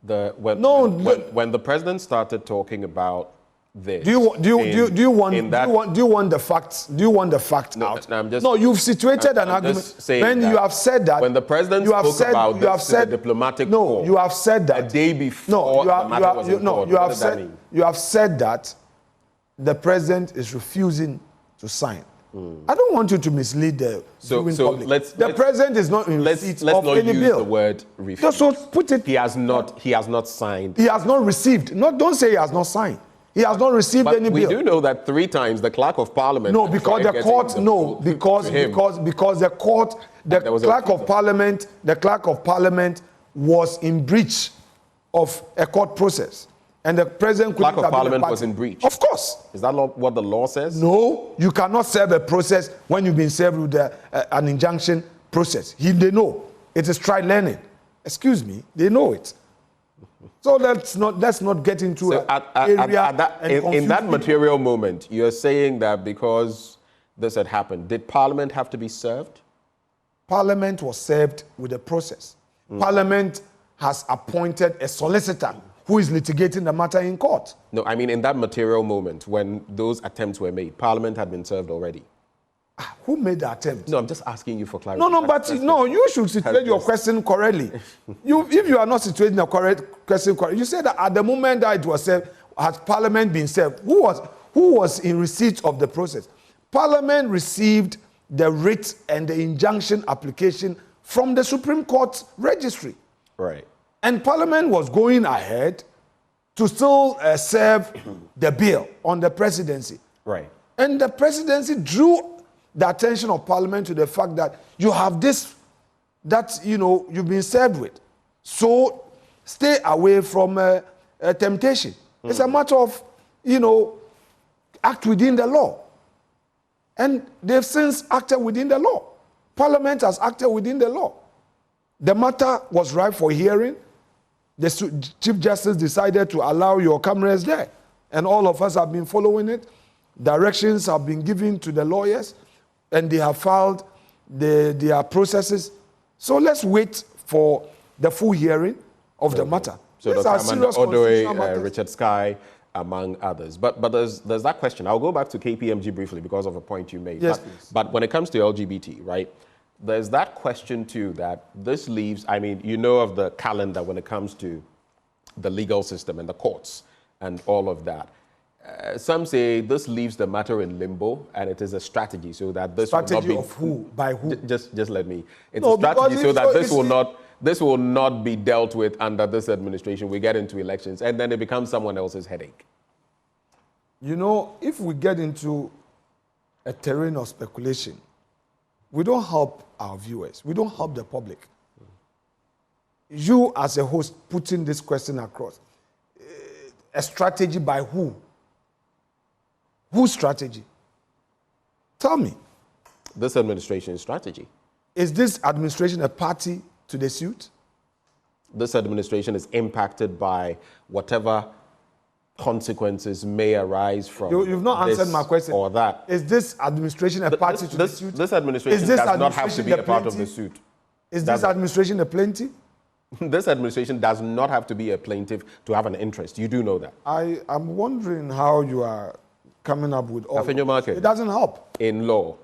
When the president started talking about this, do you want the facts? Do you want the fact out? No, you've situated an argument. When you have said that, when the president spoke about this to the diplomatic corps, you have said that a day before the matter was in court. You have said that the president is refusing to sign. I don't want you to mislead the public. The president is not in receipt of any bill. Let's not use the word refuse. So put it. He has not signed. He has not received. Don't say he has not signed. He has not received any bill. We do know that 3 times the clerk of parliament. No, because the court. The clerk of parliament was in breach of a court process. And the president clerk of parliament was in breach. Of course. Is that what the law says? No, you cannot serve a process when you've been served with an injunction process. They know. It is trial learning. Excuse me, they know it. So let's not get into in that material moment, you're saying that because this had happened, did Parliament have to be served? Parliament was served with a process. Parliament has appointed a solicitor who is litigating the matter in court. No, I mean in that material moment when those attempts were made, Parliament had been served already. Who made the attempt? No, I'm just asking you for clarity. You should situate your question correctly. If you are not situating the correct question correctly, you said that at the moment that it was served, has Parliament been served? Who was in receipt of the process? Parliament received the writ and the injunction application from the Supreme Court registry. Right. And Parliament was going ahead to still serve the bill on the presidency. Right. And the presidency drew the attention of Parliament to the fact that you have this that you've been served with. So stay away from temptation. It's a matter of act within the law. And they've since acted within the law. Parliament has acted within the law. The matter was ripe for hearing. The Chief Justice decided to allow your cameras there. And all of us have been following it. Directions have been given to the lawyers. And they have filed their processes. So let's wait for the full hearing of the matter. So These Dr. Amanda Odoi, Richard Sky, among others. But there's that question. I'll go back to KPMG briefly because of a point you made. Yes, please. But when it comes to LGBT, right, there's that question too that this leaves, of the calendar when it comes to the legal system and the courts and all of that. Some say this leaves the matter in limbo, and it is a strategy so that this strategy will not be of who by who. Just let me. It's a strategy so that this will not be dealt with under this administration. We get into elections, and then it becomes someone else's headache. If we get into a terrain of speculation, we don't help our viewers. We don't help the public. You, as a host, putting this question across, a strategy by who? Whose strategy? Tell me. This administration's strategy. Is this administration a party to the suit? This administration is impacted by whatever consequences may arise from You've not answered my question. Or that. Is this administration a party to the suit? This administration does not have to be a part of the suit. Is this administration a plaintiff? This administration does not have to be a plaintiff to have an interest. You do know that. I am wondering how you are coming up with all Afenyo Markin. It doesn't help. In law,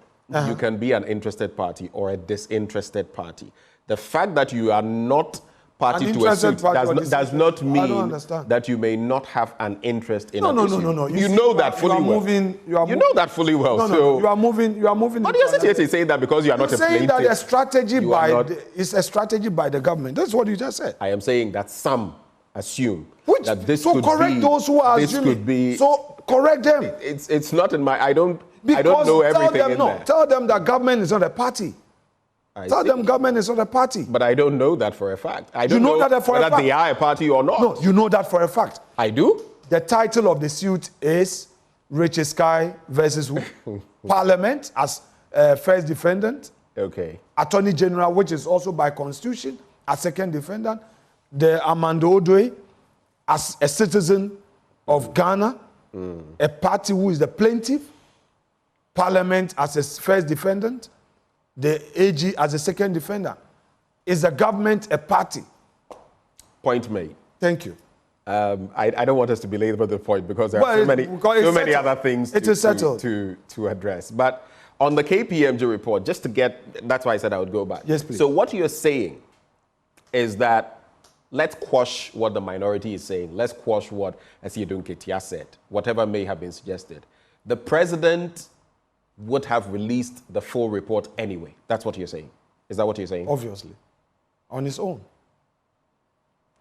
you can be an interested party or a disinterested party. The fact that you are not party to a suit does not mean that you may not have an interest in an issue. No. You know that fully well. You know that fully well. No, you are moving. But you're sitting saying that because you are not a plaintiff. You're saying that a strategy is a strategy by the government. That's what you just said. I am saying that some assume that this could be. So correct those who are assuming. So correct them. It's not in my. I don't know everything in there. Tell them that government is not a party. Tell them government is not a party. But I don't know that for a fact. I don't know that for a fact. Whether they are a party or not. No, you know that for a fact. I do? The title of the suit is Richard Sky versus Parliament as first defendant. Okay. Attorney General, which is also by constitution, as second defendant. The Amanda Odoi as a citizen of Ghana, a party who is the plaintiff, Parliament as a first defendant, the AG as a second defendant. Is the government a party? Point made. Thank you. I don't want us to belabor the point because there are so many other things to address. But on the KPMG report, just to get, that's why I said I would go back. Yes, please. So what you're saying is that let's quash what the minority is saying. Let's quash what Asiedu Nketia said, whatever may have been suggested. The president would have released the full report anyway. That's what you're saying. Is that what you're saying? Obviously. On his own.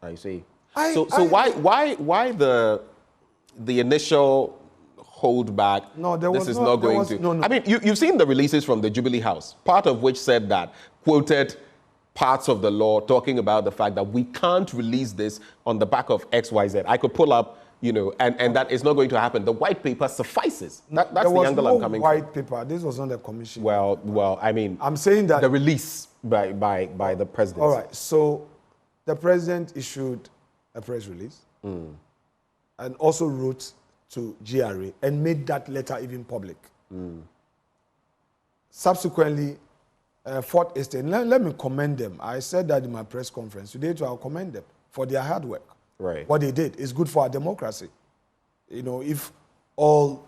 I see. Why the initial holdback? No, there this was is not going to. No. I mean, you've seen the releases from the Jubilee House, part of which said that, quoted parts of the law talking about the fact that we can't release this on the back of XYZ. I could pull up, and that is not going to happen. The white paper suffices. That's the angle I'm coming from. White paper. This was not a commission. Well, I mean, I'm saying that the release by the president. All right. So the president issued a press release and also wrote to GRA and made that letter even public. Subsequently, Fort Estate, let me commend them. I said that in my press conference today, too, I'll commend them for their hard work. Right. What they did is good for our democracy. If all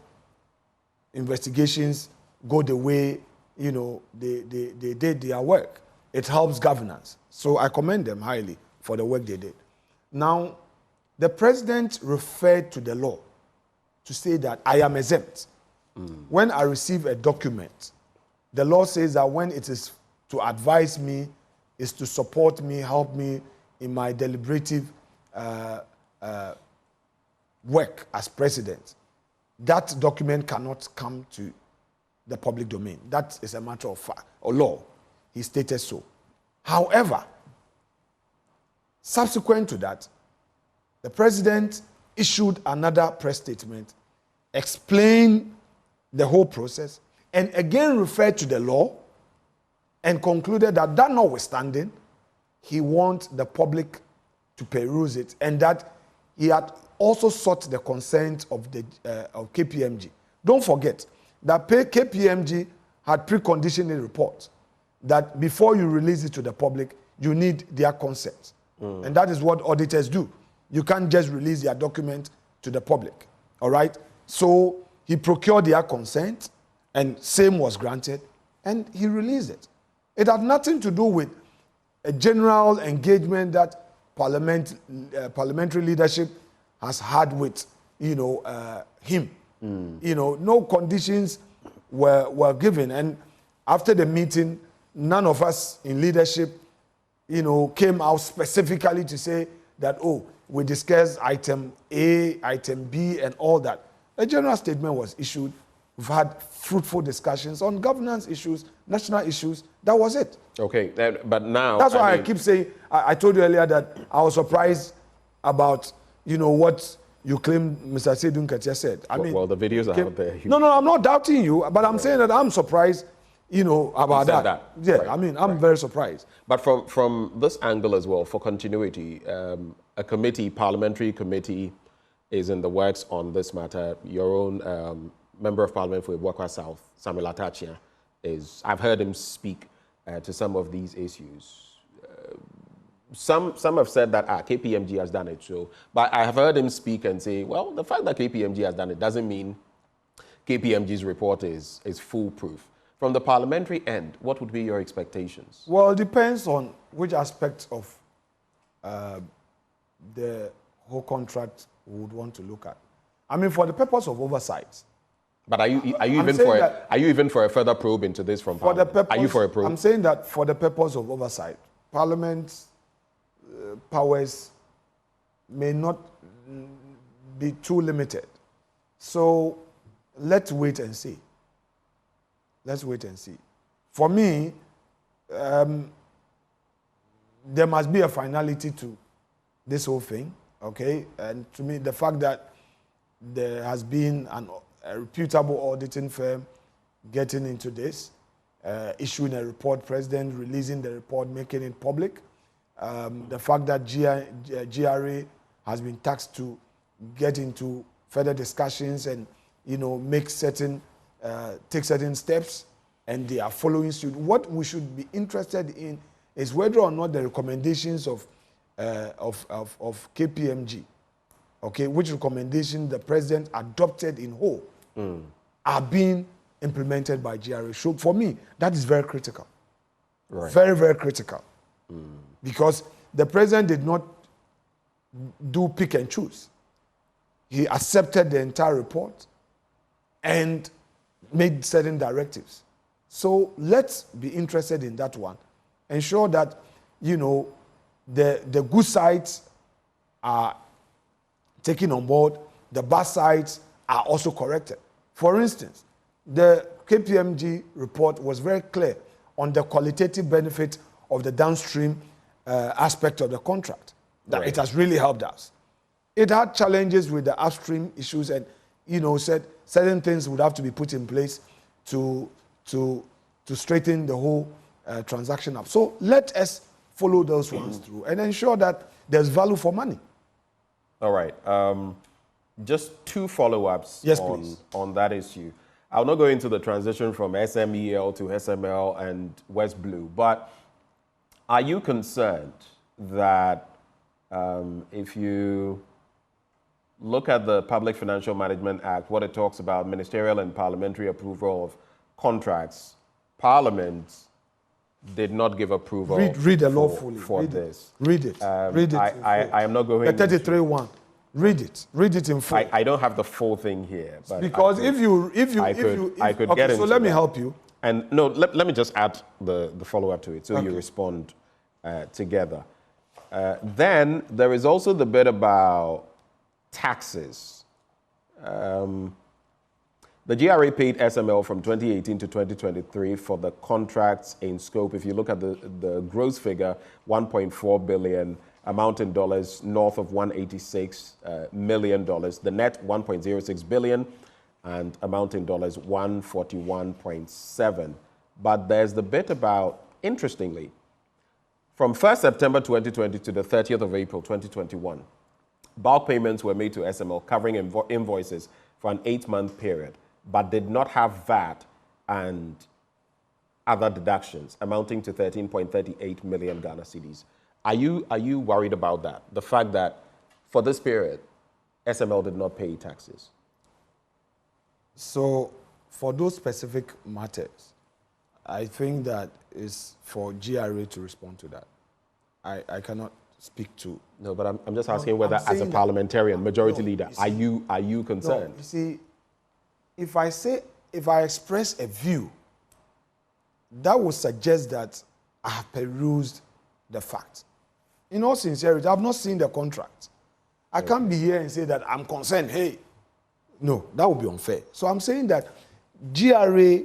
investigations go the way, they did their work, it helps governance. So I commend them highly for the work they did. Now, the president referred to the law to say that I am exempt. When I receive a document, the law says that when it is to advise me, is to support me, help me in my deliberative work as president, that document cannot come to the public domain. That is a matter of fact or law. He stated so. However, subsequent to that, the president issued another press statement, explained the whole process, and again referred to the law and concluded that notwithstanding, he wants the public to peruse it and that he had also sought the consent of KPMG. Don't forget that KPMG had preconditioned a report that before you release it to the public, you need their consent. And that is what auditors do. You can't just release their document to the public, all right? So he procured their consent, and same was granted, and he released it. It had nothing to do with a general engagement that parliamentary leadership has had with, him. No conditions were given, and after the meeting, none of us in leadership, came out specifically to say that, we discussed item A, item B, and all that. A general statement was issued. We've had fruitful discussions on governance issues, national issues. That was it. Okay, but now... That's why I keep saying, I told you earlier that I was surprised about, what you claim Mr. Asiedu Nketia said. Well, the videos are out there. No, I'm not doubting you, but I'm saying that I'm surprised, about that. Yeah, right. I'm very surprised. But from this angle as well, for continuity, a committee, parliamentary committee, is in the works on this matter. Your own member of parliament for Ibuakwa South, Samuel Atachia, I've heard him speak to some of these issues. Some have said that KPMG has done it, but I have heard him speak and say, well, the fact that KPMG has done it doesn't mean KPMG's report is foolproof. From the parliamentary end, what would be your expectations? Well, it depends on which aspect of the whole contract we would want to look at. For the purpose of oversight. But are you even for a further probe into this from Parliament? Are you for a probe? I'm saying that for the purpose of oversight, Parliament's powers may not be too limited. So let's wait and see. Let's wait and see. For me, there must be a finality to this whole thing, okay? And to me, the fact that there has been a reputable auditing firm getting into this, issuing a report, president releasing the report, making it public, the fact that GRA has been tasked to get into further discussions and, make take certain steps, and they are following suit. What we should be interested in is whether or not the recommendations of KPMG, okay, which recommendation the president adopted in whole, are being implemented by GRA. So for me, that is very critical. Right. Very, very critical. Because the president did not do pick and choose. He accepted the entire report and made certain directives. So let's be interested in that one. Ensure that, the good sides are taken on board, the bad sides are also corrected. For instance, the KPMG report was very clear on the qualitative benefit of the downstream aspect of the contract. That it has really helped us. It had challenges with the upstream issues and, said certain things would have to be put in place to straighten the whole transaction up. So let us follow those ones through and ensure that there's value for money. All right. Just two follow-ups on that issue. I'll not go into the transition from SMEL to SML and West Blue, but are you concerned that if you look at the Public Financial Management Act, what it talks about, ministerial and parliamentary approval of contracts, Parliament did not give approval read the law fully. For read this. Read it. Read it. I am not going the 33(1). Read it. Read it in full. I don't have the full thing here. But because if you could okay, get into so let me that. help you. And no, let me just add the follow-up to it so you respond together. Then there is also the bit about taxes. The GRA paid SML from 2018 to 2023 for the contracts in scope. If you look at the gross figure, $1.4 billion, amount in dollars north of $186 million. The net, $1.06 billion, and amount in dollars, 141.7. But there's the bit about, interestingly, from 1st September 2020 to the 30th of April 2021, bulk payments were made to SML covering invoices for an 8-month period, but did not have VAT and other deductions amounting to 13.38 million Ghana cedis. Are you worried about that? The fact that for this period, SML did not pay taxes? So for those specific matters, I think that is for GRA to respond to that. I cannot speak to. No, but I'm just asking whether as a parliamentarian, majority leader, are you concerned? No, you see, if I express a view, that would suggest that I have perused the facts. In all sincerity, I've not seen the contract. I can't be here and say that I'm concerned. Hey, no, that would be unfair. So I'm saying that GRA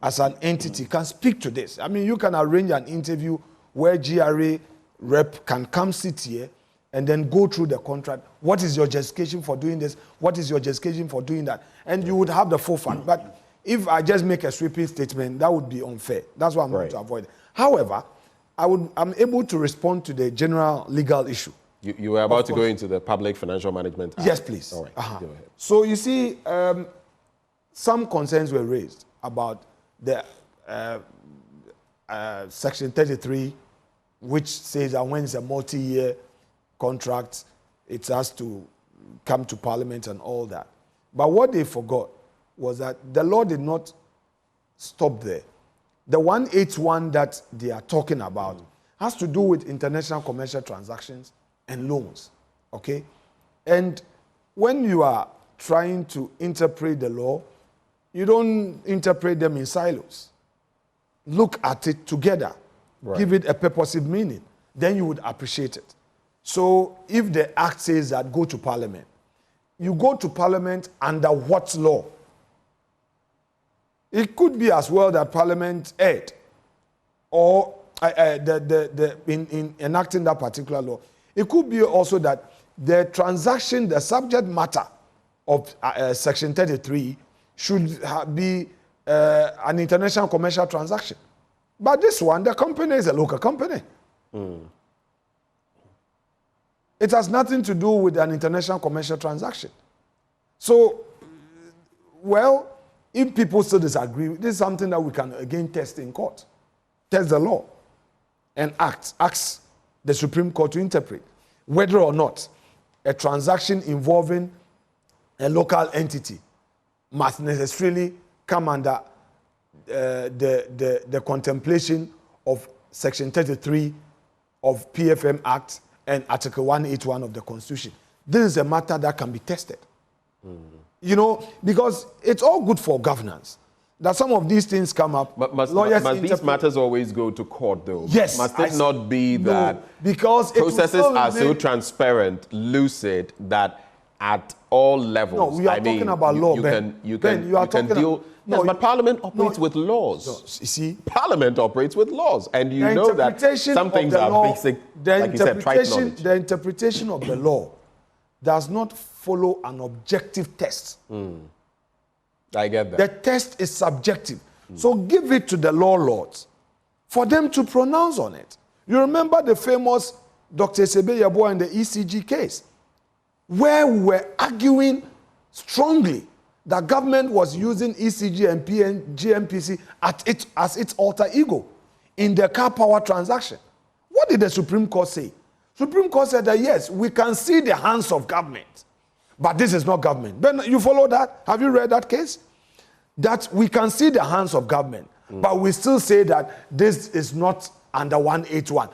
as an entity can speak to this. I mean, you can arrange an interview where GRA rep can come sit here and then go through the contract. What is your justification for doing this? What is your justification for doing that? And you would have the full fact. But if I just make a sweeping statement, that would be unfair. That's what I'm going to avoid. However, I'm able to respond to the general legal issue. You were about to go into the Public Financial Management Act. Yes, please. All right, go ahead. So you see, some concerns were raised about the Section 33, which says that when it's a multi-year contract, it has to come to Parliament and all that. But what they forgot was that the law did not stop there. The 181 that they are talking about has to do with international commercial transactions and loans, okay? And when you are trying to interpret the law, you don't interpret them in silos. Look at it together. Give it a purposive meaning. Then you would appreciate it. So if the act says that go to Parliament, you go to Parliament under what law? It could be as well that Parliament erred or in enacting that particular law. It could be also that the transaction, the subject matter of Section 33 should be an international commercial transaction. But this one, the company is a local company. It has nothing to do with an international commercial transaction. So, well, if people still disagree, this is something that we can again test in court. Test the law and ask the Supreme Court to interpret whether or not a transaction involving a local entity must necessarily come under the contemplation of Section 33 of PFM Act and Article 181 of the Constitution. This is a matter that can be tested. You know, because it's all good for governance that some of these things come up. But must these matters always go to court, though? Yes. Must it not be that because processes are so transparent, lucid, that at all levels, no, we are talking about law, Ben. You can deal. No, but Parliament operates with laws. No, you see, Parliament operates with laws, and you know that some things are basic, like you said, trite knowledge. The interpretation of the law does not follow an objective test. I get that. The test is subjective. So give it to the law lords for them to pronounce on it. You remember the famous Dr. Sebe Yabo and the ECG case, where we were arguing strongly that government was using ECG and GMPC as its alter ego in the car power transaction. What did the Supreme Court say? Supreme Court said that yes, we can see the hands of government, but this is not government. Ben, you follow that? Have you read that case? That we can see the hands of government, but we still say that this is not under 181.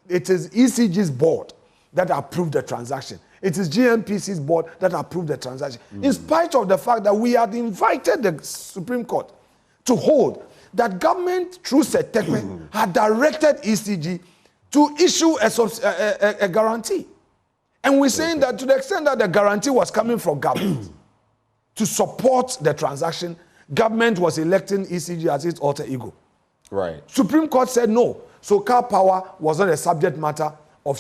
It is ECG's board that approved the transaction. It is GMPC's board that approved the transaction. In spite of the fact that we had invited the Supreme Court to hold that government, through SETECME, had directed ECG to issue a guarantee. And we're saying that to the extent that the guarantee was coming from government to support the transaction, government was electing ECG as its alter ego. Right. Supreme Court said no. So car power was not a subject matter of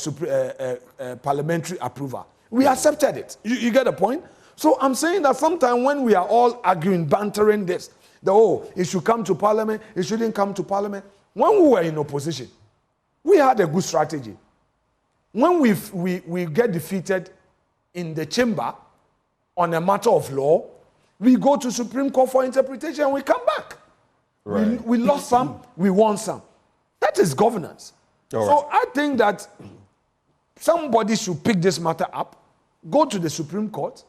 parliamentary approval. We accepted it. You get the point? So I'm saying that sometimes when we are all arguing, bantering this, it should come to parliament, it shouldn't come to parliament. When we were in opposition, we had a good strategy. When we get defeated in the chamber on a matter of law, we go to Supreme Court for interpretation and we come back. Right. We lost some, we won some. That is governance. So I think that somebody should pick this matter up, go to the Supreme Court,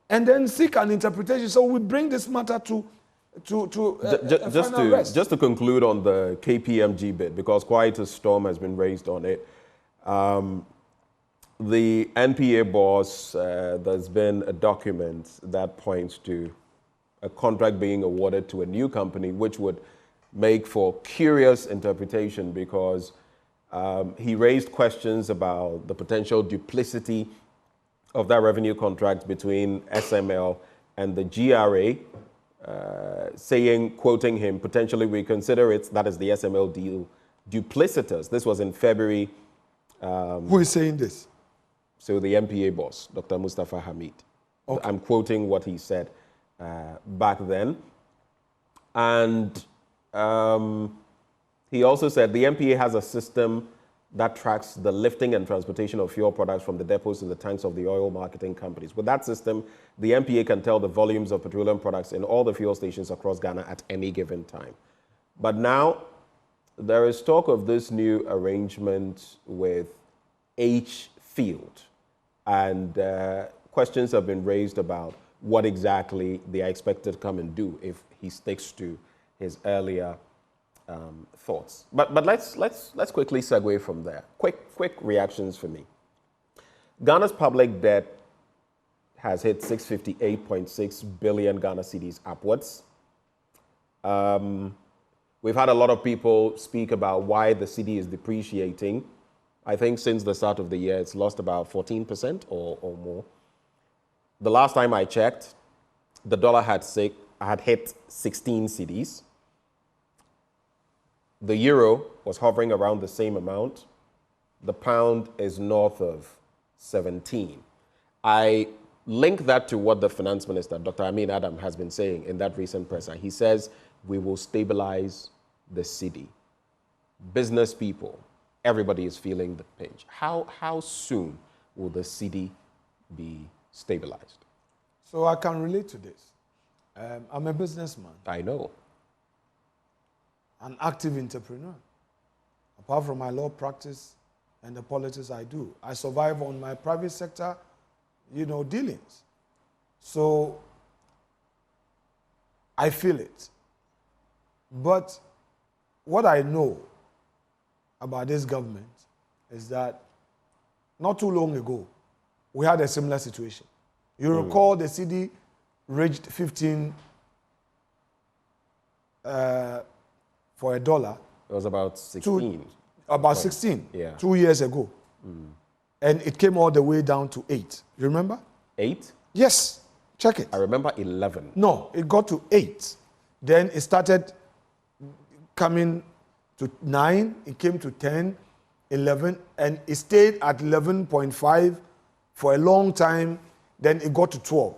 and then seek an interpretation. So we bring this matter to just to conclude on the KPMG bit, because quite a storm has been raised on it. The NPA boss, there's been a document that points to a contract being awarded to a new company, which would make for curious interpretation because he raised questions about the potential duplicity of that revenue contract between SML and the GRA, saying, quoting him, potentially we consider it, that is the SML deal, duplicitous. This was in February. Who is saying this? So the MPA boss, Dr. Mustafa Hamid. Okay. I'm quoting what he said back then. And he also said the MPA has a system that tracks the lifting and transportation of fuel products from the depots to the tanks of the oil marketing companies. With that system, the MPA can tell the volumes of petroleum products in all the fuel stations across Ghana at any given time. But now, there is talk of this new arrangement with H Field, and questions have been raised about what exactly they are expected to come and do if he sticks to his earlier thoughts. But let's quickly segue from there. Quick reactions for me. Ghana's public debt has hit 658.6 billion Ghana cedis upwards. We've had a lot of people speak about why the cedi is depreciating. I think since the start of the year, it's lost about 14% or more. The last time I checked, the dollar had hit 16 cedis. The euro was hovering around the same amount. The pound is north of 17. I link that to what the finance minister, Dr. Amin Adam, has been saying in that recent presser. He says, we will stabilize the cedi. Business people, everybody is feeling the pinch. How soon will the cedi be stabilized? So I can relate to this. I'm a businessman. I know. An active entrepreneur. Apart from my law practice and the politics I do, I survive on my private sector, dealings. So I feel it. But what I know about this government is that not too long ago, we had a similar situation. You recall the cedi reached 15 for $1. It was about 16. About 16, yeah. 2 years ago. And it came all the way down to 8. You remember? 8? Yes. Check it. I remember 11. No, it got to 8. Then it started coming to 9. It came to 10, 11, and it stayed at 11.5 for a long time. Then it got to 12.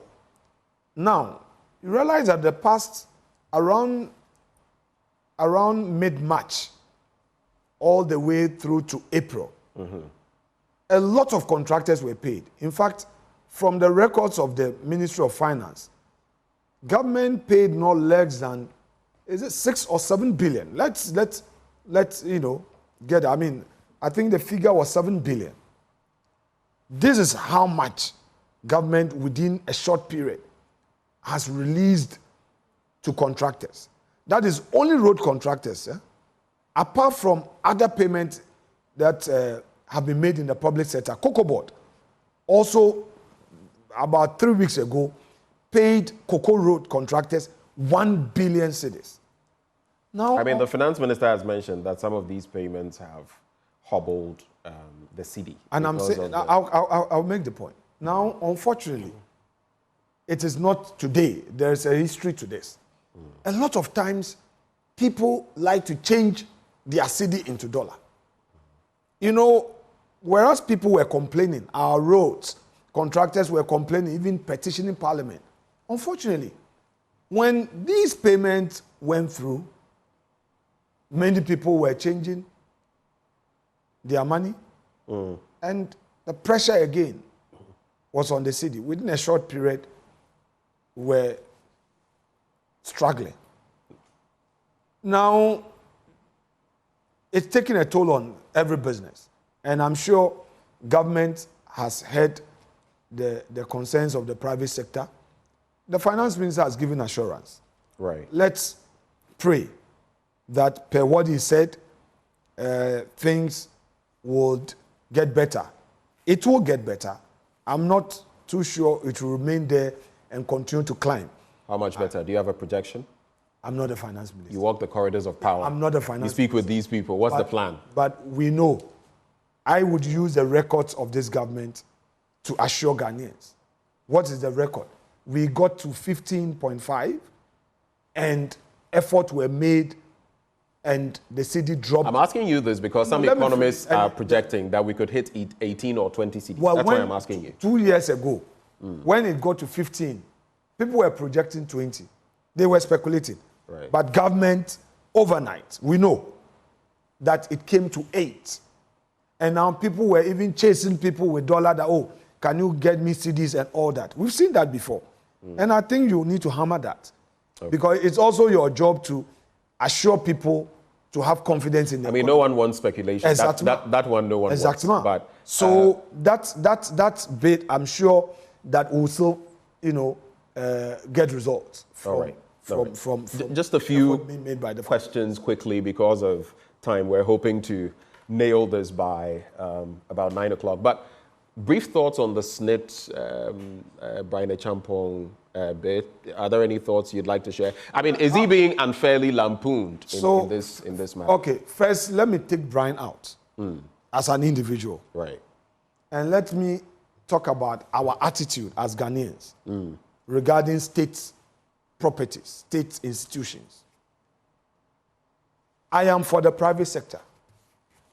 Now, you realize that the past, around mid-March, all the way through to April, a lot of contractors were paid. In fact, from the records of the Ministry of Finance, government paid no less than, is it 6 or 7 billion? Let's get. I mean, I think the figure was 7 billion. This is how much government within a short period has released to contractors. That is only road contractors. Apart from other payments that have been made in the public sector, Cocoa Board also about 3 weeks ago paid Cocoa Road contractors 1 billion cedis. Now, I mean, the finance minister has mentioned that some of these payments have hobbled the cedi. And I'm saying, I'll make the point. Now, unfortunately, it is not today. There's a history to this. A lot of times, people like to change their cedi into dollar. Whereas people were complaining, our roads, contractors were complaining, even petitioning Parliament. Unfortunately, when these payments went through, many people were changing their money, and the pressure again was on the cedi. Within a short period, we were struggling. Now, it's taking a toll on every business. And I'm sure government has heard the concerns of the private sector. The finance minister has given assurance. Right. Let's pray that, per what he said, things would get better. It will get better. I'm not too sure it will remain there and continue to climb. How much better? Do you have a projection? I'm not a finance minister. You walk the corridors of power. I'm not a finance minister. You speak with these people. What's the plan? But we know. I would use the records of this government to assure Ghanaians. What is the record? We got to 15.5 and efforts were made and the cedi dropped. I'm asking you this because some economists are projecting that we could hit 18 or 20 cedis. Well, that's why I'm asking you. 2 years ago, when it got to 15, people were projecting 20. They were speculating. Right. But government, overnight, we know that it came to 8. And now people were even chasing people with dollar that, can you get me cedis and all that. We've seen that before. And I think you need to hammer that. Okay. Because it's also your job to assure people to have confidence in the economy. No one wants speculation. That one no one wants. But, so that bit, I'm sure that will still, get results from just a few questions quickly because of time. We're hoping to nail this by about 9 o'clock. But brief thoughts on the SSNIT, Brian Champong bit. Are there any thoughts you'd like to share? I mean, is he being unfairly lampooned in this matter? Okay, first let me take Brian out as an individual. Right. And let me talk about our attitude as Ghanaians regarding state properties, state institutions. I am for the private sector.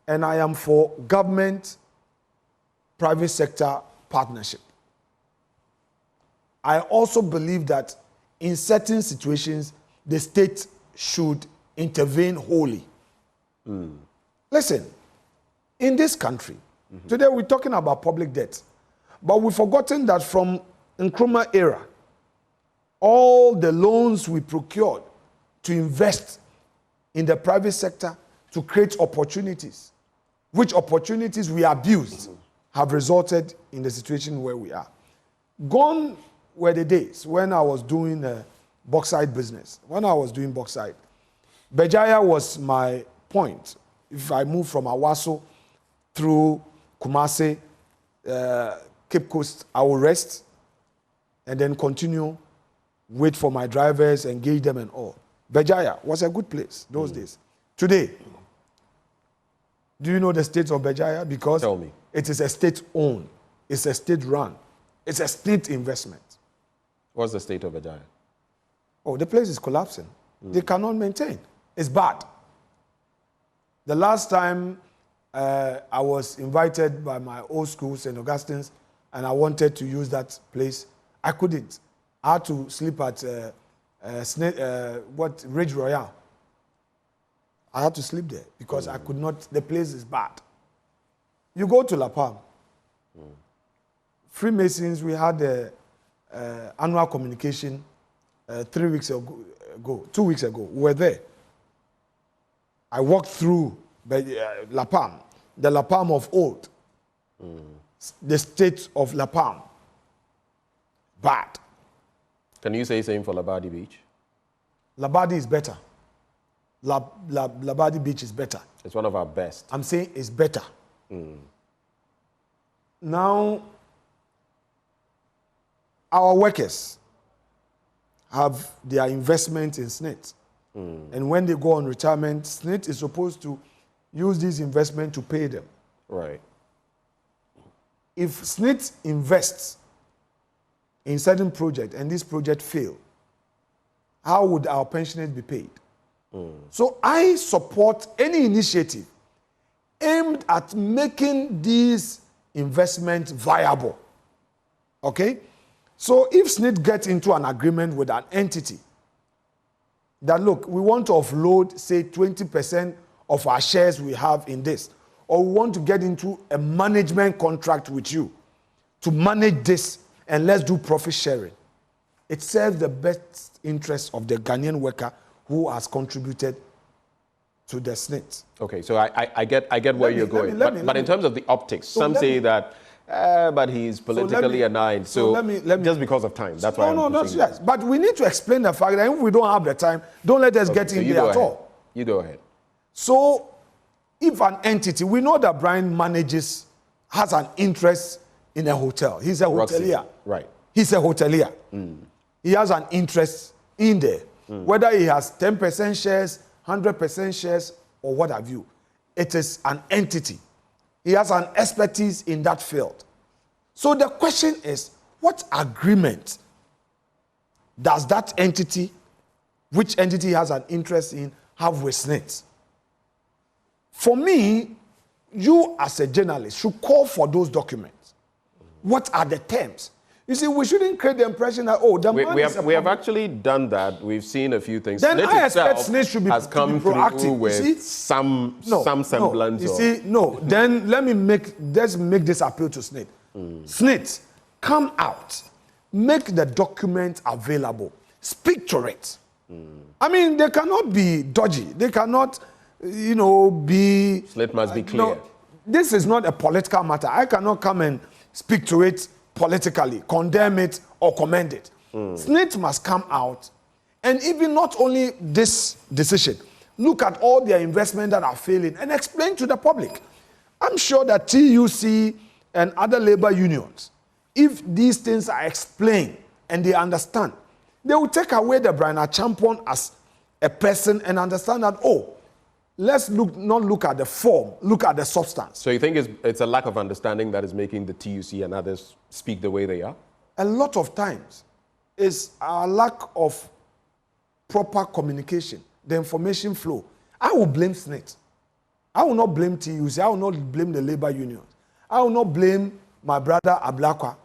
And I am for government-private sector partnership. I also believe that in certain situations, the state should intervene wholly. Listen, in this country, today we're talking about public debt. But we've forgotten that from Nkrumah era, all the loans we procured to invest in the private sector to create opportunities, which opportunities we abused, have resulted in the situation where we are. Gone were the days when I was doing bauxite business. When I was doing bauxite, Bejaya was my point. If I move from Awaso through Kumasi, Cape Coast, I will rest and then continue, wait for my drivers, engage them and all. Bejaya was a good place those days. Today, do you know the state of Bejaya? Because tell me. It is a state-owned, it's a state-run, it's a state investment. What's the state of Bejaya? Oh, the place is collapsing. They cannot maintain. It's bad. The last time I was invited by my old school, St. Augustine's, and I wanted to use that place, I couldn't. I had to sleep at Ridge Royale. I had to sleep there because I could not, the place is bad. You go to La Palme. Freemasons, we had the annual communication 2 weeks ago. We were there. I walked through La Palme, the La Palme of old, the state of La Palme. Bad. Can you say same for Labadi Beach? Labadi is better. Labadi Beach is better. It's one of our best. I'm saying it's better. Now, our workers have their investment in SSNIT. And when they go on retirement, SSNIT is supposed to use this investment to pay them. Right. If SSNIT invests in certain project and this project fail, how would our pensioners be paid? So I support any initiative aimed at making these investments viable. Okay? So if SSNIT gets into an agreement with an entity that, look, we want to offload, say, 20% of our shares we have in this, or we want to get into a management contract with you to manage this and let's do profit sharing, it serves the best interest of the Ghanaian worker who has contributed to the SSNIT. Okay, so I get where you're going. But in terms of the optics, so some say that, but he's politically aligned. So let me, just because of time, that's why I'm pushing yes. But we need to explain the fact that if we don't have the time, don't let us get in there at all. You go ahead. So if an entity, we know that Brian has an interest in a hotel. He's a hotelier. Right. He's a hotelier. He has an interest in there. Whether he has 10% shares, 100% shares, or what have you. It is an entity. He has an expertise in that field. So the question is, what agreement does that entity, which entity has an interest in, have with SSNIT? For me, you as a journalist should call for those documents. What are the terms? You see, we shouldn't create the impression that, oh, the man is we have actually done that. We've seen a few things. Then I expect SSNIT should be proactive. Through with some semblance. Then let's make this appeal to SSNIT. SSNIT, come out, make the document available, speak to it. I mean, they cannot be dodgy. They cannot, be. SSNIT must be clear. This is not a political matter. I cannot come and speak to it politically, condemn it or commend it. SSNIT must come out and even not only this decision, look at all their investments that are failing and explain to the public. I'm sure that TUC and other labor unions, if these things are explained and they understand, they will take away the Brian Champion as a person and understand that, let's not look at the form, look at the substance. So you think it's a lack of understanding that is making the TUC and others speak the way they are? A lot of times is a lack of proper communication, the information flow. I will blame SSNIT. I will not blame TUC. I will not blame the labor unions. I will not blame my brother Ablakwa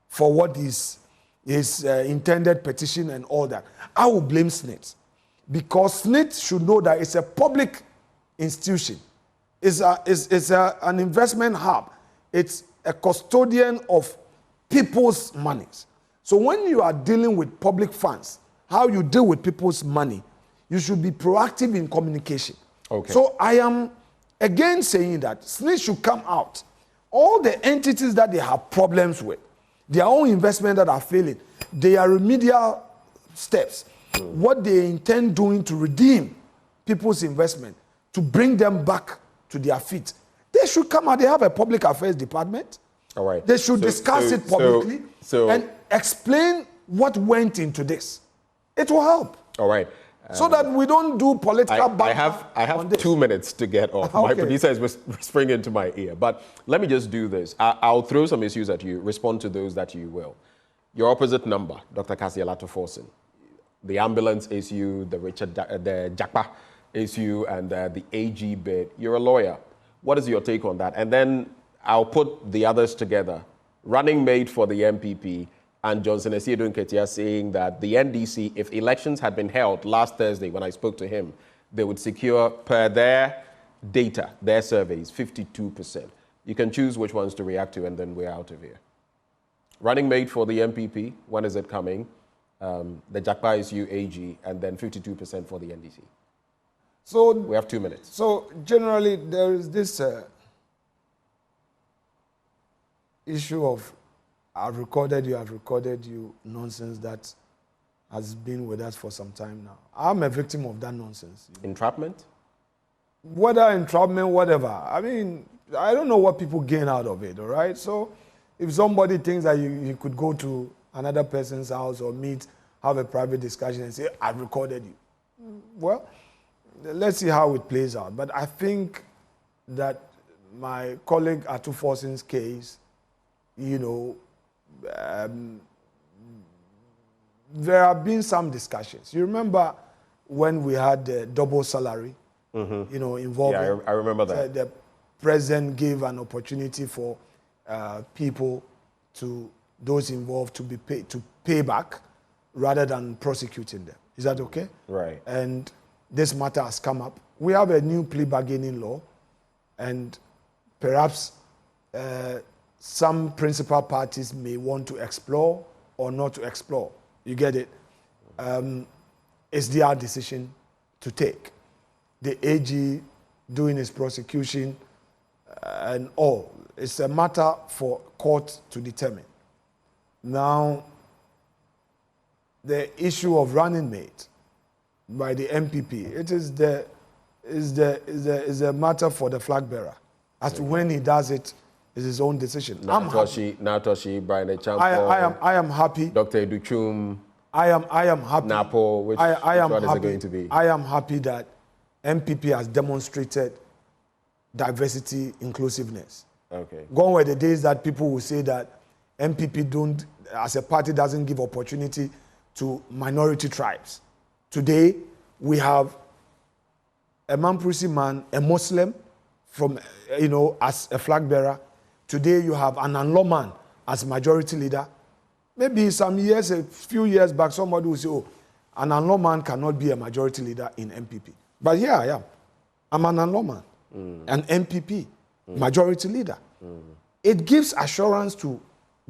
for what is his intended petition and all that. I will blame SSNIT. Because SSNIT should know that it's a public institution. It's an investment hub. It's a custodian of people's monies. So when you are dealing with public funds, how you deal with people's money, you should be proactive in communication. Okay. So I am again saying that SSNIT should come out. All the entities that they have problems with, their own investment that are failing, their remedial steps, what they intend doing to redeem people's investment, to bring them back to their feet. They should come out. They have a public affairs department. All right. They should discuss it publicly so and explain what went into this. It will help. All right. So that we don't do political I have 2 minutes to get off. Okay. My producer is whispering into my ear. But let me just do this. I'll throw some issues at you. Respond to those that you will. Your opposite number, Dr. Kasielato Forson. The ambulance issue, the Jakpa issue, and the AG bid. You're a lawyer. What is your take on that? And then I'll put the others together. Running mate for the MPP, and Johnson Esiedu Nketia saying that the NDC, if elections had been held last Thursday when I spoke to him, they would secure, per their data, their surveys, 52%. You can choose which ones to react to, and then we're out of here. Running mate for the MPP, when is it coming? The Jakpa issue, AG, and then 52% for the NDC. So we have 2 minutes. So generally, there is this issue of I've recorded you nonsense that has been with us for some time now. I'm a victim of that nonsense. Entrapment? Whether entrapment, whatever. I mean, I don't know what people gain out of it, all right? So if somebody thinks that you could go to another person's house or meet, have a private discussion and say, I've recorded you. Well, let's see how it plays out. But I think that my colleague Atu Forson's case, you know, there have been some discussions. You remember when we had the double salary, you know, involving. Yeah, I remember that. The president gave an opportunity for people those involved to be paid, to pay back rather than prosecuting them. Is that okay? Right. And this matter has come up. We have a new plea bargaining law, and perhaps some principal parties may want to explore or not to explore. You get it? It's their decision to take. The AG doing his prosecution and all. It's a matter for court to determine. Now, the issue of running mate by the MPP, it is a matter for the flag bearer. As to when he does it, is his own decision. Natoshi, Brian Echampo. I am happy. Dr. Educhum. I am happy. Napo, which one is it going to be? I am happy that MPP has demonstrated diversity, inclusiveness. Okay. Gone were the days that people will say that MPP don't, as a party, doesn't give opportunity to minority tribes. Today, we have a Mamprisi man, a Muslim, from, you know, as a flag bearer. Today, you have an Anlo man as majority leader. Maybe some years, a few years back, somebody will say, oh, an Anlo man cannot be a majority leader in MPP. But here I am. I'm an Anlo man, an MPP, majority leader. It gives assurance to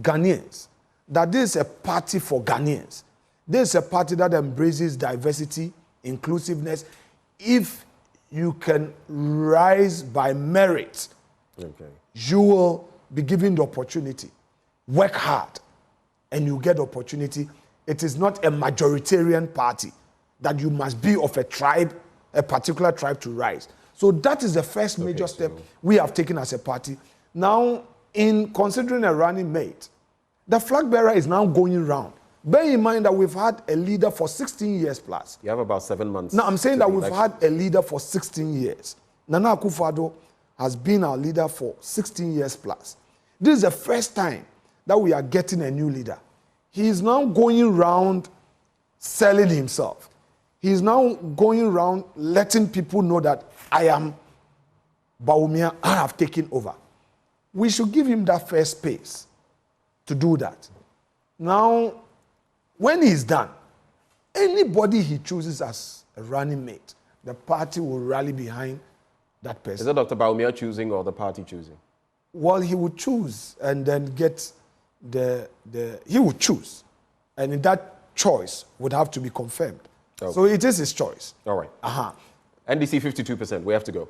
Ghanaians that this is a party for Ghanaians. This is a party that embraces diversity, inclusiveness. If you can rise by merit, you will be given the opportunity. Work hard, and you get the opportunity. It is not a majoritarian party that you must be of a tribe, a particular tribe to rise. So that is the first major step we have taken as a party. Now, in considering a running mate, the flag bearer is now going round. Bear in mind that we've had a leader for 16 years plus. You have about 7 months. Now, I'm saying that we've had a leader for 16 years. Nana Akufo-Addo has been our leader for 16 years plus. This is the first time that we are getting a new leader. He is now going around selling himself. He is now going around letting people know that I am Bawumia, I have taken over. We should give him that first space to do that. Now, when he's done, anybody he chooses as a running mate, the party will rally behind that person. Is it Dr. Bawumia choosing or the party choosing? Well, he would choose and then get he would choose. And in that choice would have to be confirmed. Okay. So it is his choice. All right. NDC 52%. We have to go.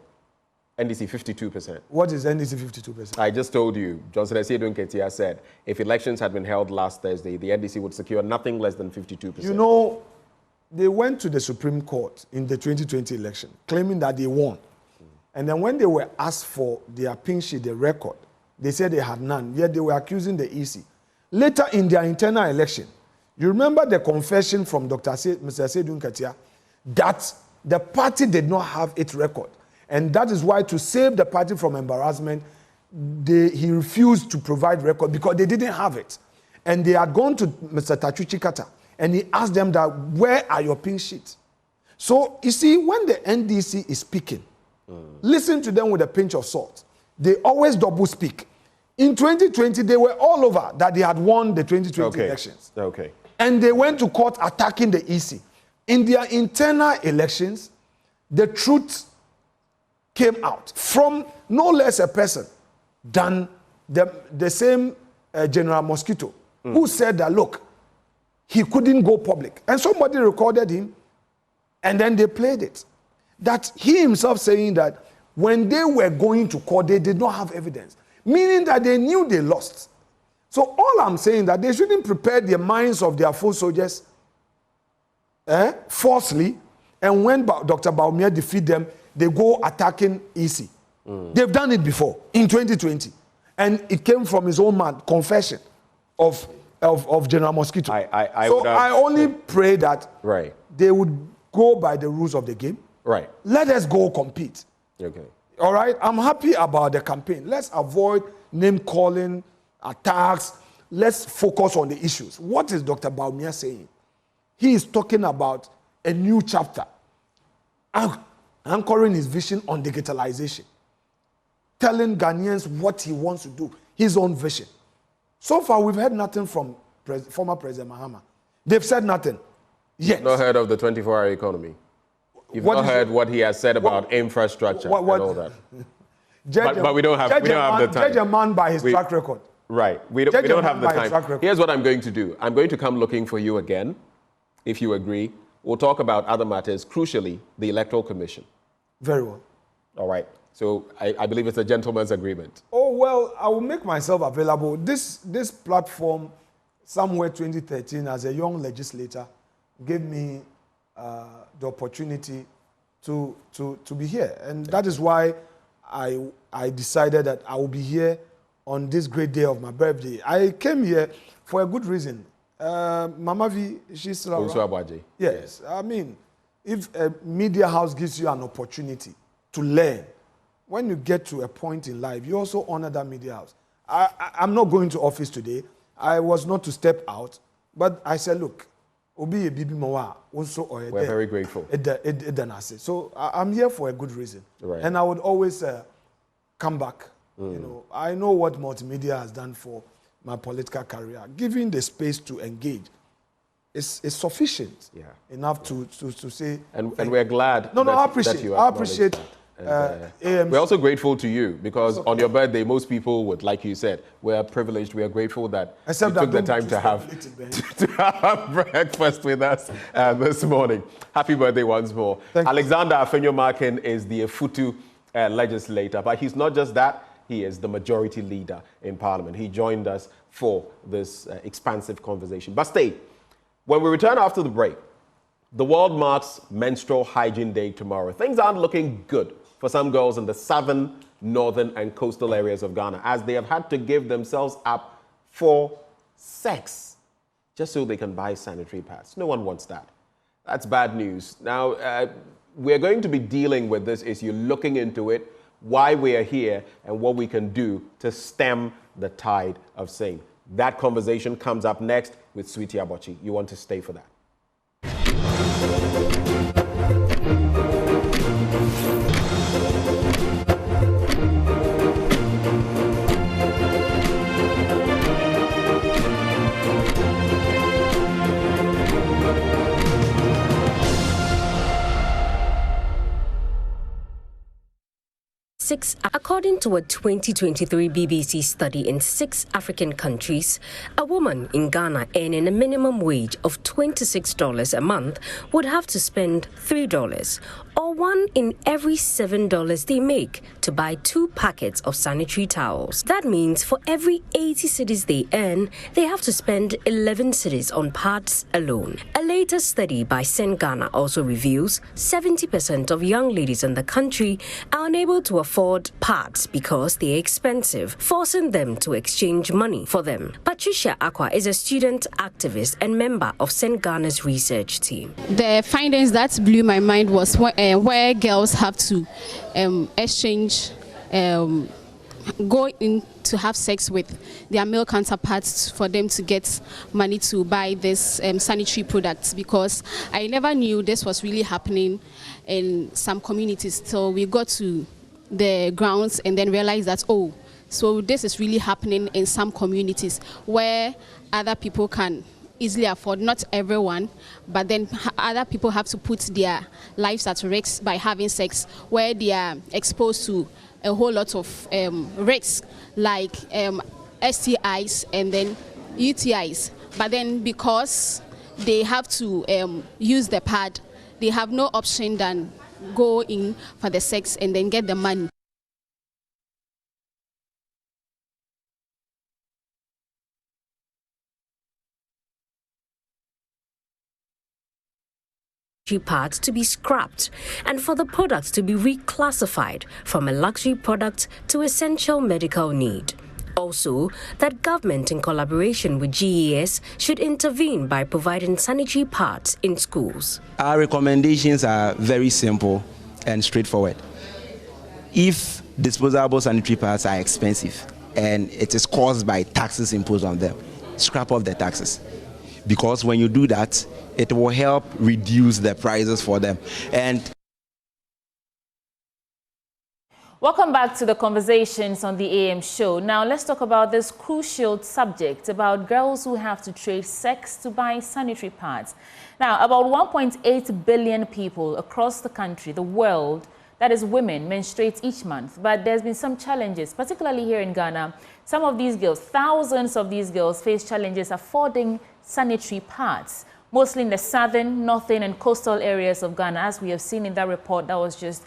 NDC 52%. What is NDC 52%? I just told you, Johnson Asiedu Nketia said, if elections had been held last Thursday, the NDC would secure nothing less than 52%. You know, they went to the Supreme Court in the 2020 election, claiming that they won. And then when they were asked for their pin sheet, the record, they said they had none, yet they were accusing the EC. Later in their internal election, you remember the confession from Mr. Asiedu Nketia that the party did not have its record. And that is why, to save the party from embarrassment, he refused to provide record because they didn't have it. And they had gone to Mr. Tachuchi Kata, and he asked them that, where are your pink sheets? So, you see, when the NDC is speaking, listen to them with a pinch of salt. They always double speak. In 2020, they were all over that they had won the 2020 elections. Okay. And they went to court attacking the EC. In their internal elections, the truth came out from no less a person than the same General Mosquito, who said that, look, he couldn't go public. And somebody recorded him, and then they played it. That he himself saying that when they were going to court, they did not have evidence, meaning that they knew they lost. So all I'm saying that they shouldn't prepare the minds of their full soldiers falsely, and when Dr. Bawumia defeat them, they go attacking EC. They've done it before in 2020, and it came from his own man confession of General Mosquito. I only pray that they would go by the rules of the game. Right. Let us go compete. Okay. All right. I'm happy about the campaign. Let's avoid name calling, attacks. Let's focus on the issues. What is Dr. Bawumia saying? He is talking about a new chapter, anchoring his vision on digitalization, telling Ghanaians what he wants to do, his own vision. So far, we've heard nothing from former President Mahama. They've said nothing yet. Not heard of the 24-hour economy. You've not heard what he has said about infrastructure and all that. But we don't have the time. Judge a man by his track record. Right. We don't have the time. Here's what I'm going to do. I'm going to come looking for you again, if you agree. We'll talk about other matters, crucially, the Electoral Commission. Very well. All right. So I believe it's a gentleman's agreement. Oh, well, I will make myself available. This platform, somewhere 2013, as a young legislator, gave me the opportunity to be here. And that is why I decided that I will be here on this great day of my birthday. I came here for a good reason. Mama V, she's still around. Yes. I mean, if a media house gives you an opportunity to learn, when you get to a point in life, you also honor that media house. I'm not going to office today. I was not to step out, but I said, look, we're very grateful. So I'm here for a good reason. Right. And I would always come back. You know, I know what multimedia has done for my political career. Giving the space to engage is sufficient enough to say. And we're glad I appreciate we're also grateful to you because on your birthday, most people would, like you said, we're privileged. We are grateful that you took the time to have breakfast with us this morning. Happy birthday once more. Alexander Afenyo Markin is the Efutu legislator, but he's not just that. He is the majority leader in Parliament. He joined us for this expansive conversation. But stay. When we return after the break, the world marks Menstrual Hygiene Day tomorrow. Things aren't looking good for some girls in the southern, northern, and coastal areas of Ghana, as they have had to give themselves up for sex just so they can buy sanitary pads. No one wants that. That's bad news. Now, we're going to be dealing with this issue, looking into it, why we are here, and what we can do to stem the tide of same. That conversation comes up next with Sweetie Abochi. You want to stay for that. According to a 2023 BBC study in 6 African countries, a woman in Ghana earning a minimum wage of $26 a month would have to spend $3, or 1 in every $7 they make, to buy 2 packets of sanitary towels. That means for every 80 cedis they earn, they have to spend 11 cedis on pads alone. A later study by Sen Ghana also reveals 70% of young ladies in the country are unable to afford pads because they're expensive, forcing them to exchange money for them. Patricia Aqua is a student activist and member of Sen Ghana's research team. The findings that blew my mind was where girls have to exchange, go in to have sex with their male counterparts for them to get money to buy this sanitary products, because I never knew this was really happening in some communities till we got to the grounds and then realized that, oh, so this is really happening in some communities where other people can easily afford, not everyone, but then other people have to put their lives at risk by having sex, where they are exposed to a whole lot of risks like STIs and then UTIs. But then because they have to use the pad, they have no option than go in for the sex and then get the money. Parts to be scrapped and for the products to be reclassified from a luxury product to essential medical need. Also, that government in collaboration with GES should intervene by providing sanitary pads in schools. Our recommendations are very simple and straightforward. If disposable sanitary pads are expensive and it is caused by taxes imposed on them, scrap off the taxes. Because when you do that, it will help reduce the prices for them. And welcome back to the conversations on the AM show. Now let's talk about this crucial subject about girls who have to trade sex to buy sanitary pads. Now, about 1.8 billion people across the country, the world, that is women, menstruate each month. But there's been some challenges, particularly here in Ghana. Some of these girls, thousands of these girls, face challenges affording sanitary pads, mostly in the southern, northern, and coastal areas of Ghana, as we have seen in that report that was just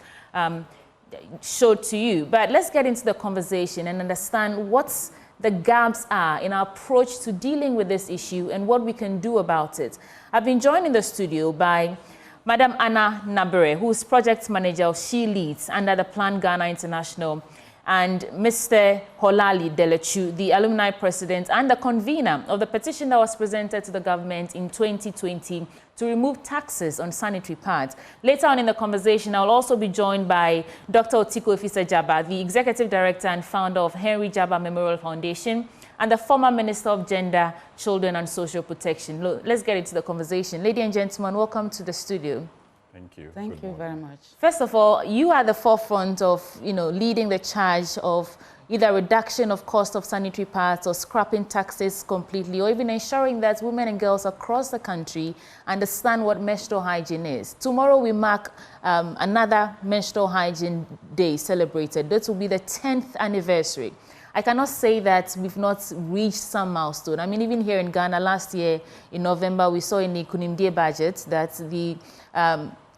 showed to you. But let's get into the conversation and understand what the gaps are in our approach to dealing with this issue and what we can do about it. I've been joined in the studio by Madam Anna Nabere, who is project manager of She Leads under the Plan Ghana International, and Mr. Holali Delechu, the alumni president and the convener of the petition that was presented to the government in 2020 to remove taxes on sanitary pads. Later on in the conversation, I'll also be joined by Dr. Otiko Efisa Jaba, the executive director and founder of Henry Jaba Memorial Foundation, and the former Minister of Gender, Children and Social Protection. Look, let's get into the conversation. Ladies and gentlemen, welcome to the studio. Thank you. Thank you very much. First of all, you are the forefront of, leading the charge of either reduction of cost of sanitary pads or scrapping taxes completely, or even ensuring that women and girls across the country understand what menstrual hygiene is. Tomorrow we mark another menstrual hygiene day celebrated. That will be the 10th anniversary. I cannot say that we've not reached some milestone. I mean, even here in Ghana, last year in November, we saw in the Kunimdie budget that the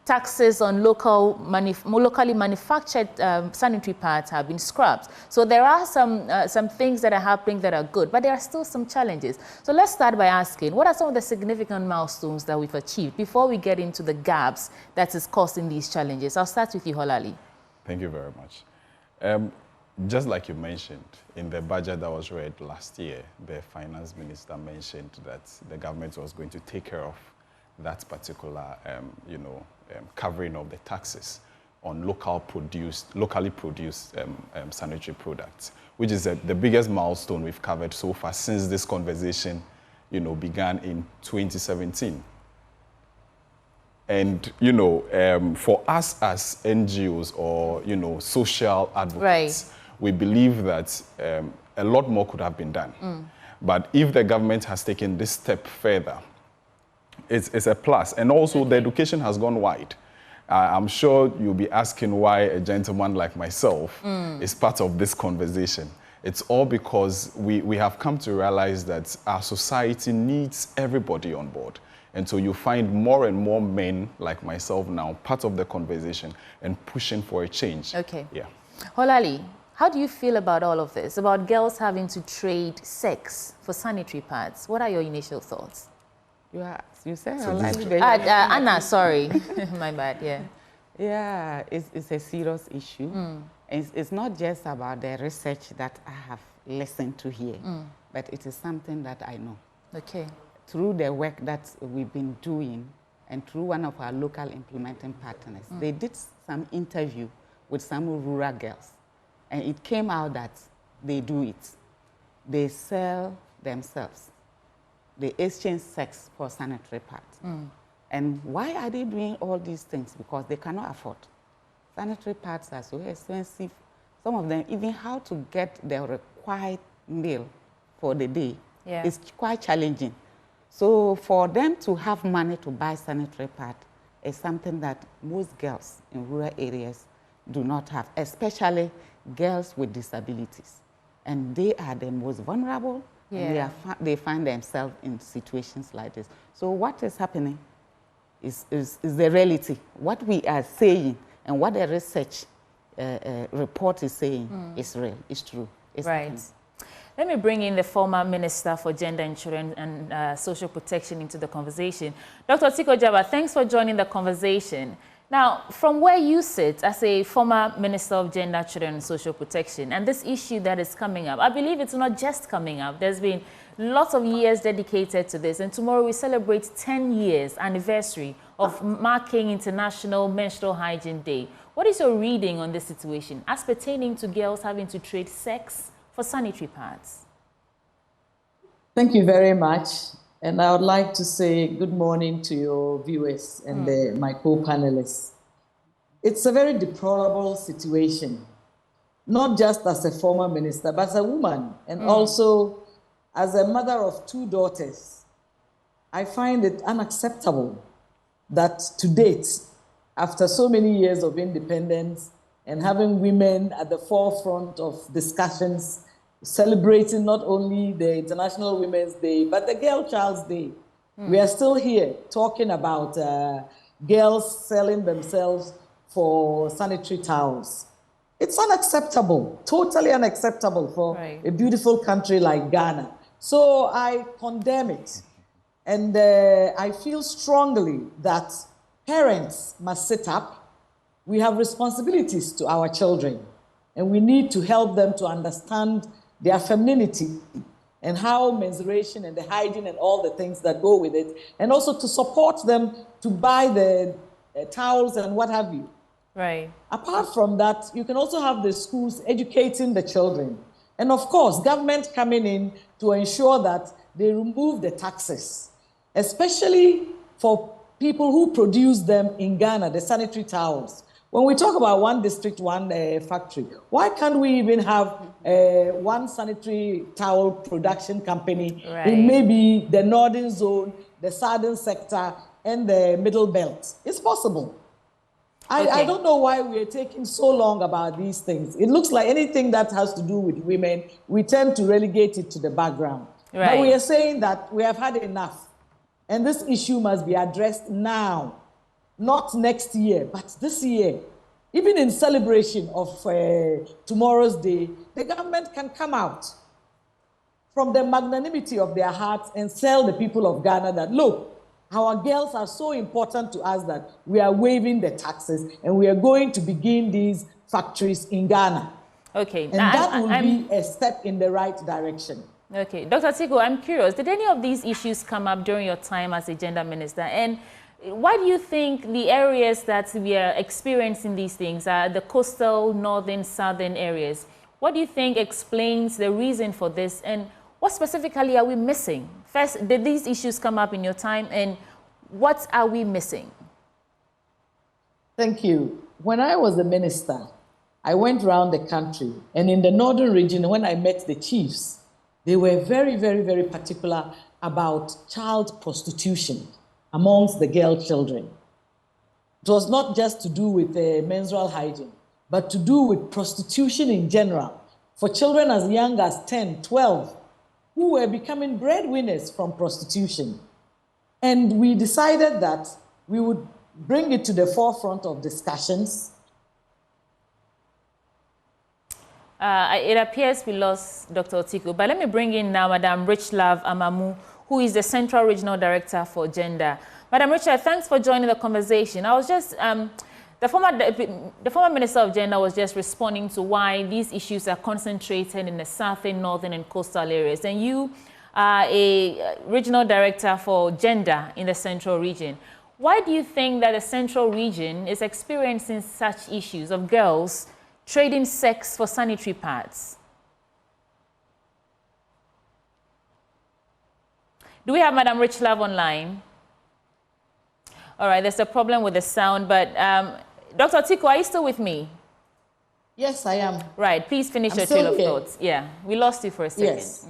taxes on locally manufactured sanitary pads have been scrapped. So there are some things that are happening that are good, but there are still some challenges. So let's start by asking, what are some of the significant milestones that we've achieved before we get into the gaps that is causing these challenges? I'll start with you, Holali. Thank you very much. Just like you mentioned, in the budget that was read last year, the finance minister mentioned that the government was going to take care of that particular, covering of the taxes on locally produced sanitary products, which is the biggest milestone we've covered so far since this conversation, began in 2017. And, for us as NGOs or, social advocates, right, we believe that a lot more could have been done. But if the government has taken this step further, it's a plus. And also the education has gone wide. I'm sure you'll be asking why a gentleman like myself is part of this conversation. It's all because we have come to realize that our society needs everybody on board. And so you find more and more men like myself now part of the conversation and pushing for a change. Okay. Yeah. Holali, how do you feel about all of this, about girls having to trade sex for sanitary pads? What are your initial thoughts? You said Anna, sorry. My bad, yeah. Yeah, it's a serious issue. It's not just about the research that I have listened to here, but it is something that I know. Okay. Through the work that we've been doing and through one of our local implementing partners, they did some interview with some rural girls. And it came out that they do it. They sell themselves. They exchange sex for sanitary pads. And why are they doing all these things? Because they cannot afford. Sanitary pads are so expensive. Some of them, even how to get the required meal for the day is quite challenging. So for them to have money to buy sanitary pad is something that most girls in rural areas do not have, especially girls with disabilities. And they are the most vulnerable, and they find themselves in situations like this. So what is happening is the reality. What we are saying and what the research report is saying is real, is true. It's happening. Let me bring in the former Minister for Gender and Children and Social Protection into the conversation. Dr. Tiko Jaba, thanks for joining the conversation. Now, from where you sit as a former Minister of Gender, Children and Social Protection, and this issue that is coming up, I believe it's not just coming up. There's been lots of years dedicated to this, and tomorrow we celebrate 10 years anniversary of marking International Menstrual Hygiene Day. What is your reading on this situation as pertaining to girls having to trade sex for sanitary pads? Thank you very much. And I would like to say good morning to your viewers and my co-panelists. It's a very deplorable situation, not just as a former minister, but as a woman, and also as a mother of 2 daughters. I find it unacceptable that to date, after so many years of independence and having women at the forefront of discussions, celebrating not only the International Women's Day, but the Girl Child's Day. We are still here talking about girls selling themselves for sanitary towels. It's unacceptable, totally unacceptable for a beautiful country like Ghana. So I condemn it. And I feel strongly that parents must sit up. We have responsibilities to our children, and we need to help them to understand their femininity and how menstruation and the hygiene and all the things that go with it, and also to support them to buy the towels and what have you. Apart from that, you can also have the schools educating the children. And of course, government coming in to ensure that they remove the taxes, especially for people who produce them in Ghana, the sanitary towels. When we talk about one district, one factory, why can't we even have one sanitary towel production company in maybe the northern zone, the southern sector, and the middle belt? It's possible. I don't know why we are taking so long about these things. It looks like anything that has to do with women, we tend to relegate it to the background. But we are saying that we have had enough, and this issue must be addressed now. Not next year, but this year. Even in celebration of tomorrow's day, the government can come out from the magnanimity of their hearts and tell the people of Ghana that, look, our girls are so important to us that we are waiving the taxes and we are going to begin these factories in Ghana. And that will be a step in the right direction. Okay. Dr. Tiko, I'm curious, did any of these issues come up during your time as a gender minister? And why do you think the areas that we are experiencing these things are the coastal, northern, southern areas? What do you think explains the reason for this? And what specifically are we missing? First, did these issues come up in your time? And what are we missing? Thank you. When I was a minister, I went around the country. And in the northern region, when I met the chiefs, they were very, very, very particular about child prostitution amongst the girl children. It was not just to do with menstrual hygiene, but to do with prostitution in general for children as young as 10, 12, who were becoming breadwinners from prostitution. And we decided that we would bring it to the forefront of discussions. It appears we lost Dr. Otiku, but let me bring in now Madam Richlove Amamu, who is the Central Regional Director for Gender. Madam Richard, thanks for joining the conversation. I was just, the former Minister of Gender was just responding to why these issues are concentrated in the southern, northern, and coastal areas. And you are a Regional Director for Gender in the Central Region. Why do you think that the Central Region is experiencing such issues of girls trading sex for sanitary pads? Do we have Madam Richlove online? All right, there's a problem with the sound, but Dr. Otiku, are you still with me? Yes, I am. Right, please finish your trail of thoughts. Yeah, we lost you for a second. Yes.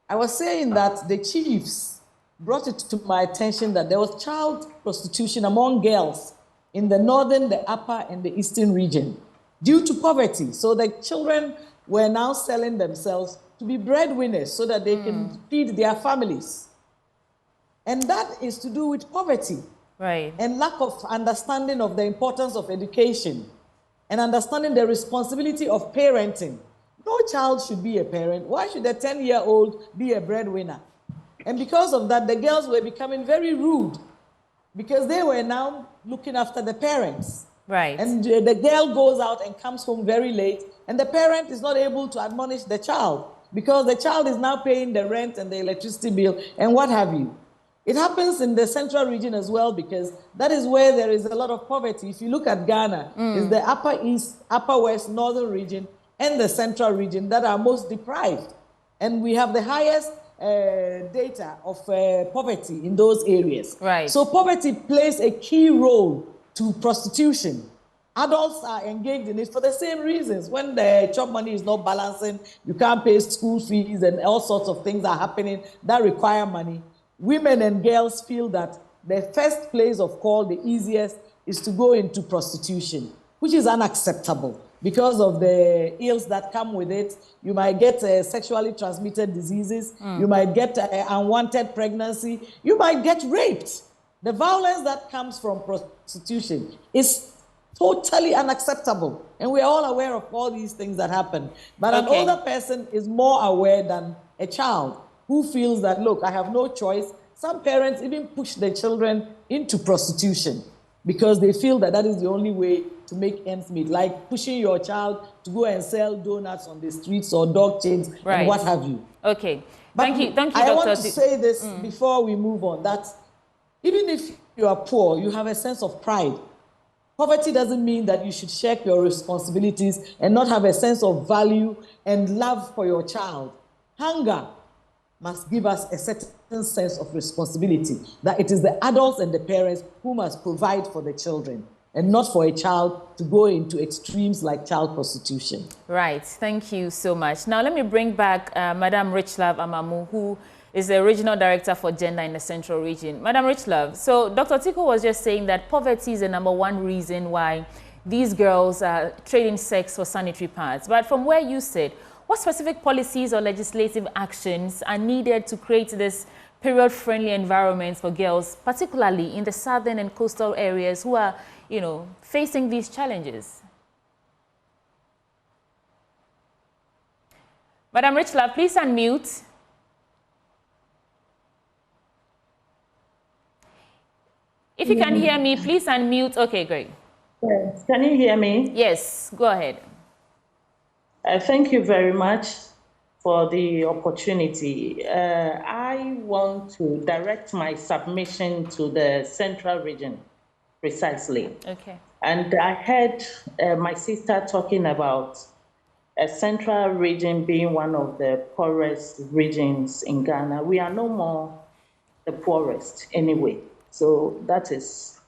I was saying that the chiefs brought it to my attention that there was child prostitution among girls in the northern, the upper, and the eastern region due to poverty. So the children were now selling themselves to be breadwinners so that they can feed their families. And that is to do with poverty. Right. And lack of understanding of the importance of education and understanding the responsibility of parenting. No child should be a parent. Why should a 10-year-old be a breadwinner? And because of that, the girls were becoming very rude because they were now looking after the parents. Right. And the girl goes out and comes home very late, and the parent is not able to admonish the child because the child is now paying the rent and the electricity bill and what have you. It happens in the Central Region as well because that is where there is a lot of poverty. If you look at Ghana, it's the Upper East, Upper West, Northern Region, and the Central Region that are most deprived. And we have the highest data of poverty in those areas. Right. So poverty plays a key role to prostitution. Adults are engaged in it for the same reasons. When the job money is not balancing, you can't pay school fees and all sorts of things are happening that require money. Women and girls feel that the first place of call, the easiest, is to go into prostitution, which is unacceptable because of the ills that come with it. You might get sexually transmitted diseases. You might get unwanted pregnancy. You might get raped. The violence that comes from prostitution is totally unacceptable. And we are all aware of all these things that happen. But an older person is more aware than a child who feels that, look, I have no choice. Some parents even push their children into prostitution because they feel that that is the only way to make ends meet, like pushing your child to go and sell donuts on the streets or dog chains and what have you. Okay. But thank you, Dr. I want to say this before we move on, that even if you are poor, you have a sense of pride. Poverty doesn't mean that you should shirk your responsibilities and not have a sense of value and love for your child. Hunger must give us a certain sense of responsibility, that it is the adults and the parents who must provide for the children and not for a child to go into extremes like child prostitution. Right. Thank you so much. Now, let me bring back Madam Richlove Amamu, who is the Regional Director for Gender in the Central Region. Madam Richlove, so Dr. Otiku was just saying that poverty is the #1 reason why these girls are trading sex for sanitary pads. But from where you sit, what specific policies or legislative actions are needed to create this period-friendly environment for girls, particularly in the southern and coastal areas who are, you know, facing these challenges? Madam Richlove, please unmute. If you can hear me, please unmute. Okay, great. Yes. Can you hear me? Yes, go ahead. Thank you very much for the opportunity. I want to direct my submission to the Central Region, precisely. Okay. And I heard my sister talking about a Central Region being one of the poorest regions in Ghana. We are no more the poorest anyway. So that is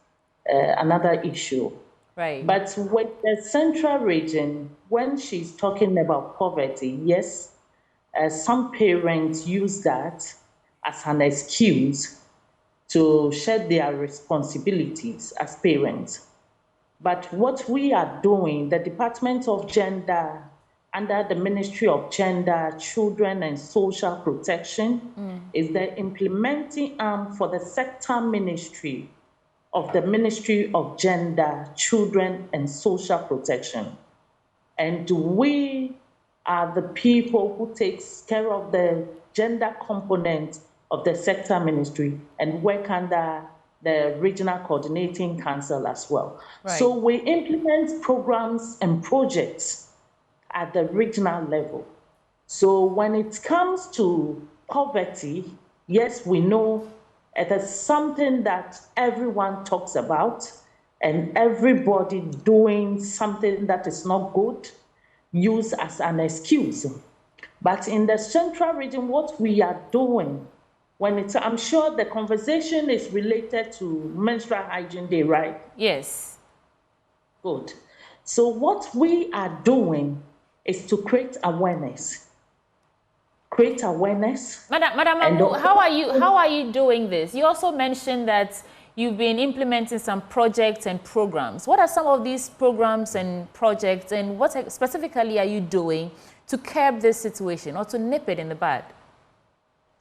another issue. Right. But with the Central Region, when she's talking about poverty, yes, some parents use that as an excuse to shed their responsibilities as parents. But what we are doing, the Department of Gender, under the Ministry of Gender, Children and Social Protection, is the implementing arm for the sector ministry of the Ministry of Gender, Children and Social Protection. And we are the people who takes care of the gender component of the sector ministry and work under the Regional Coordinating Council as well. Right. So we implement programs and projects at the regional level. So when it comes to poverty, yes, we know it is something that everyone talks about, and everybody doing something that is not good, used as an excuse. But in the central region, what we are doing, I'm sure the conversation is related to Menstrual Hygiene Day, right? Yes. Good. So what we are doing is to create awareness. Madam Amu, how are you doing this? You also mentioned that you've been implementing some projects and programs. What are some of these programs and projects, and what specifically are you doing to curb this situation or to nip it in the bud?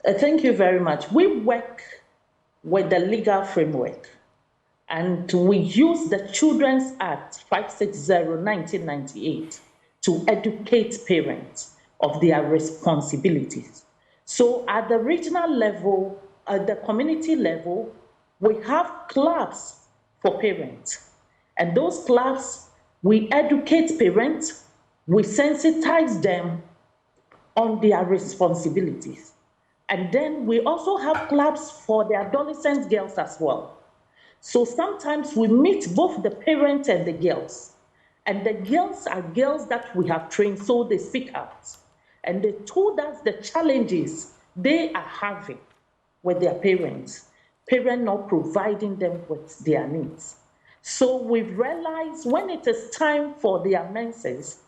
Thank you very much. We work with the legal framework, and we use the Children's Act 560/1998 to educate parents of their responsibilities. So at the regional level, at the community level, we have clubs for parents. And those clubs, we educate parents, we sensitize them on their responsibilities. And then we also have clubs for the adolescent girls as well. So sometimes we meet both the parents and the girls. And the girls are girls that we have trained, so they speak out. And they told us the challenges they are having with their parents not providing them with their needs. So we've realized when it is time for their menses,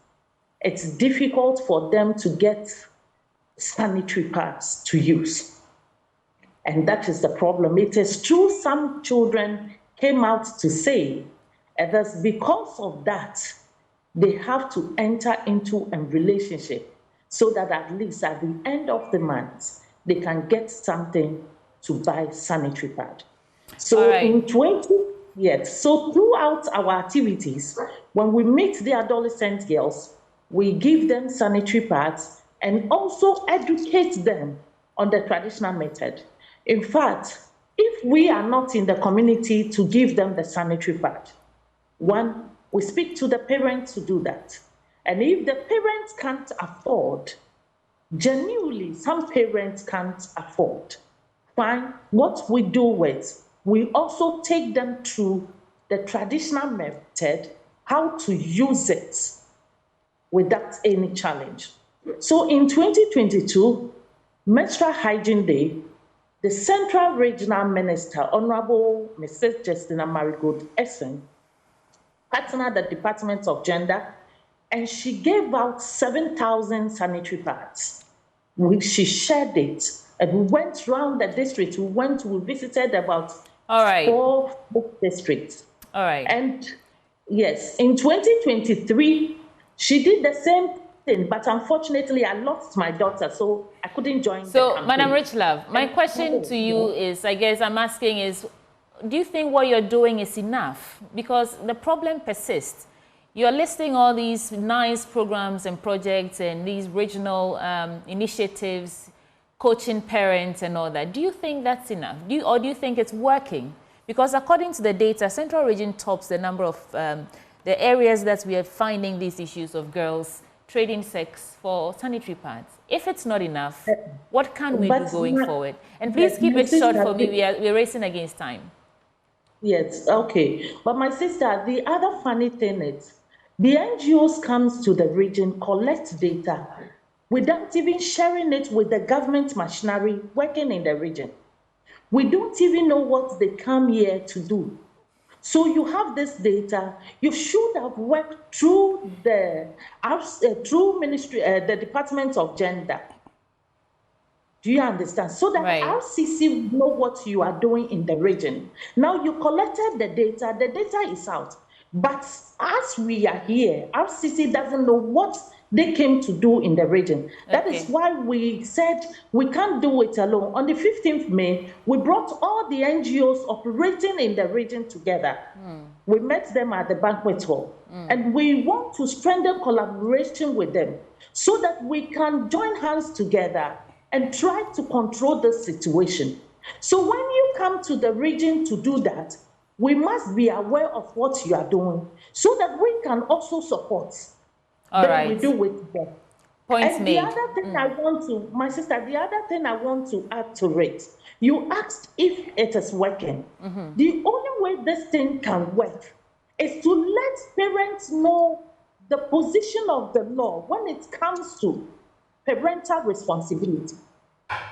it's difficult for them to get sanitary pads to use. And that is the problem. It is true some children came out to say that because of that, they have to enter into a relationship so that at least at the end of the month, they can get something to buy sanitary pad. So so throughout our activities, when we meet the adolescent girls, we give them sanitary pads and also educate them on the traditional method. In fact, if we are not in the community to give them the sanitary pad, one, we speak to the parents to do that. And if the parents can't afford, genuinely, some parents can't afford, fine, what we do is we also take them through the traditional method, how to use it without any challenge. So in 2022, Menstrual Hygiene Day, the Central Regional Minister, Honorable Mrs. Justina Marigold Essen, partnered the Department of Gender, and she gave out 7,000 sanitary pads. She shared it, and we went around the district. We visited about 4 districts. All right. And yes, in 2023, she did the same thing, but unfortunately, I lost my daughter, so I couldn't join the campaign. Madam Richlove, my question to you is, I guess I'm asking is, do you think what you're doing is enough? Because the problem persists. You're listing all these nice programs and projects and these regional initiatives, coaching parents and all that. Do you think that's enough? Or do you think it's working? Because according to the data, Central Region tops the number of the areas that we are finding these issues of girls trading sex for sanitary pads. If it's not enough, what can we do going forward? And please keep it short for me. We're racing against time. Yes, okay. But my sister, the other funny thing is, the NGOs comes to the region, collect data, without even sharing it with the government machinery working in the region. We don't even know what they come here to do. So you have this data, you should have worked through the ministry, the Department of Gender. Do you understand? So that RCC know what you are doing in the region. Now you collected the data is out. But as we are here, RCC doesn't know what they came to do in the region. That is why we said we can't do it alone. On the 15th May, we brought all the NGOs operating in the region together. We met them at the banquet hall. And we want to strengthen collaboration with them so that we can join hands together and try to control the situation. So when you come to the region to do that, we must be aware of what you are doing so that we can also support we do with them. Point made. The other thing I want to, my sister, the other thing I want to add to it, you asked if it is working. The only way this thing can work is to let parents know the position of the law when it comes to parental responsibility.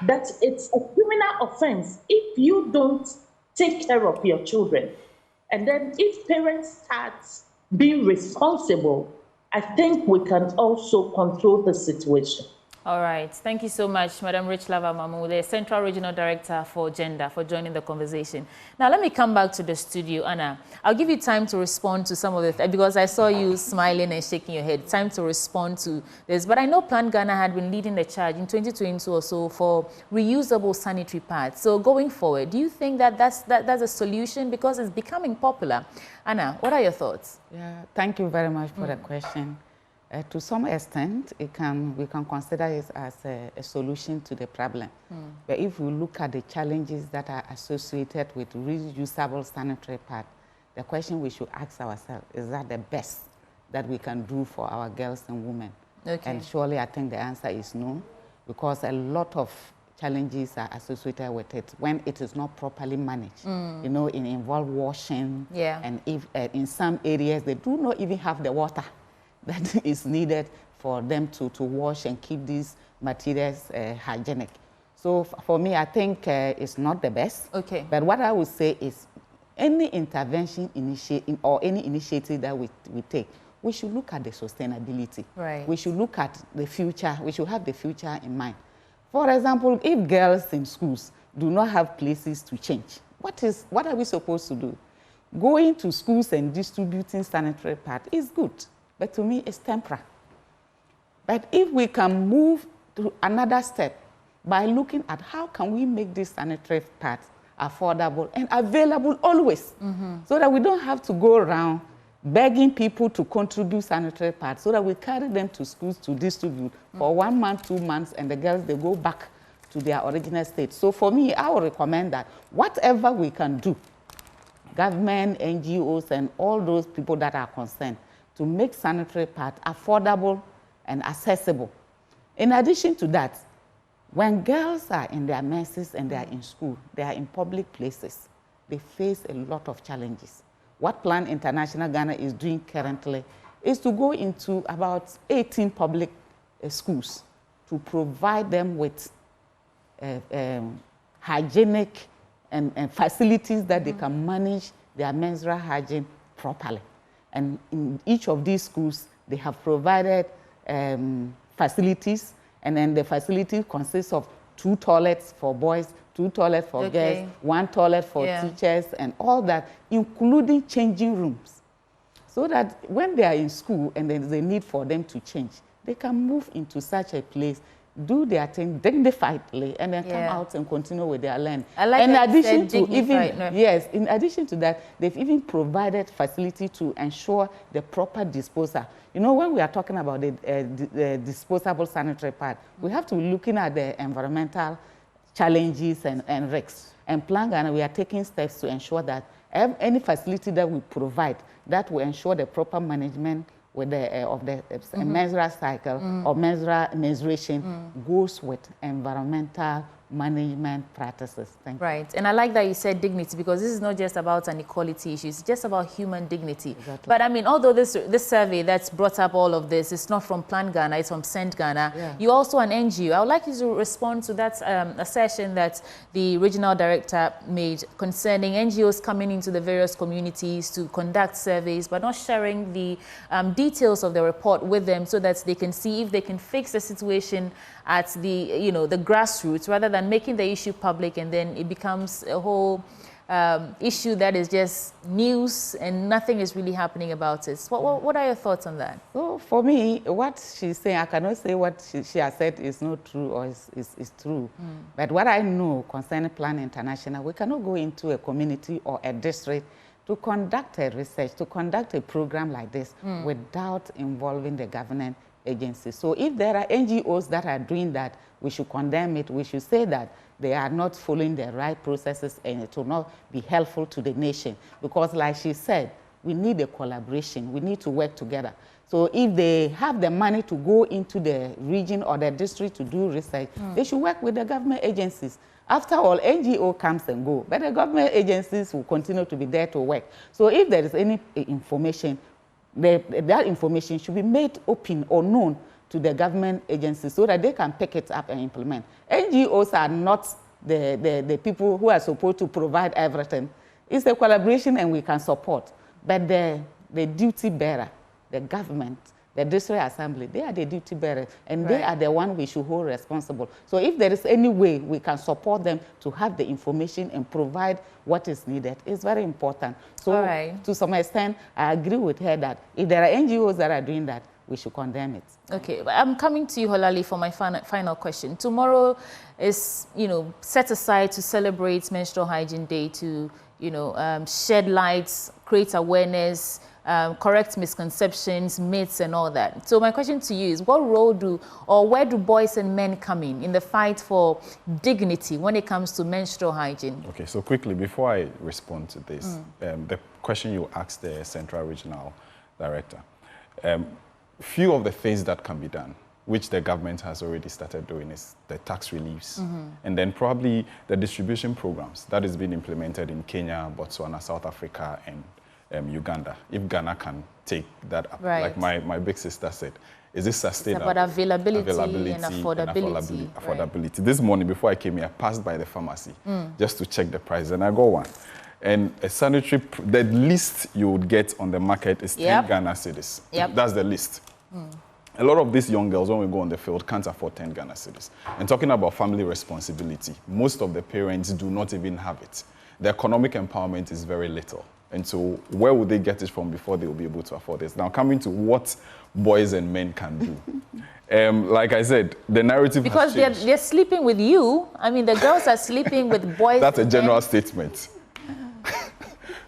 That it's a criminal offense if you don't take care of your children. And then if parents start being responsible, I think we can also control the situation. All right. Thank you so much, Madam Richlava Mamu, the Central Regional Director for Gender, for joining the conversation. Now, let me come back to the studio. Anna, I'll give you time to respond to some of the because I saw you smiling and shaking your head. Time to respond to this. But I know Plan Ghana had been leading the charge in 2022 or so for reusable sanitary pads. So going forward, do you think that that's a solution? Because it's becoming popular. Anna, what are your thoughts? Yeah, thank you very much for the question. To some extent, we can consider it as a solution to the problem. But if we look at the challenges that are associated with reusable sanitary pads, the question we should ask ourselves, is that the best that we can do for our girls and women? And surely I think the answer is no, because a lot of challenges are associated with it when it is not properly managed. You know, it involves washing, and if in some areas they do not even have the water that is needed for them to wash and keep these materials hygienic. So for me, I think it's not the best. But what I would say is any intervention or any initiative that we take, we should look at the sustainability. We should look at the future. We should have the future in mind. For example, if girls in schools do not have places to change, what are we supposed to do? Going to schools and distributing sanitary pads is good. But to me, it's temporary. But if we can move to another step by looking at how can we make these sanitary pads affordable and available always, so that we don't have to go around begging people to contribute sanitary pads, so that we carry them to schools to distribute for 1 month, 2 months, and the girls, they go back to their original state. So for me, I would recommend that whatever we can do, government, NGOs, and all those people that are concerned, to make sanitary pads affordable and accessible. In addition to that, when girls are in their menses and they are in school, they are in public places, they face a lot of challenges. What Plan International Ghana is doing currently is to go into about 18 public schools to provide them with hygienic and facilities that they can manage their menstrual hygiene properly. And in each of these schools, they have provided facilities, and then the facility consists of 2 toilets for boys, 2 toilets for girls, 1 toilet for teachers, and all that, including changing rooms. So that when they are in school and there's a need for them to change, they can move into such a place, do their thing dignifiedly, and then come out and continue with their learning. In addition to that, they've even provided facility to ensure the proper disposal. You know, when we are talking about the disposable sanitary pad, we have to be looking at the environmental challenges and risks. And Plan Ghana, we are taking steps to ensure that any facility that we provide, that will ensure the proper management with the menstrual cycle or menstruation goes with environmental management practices. Thank you. Right, and I like that you said dignity, because this is not just about an equality issue, it's just about human dignity. But I mean, although this survey that's brought up all of this, it's not from Plan Ghana, it's from Send Ghana. You're also an NGO. I would like you to respond to that assertion that the regional director made concerning NGOs coming into the various communities to conduct surveys, but not sharing the details of the report with them so that they can see if they can fix the situation at the, you know, the grassroots rather than making the issue public, and then it becomes a whole issue that is just news and nothing is really happening about it. What are your thoughts on that? So for me, what she's saying, I cannot say what she has said is not true or is true. But what I know concerning Plan International, we cannot go into a community or a district to conduct a research, to conduct a program like this without involving the government agencies. So if there are NGOs that are doing that, we should condemn it. We should say that they are not following the right processes and it will not be helpful to the nation. Because like she said, we need a collaboration. We need to work together. So if they have the money to go into the region or the district to do research, they should work with the government agencies. After all, NGO comes and go, but the government agencies will continue to be there to work. So if there is any information, that information should be made open or known to the government agencies so that they can pick it up and implement. NGOs are not the people who are supposed to provide everything. It's a collaboration and we can support. But the duty bearer, the government, the district assembly, they are the duty bearers, and they are the one we should hold responsible. So if there is any way we can support them to have the information and provide what is needed, it's very important. So to some extent, I agree with her that if there are NGOs that are doing that, we should condemn it. Okay, I'm coming to you, Holali, for my final question. Tomorrow is, you know, set aside to celebrate Menstrual Hygiene Day, to, you know, shed lights, create awareness, correct misconceptions, myths, and all that. So my question to you is, what role where do boys and men come in the fight for dignity when it comes to menstrual hygiene? Okay, so quickly, before I respond to this, the question you asked the Central Regional Director, few of the things that can be done, which the government has already started doing, is the tax reliefs, and then probably the distribution programs that is being implemented in Kenya, Botswana, South Africa, and Uganda. If Ghana can take that up, like my big sister said, is this sustainable? It's about availability and affordability. Affordability. This morning, before I came here, I passed by the pharmacy just to check the price, and I got one. And a sanitary, the least you would get on the market is 10 Ghana cedis. That's the least. A lot of these young girls, when we go on the field, can't afford 10 Ghana cedis. And talking about family responsibility, most of the parents do not even have it. The economic empowerment is very little. And so where would they get it from before they will be able to afford this? Now, coming to what boys and men can do. Like I said, the narrative has changed. Because they're sleeping with you. I mean, the girls are sleeping with boys. That's a general statement.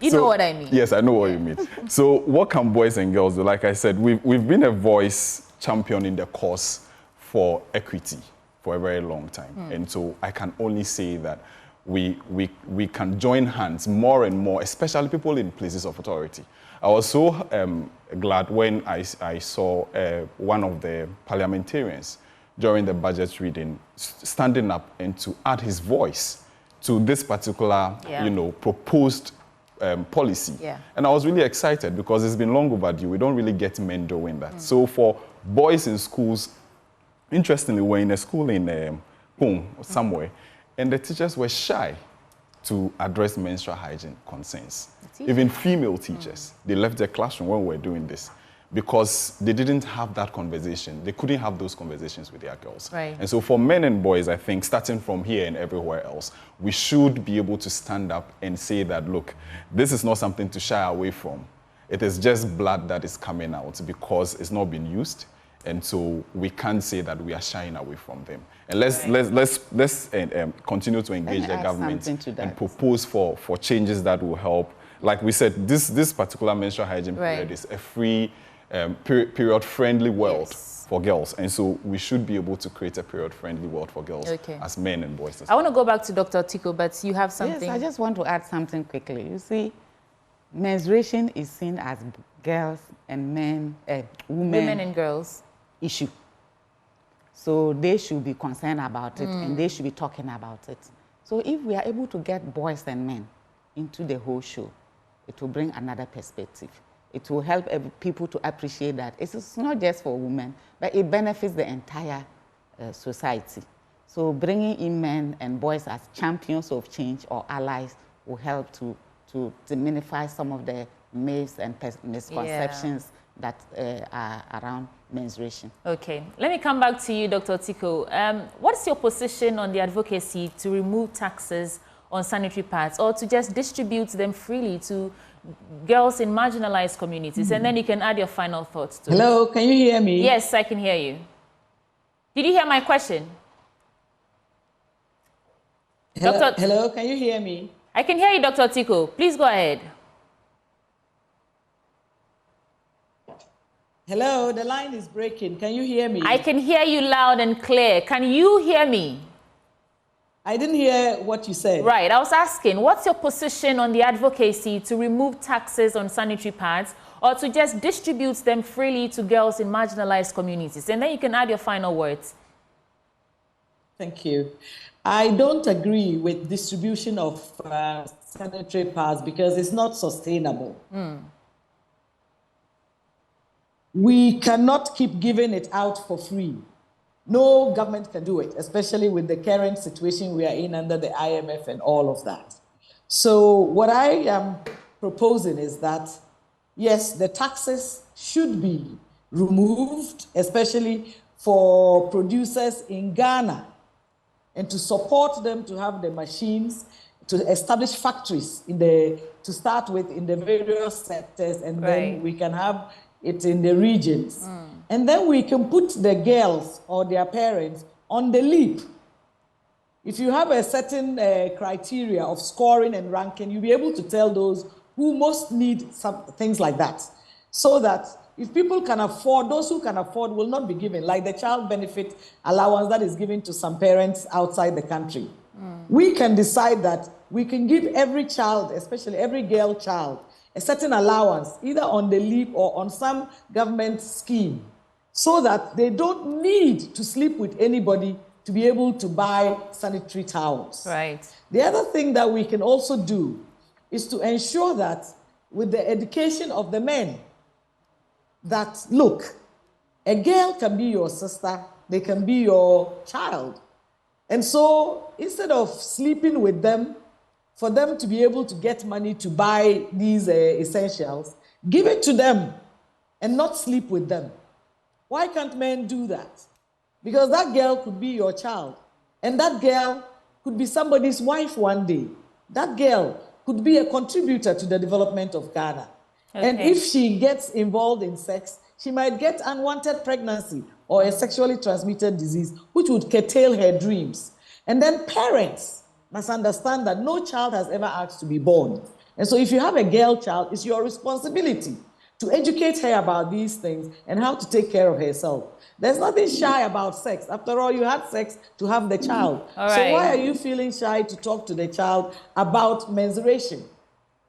You know what I mean? Yes, I know what you mean. So what can boys and girls do? Like I said, we've been a voice championing the cause for equity for a very long time. And so I can only say that we can join hands more and more, especially people in places of authority. I was so glad when I saw one of the parliamentarians during the budget reading standing up and to add his voice to this particular, you know, proposed policy. And I was really excited because it's been long overdue. We don't really get men doing that. So for boys in schools, interestingly, we're in a school in Pung somewhere, and the teachers were shy to address menstrual hygiene concerns. Even female teachers, they left their classroom when we were doing this because they didn't have that conversation. They couldn't have those conversations with their girls. And so for men and boys, I think, starting from here and everywhere else, we should be able to stand up and say that, look, this is not something to shy away from. It is just blood that is coming out because it's not been used. And so we can't say that we are shying away from them. And let's continue to engage the government and propose for changes that will help. Like we said, this particular menstrual hygiene period is a free, period-friendly world for girls. And so we should be able to create a period-friendly world for girls as men and boys. I want to go back to Dr. Tiko, but you have something. Yes, I just want to add something quickly. You see, menstruation is seen as girls and men, women and girls issue. So they should be concerned about it and they should be talking about it. So if we are able to get boys and men into the whole show, it will bring another perspective. It will help people to appreciate that it's not just for women, but it benefits the entire society. So bringing in men and boys as champions of change or allies will help to diminify some of the myths and misconceptions that are around menstruation. Okay, let me come back to you, Dr. Tiko. What's your position on the advocacy to remove taxes on sanitary pads or to just distribute them freely to girls in marginalized communities? And then you can add your final thoughts to Hello, it. can you hear me? Yes, I can hear you. Did you hear my question? Hello, can you hear me? I can hear you, Dr. Tiko. Please go ahead. Hello, the line is breaking. Can you hear me? I can hear you loud and clear. Can you hear me? I didn't hear what you said. Right. I was asking, what's your position on the advocacy to remove taxes on sanitary pads or to just distribute them freely to girls in marginalized communities? And then you can add your final words. Thank you. I don't agree with distribution of sanitary pads because it's not sustainable. We cannot keep giving it out for free. No government can do it, especially with the current situation we are in under the IMF and all of that. So what I am proposing is that, yes, the taxes should be removed, especially for producers in Ghana, and to support them to have the machines, to establish factories to start with in the various sectors, and then we can have it in the regions. And then we can put the girls or their parents on the leap. If you have a certain criteria of scoring and ranking, you'll be able to tell those who most need some things like that. So that if people can afford, those who can afford will not be given, like the child benefit allowance that is given to some parents outside the country. We can decide that we can give every child, especially every girl child, a certain allowance, either on the leap or on some government scheme, so that they don't need to sleep with anybody to be able to buy sanitary towels. Right. The other thing that we can also do is to ensure that with the education of the men, that, look, a girl can be your sister, they can be your child. And so instead of sleeping with them, for them to be able to get money to buy these essentials, give it to them and not sleep with them. Why can't men do that? Because that girl could be your child, and that girl could be somebody's wife one day. That girl could be a contributor to the development of Ghana. Okay. And if she gets involved in sex, she might get unwanted pregnancy or a sexually transmitted disease, which would curtail her dreams. And then parents must understand that no child has ever asked to be born. And so if you have a girl child, it's your responsibility to educate her about these things and how to take care of herself. There's nothing shy about sex. After all, you had sex to have the child. All so right. Why are you feeling shy to talk to the child about menstruation?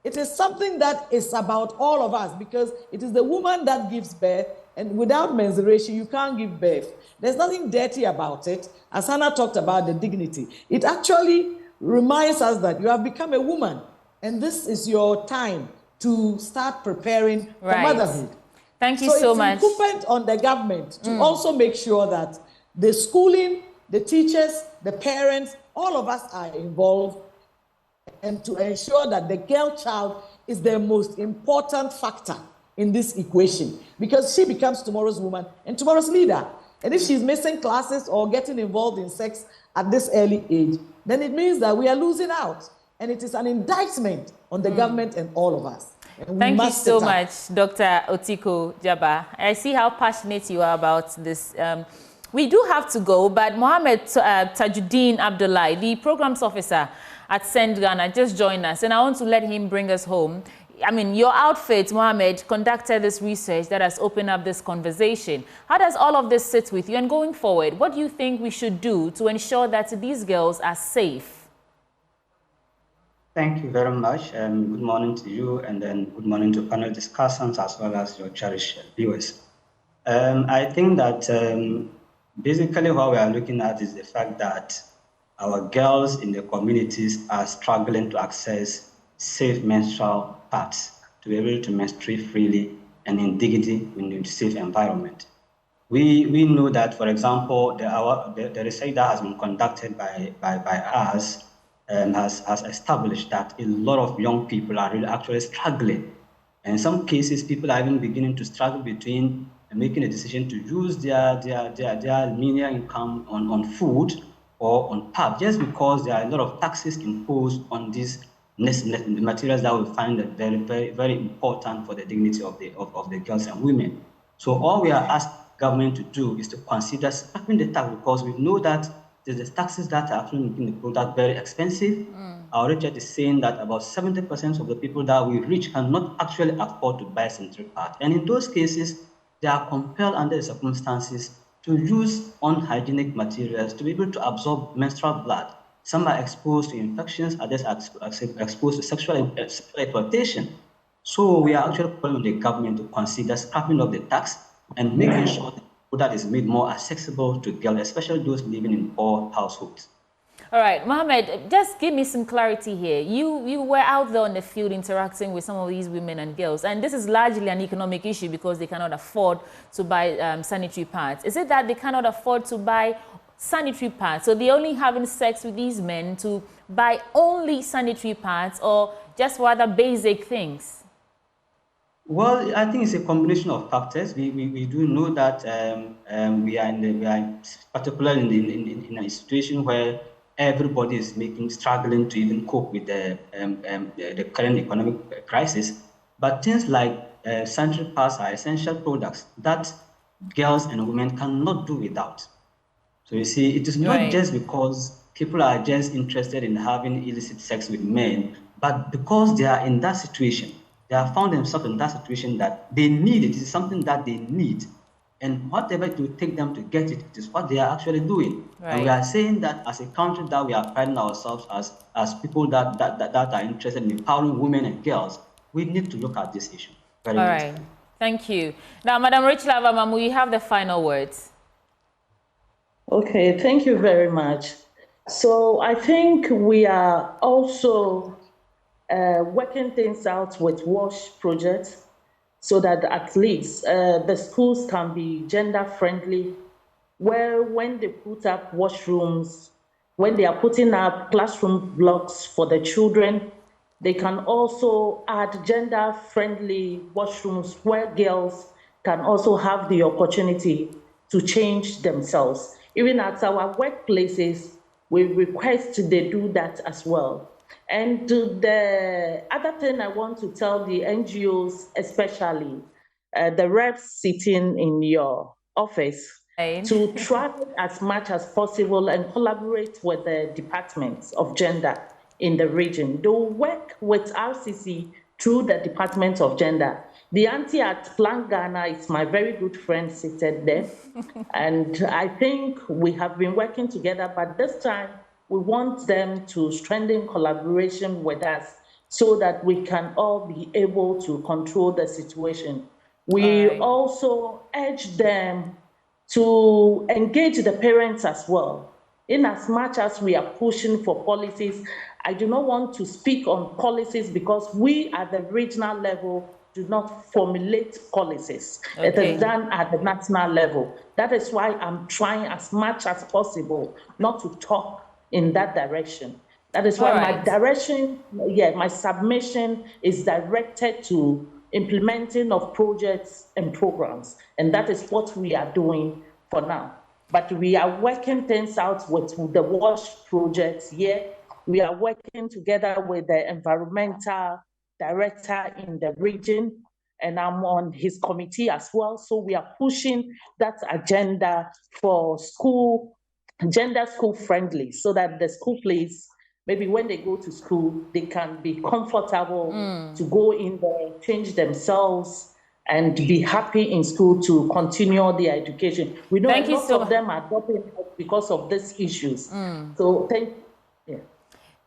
It is something that is about all of us, because it is the woman that gives birth, and without menstruation, you can't give birth. There's nothing dirty about it. As Hannah talked about the dignity, it actually reminds us that you have become a woman, and this is your time to start preparing for motherhood. Thank you so much. So it's incumbent on the government to also make sure that the schooling, the teachers, the parents, all of us are involved, and to ensure that the girl child is the most important factor in this equation, because she becomes tomorrow's woman and tomorrow's leader. And if she's missing classes or getting involved in sex at this early age, then it means that we are losing out. And it is an indictment on the government and all of us. Thank you so much, Dr. Otiko Jaba. I see how passionate you are about this. We do have to go, but Mohammed Tajuddin Abdullahi, the programs officer at Send Ghana, just joined us, and I want to let him bring us home. I mean, your outfit, Mohammed, conducted this research that has opened up this conversation. How does all of this sit with you? And going forward, what do you think we should do to ensure that these girls are safe? Thank you very much. Good morning to you, and then good morning to panel discussants as well as your cherished viewers. I think that basically what we are looking at is the fact that our girls in the communities are struggling to access safe menstrual pads to be able to menstruate freely and in dignity in a safe environment. We know that, for example, the research that has been conducted by us has established that a lot of young people are really actually struggling And in some cases, people are even beginning to struggle between making a decision to use their menial income on food or on pub, just because there are a lot of taxes imposed on these materials that we find very, very, very important for the dignity of the girls and women. So all we are asking government to do is to consider scrapping the tax, because we know that the taxes that are actually making the product very expensive. Our Richard is saying that about 70% of the people that we reach cannot actually afford to buy sanitary pads. And in those cases, they are compelled under the circumstances to use unhygienic materials to be able to absorb menstrual blood. Some are exposed to infections, others are exposed to sexual exploitation. So we are actually calling on the government to consider scrapping of the tax and making sure that is made more accessible to girls, especially those living in poor households. All right, Mohammed, just give me some clarity here. You were out there on the field interacting with some of these women and girls, and this is largely an economic issue because they cannot afford to buy sanitary pads. Is it that they cannot afford to buy sanitary pads, so they're only having sex with these men to buy only sanitary pads, or just for other basic things? Well, I think it's a combination of factors. We do know that we are particularly in a situation where everybody is struggling to even cope with the current economic crisis. But things like sanitary pads are essential products that girls and women cannot do without. So you see, it is not just because people are just interested in having illicit sex with men, but because they are in that situation. They have found themselves in that situation that they need it. It is something that they need. And whatever it will take them to get it, it is what they are actually doing. Right. And we are saying that as a country that we are priding ourselves as people that are interested in empowering women and girls, we need to look at this issue. All right. Thank you. Now, Madam Richlava Mamu, you have the final words. Okay, thank you very much. So I think we are also working things out with WASH projects so that at least the schools can be gender friendly, where when they put up washrooms, when they are putting up classroom blocks for the children, they can also add gender friendly washrooms where girls can also have the opportunity to change themselves. Even at our workplaces, we request they do that as well. And the other thing I want to tell the NGOs, especially the reps sitting in your office, to try as much as possible and collaborate with the departments of gender in the region. They'll work with RCC through the Department of Gender. The auntie at Plan Ghana is my very good friend seated there. And I think we have been working together, but this time we want them to strengthen collaboration with us so that we can all be able to control the situation. We also urge them to engage the parents as well. In as much as we are pushing for policies, I do not want to speak on policies because we at the regional level do not formulate policies. Okay. It is done at the national level. That is why I'm trying as much as possible not to talk in that direction. That is why my direction, my submission is directed to implementing of projects and programs. And that is what we are doing for now. But we are working things out with the WASH projects here. We are working together with the environmental director in the region, and I'm on his committee as well. So we are pushing that agenda for school, gender school friendly, so that the school place, maybe when they go to school, they can be comfortable to go in there, change themselves, and be happy in school to continue their education. We know a lot of them are dropping out because of these issues. So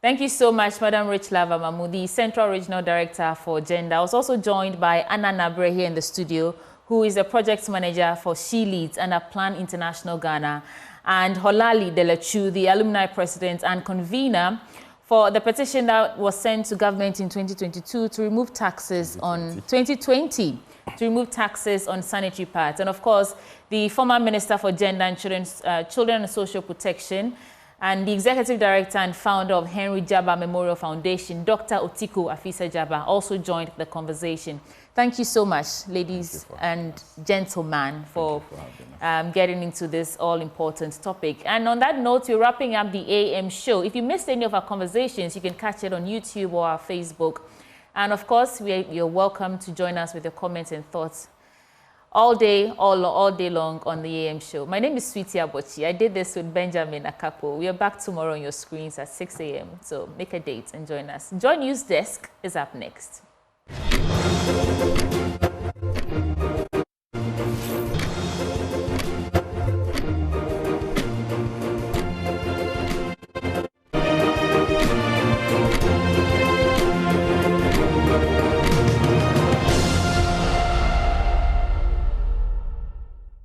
Thank you so much, Madam Richlava Mamu, the Central Regional Director for Gender. I was also joined by Anna Nabre here in the studio, who is the Project Manager for She Leads under Plan International Ghana, and Holali Delechu, the Alumni President and Convener for the petition that was sent to government in 2022 to remove taxes on 2020 to remove taxes on sanitary pads. And of course, the former Minister for Gender and Children and Social Protection and the Executive Director and founder of Henry Jaba Memorial Foundation, Dr. Otiko Afisa Jaba, also joined the conversation. Thank you so much, ladies and gentlemen, for getting into this all-important topic. And on that note, we're wrapping up the AM show. If you missed any of our conversations, you can catch it on YouTube or our Facebook. And of course, you're welcome to join us with your comments and thoughts all day long on the AM show. My name is Sweetie Abochi. I did this with Benjamin Akapo. We are back tomorrow on your screens at 6 a.m. So make a date and join us. Joy News Desk is up next.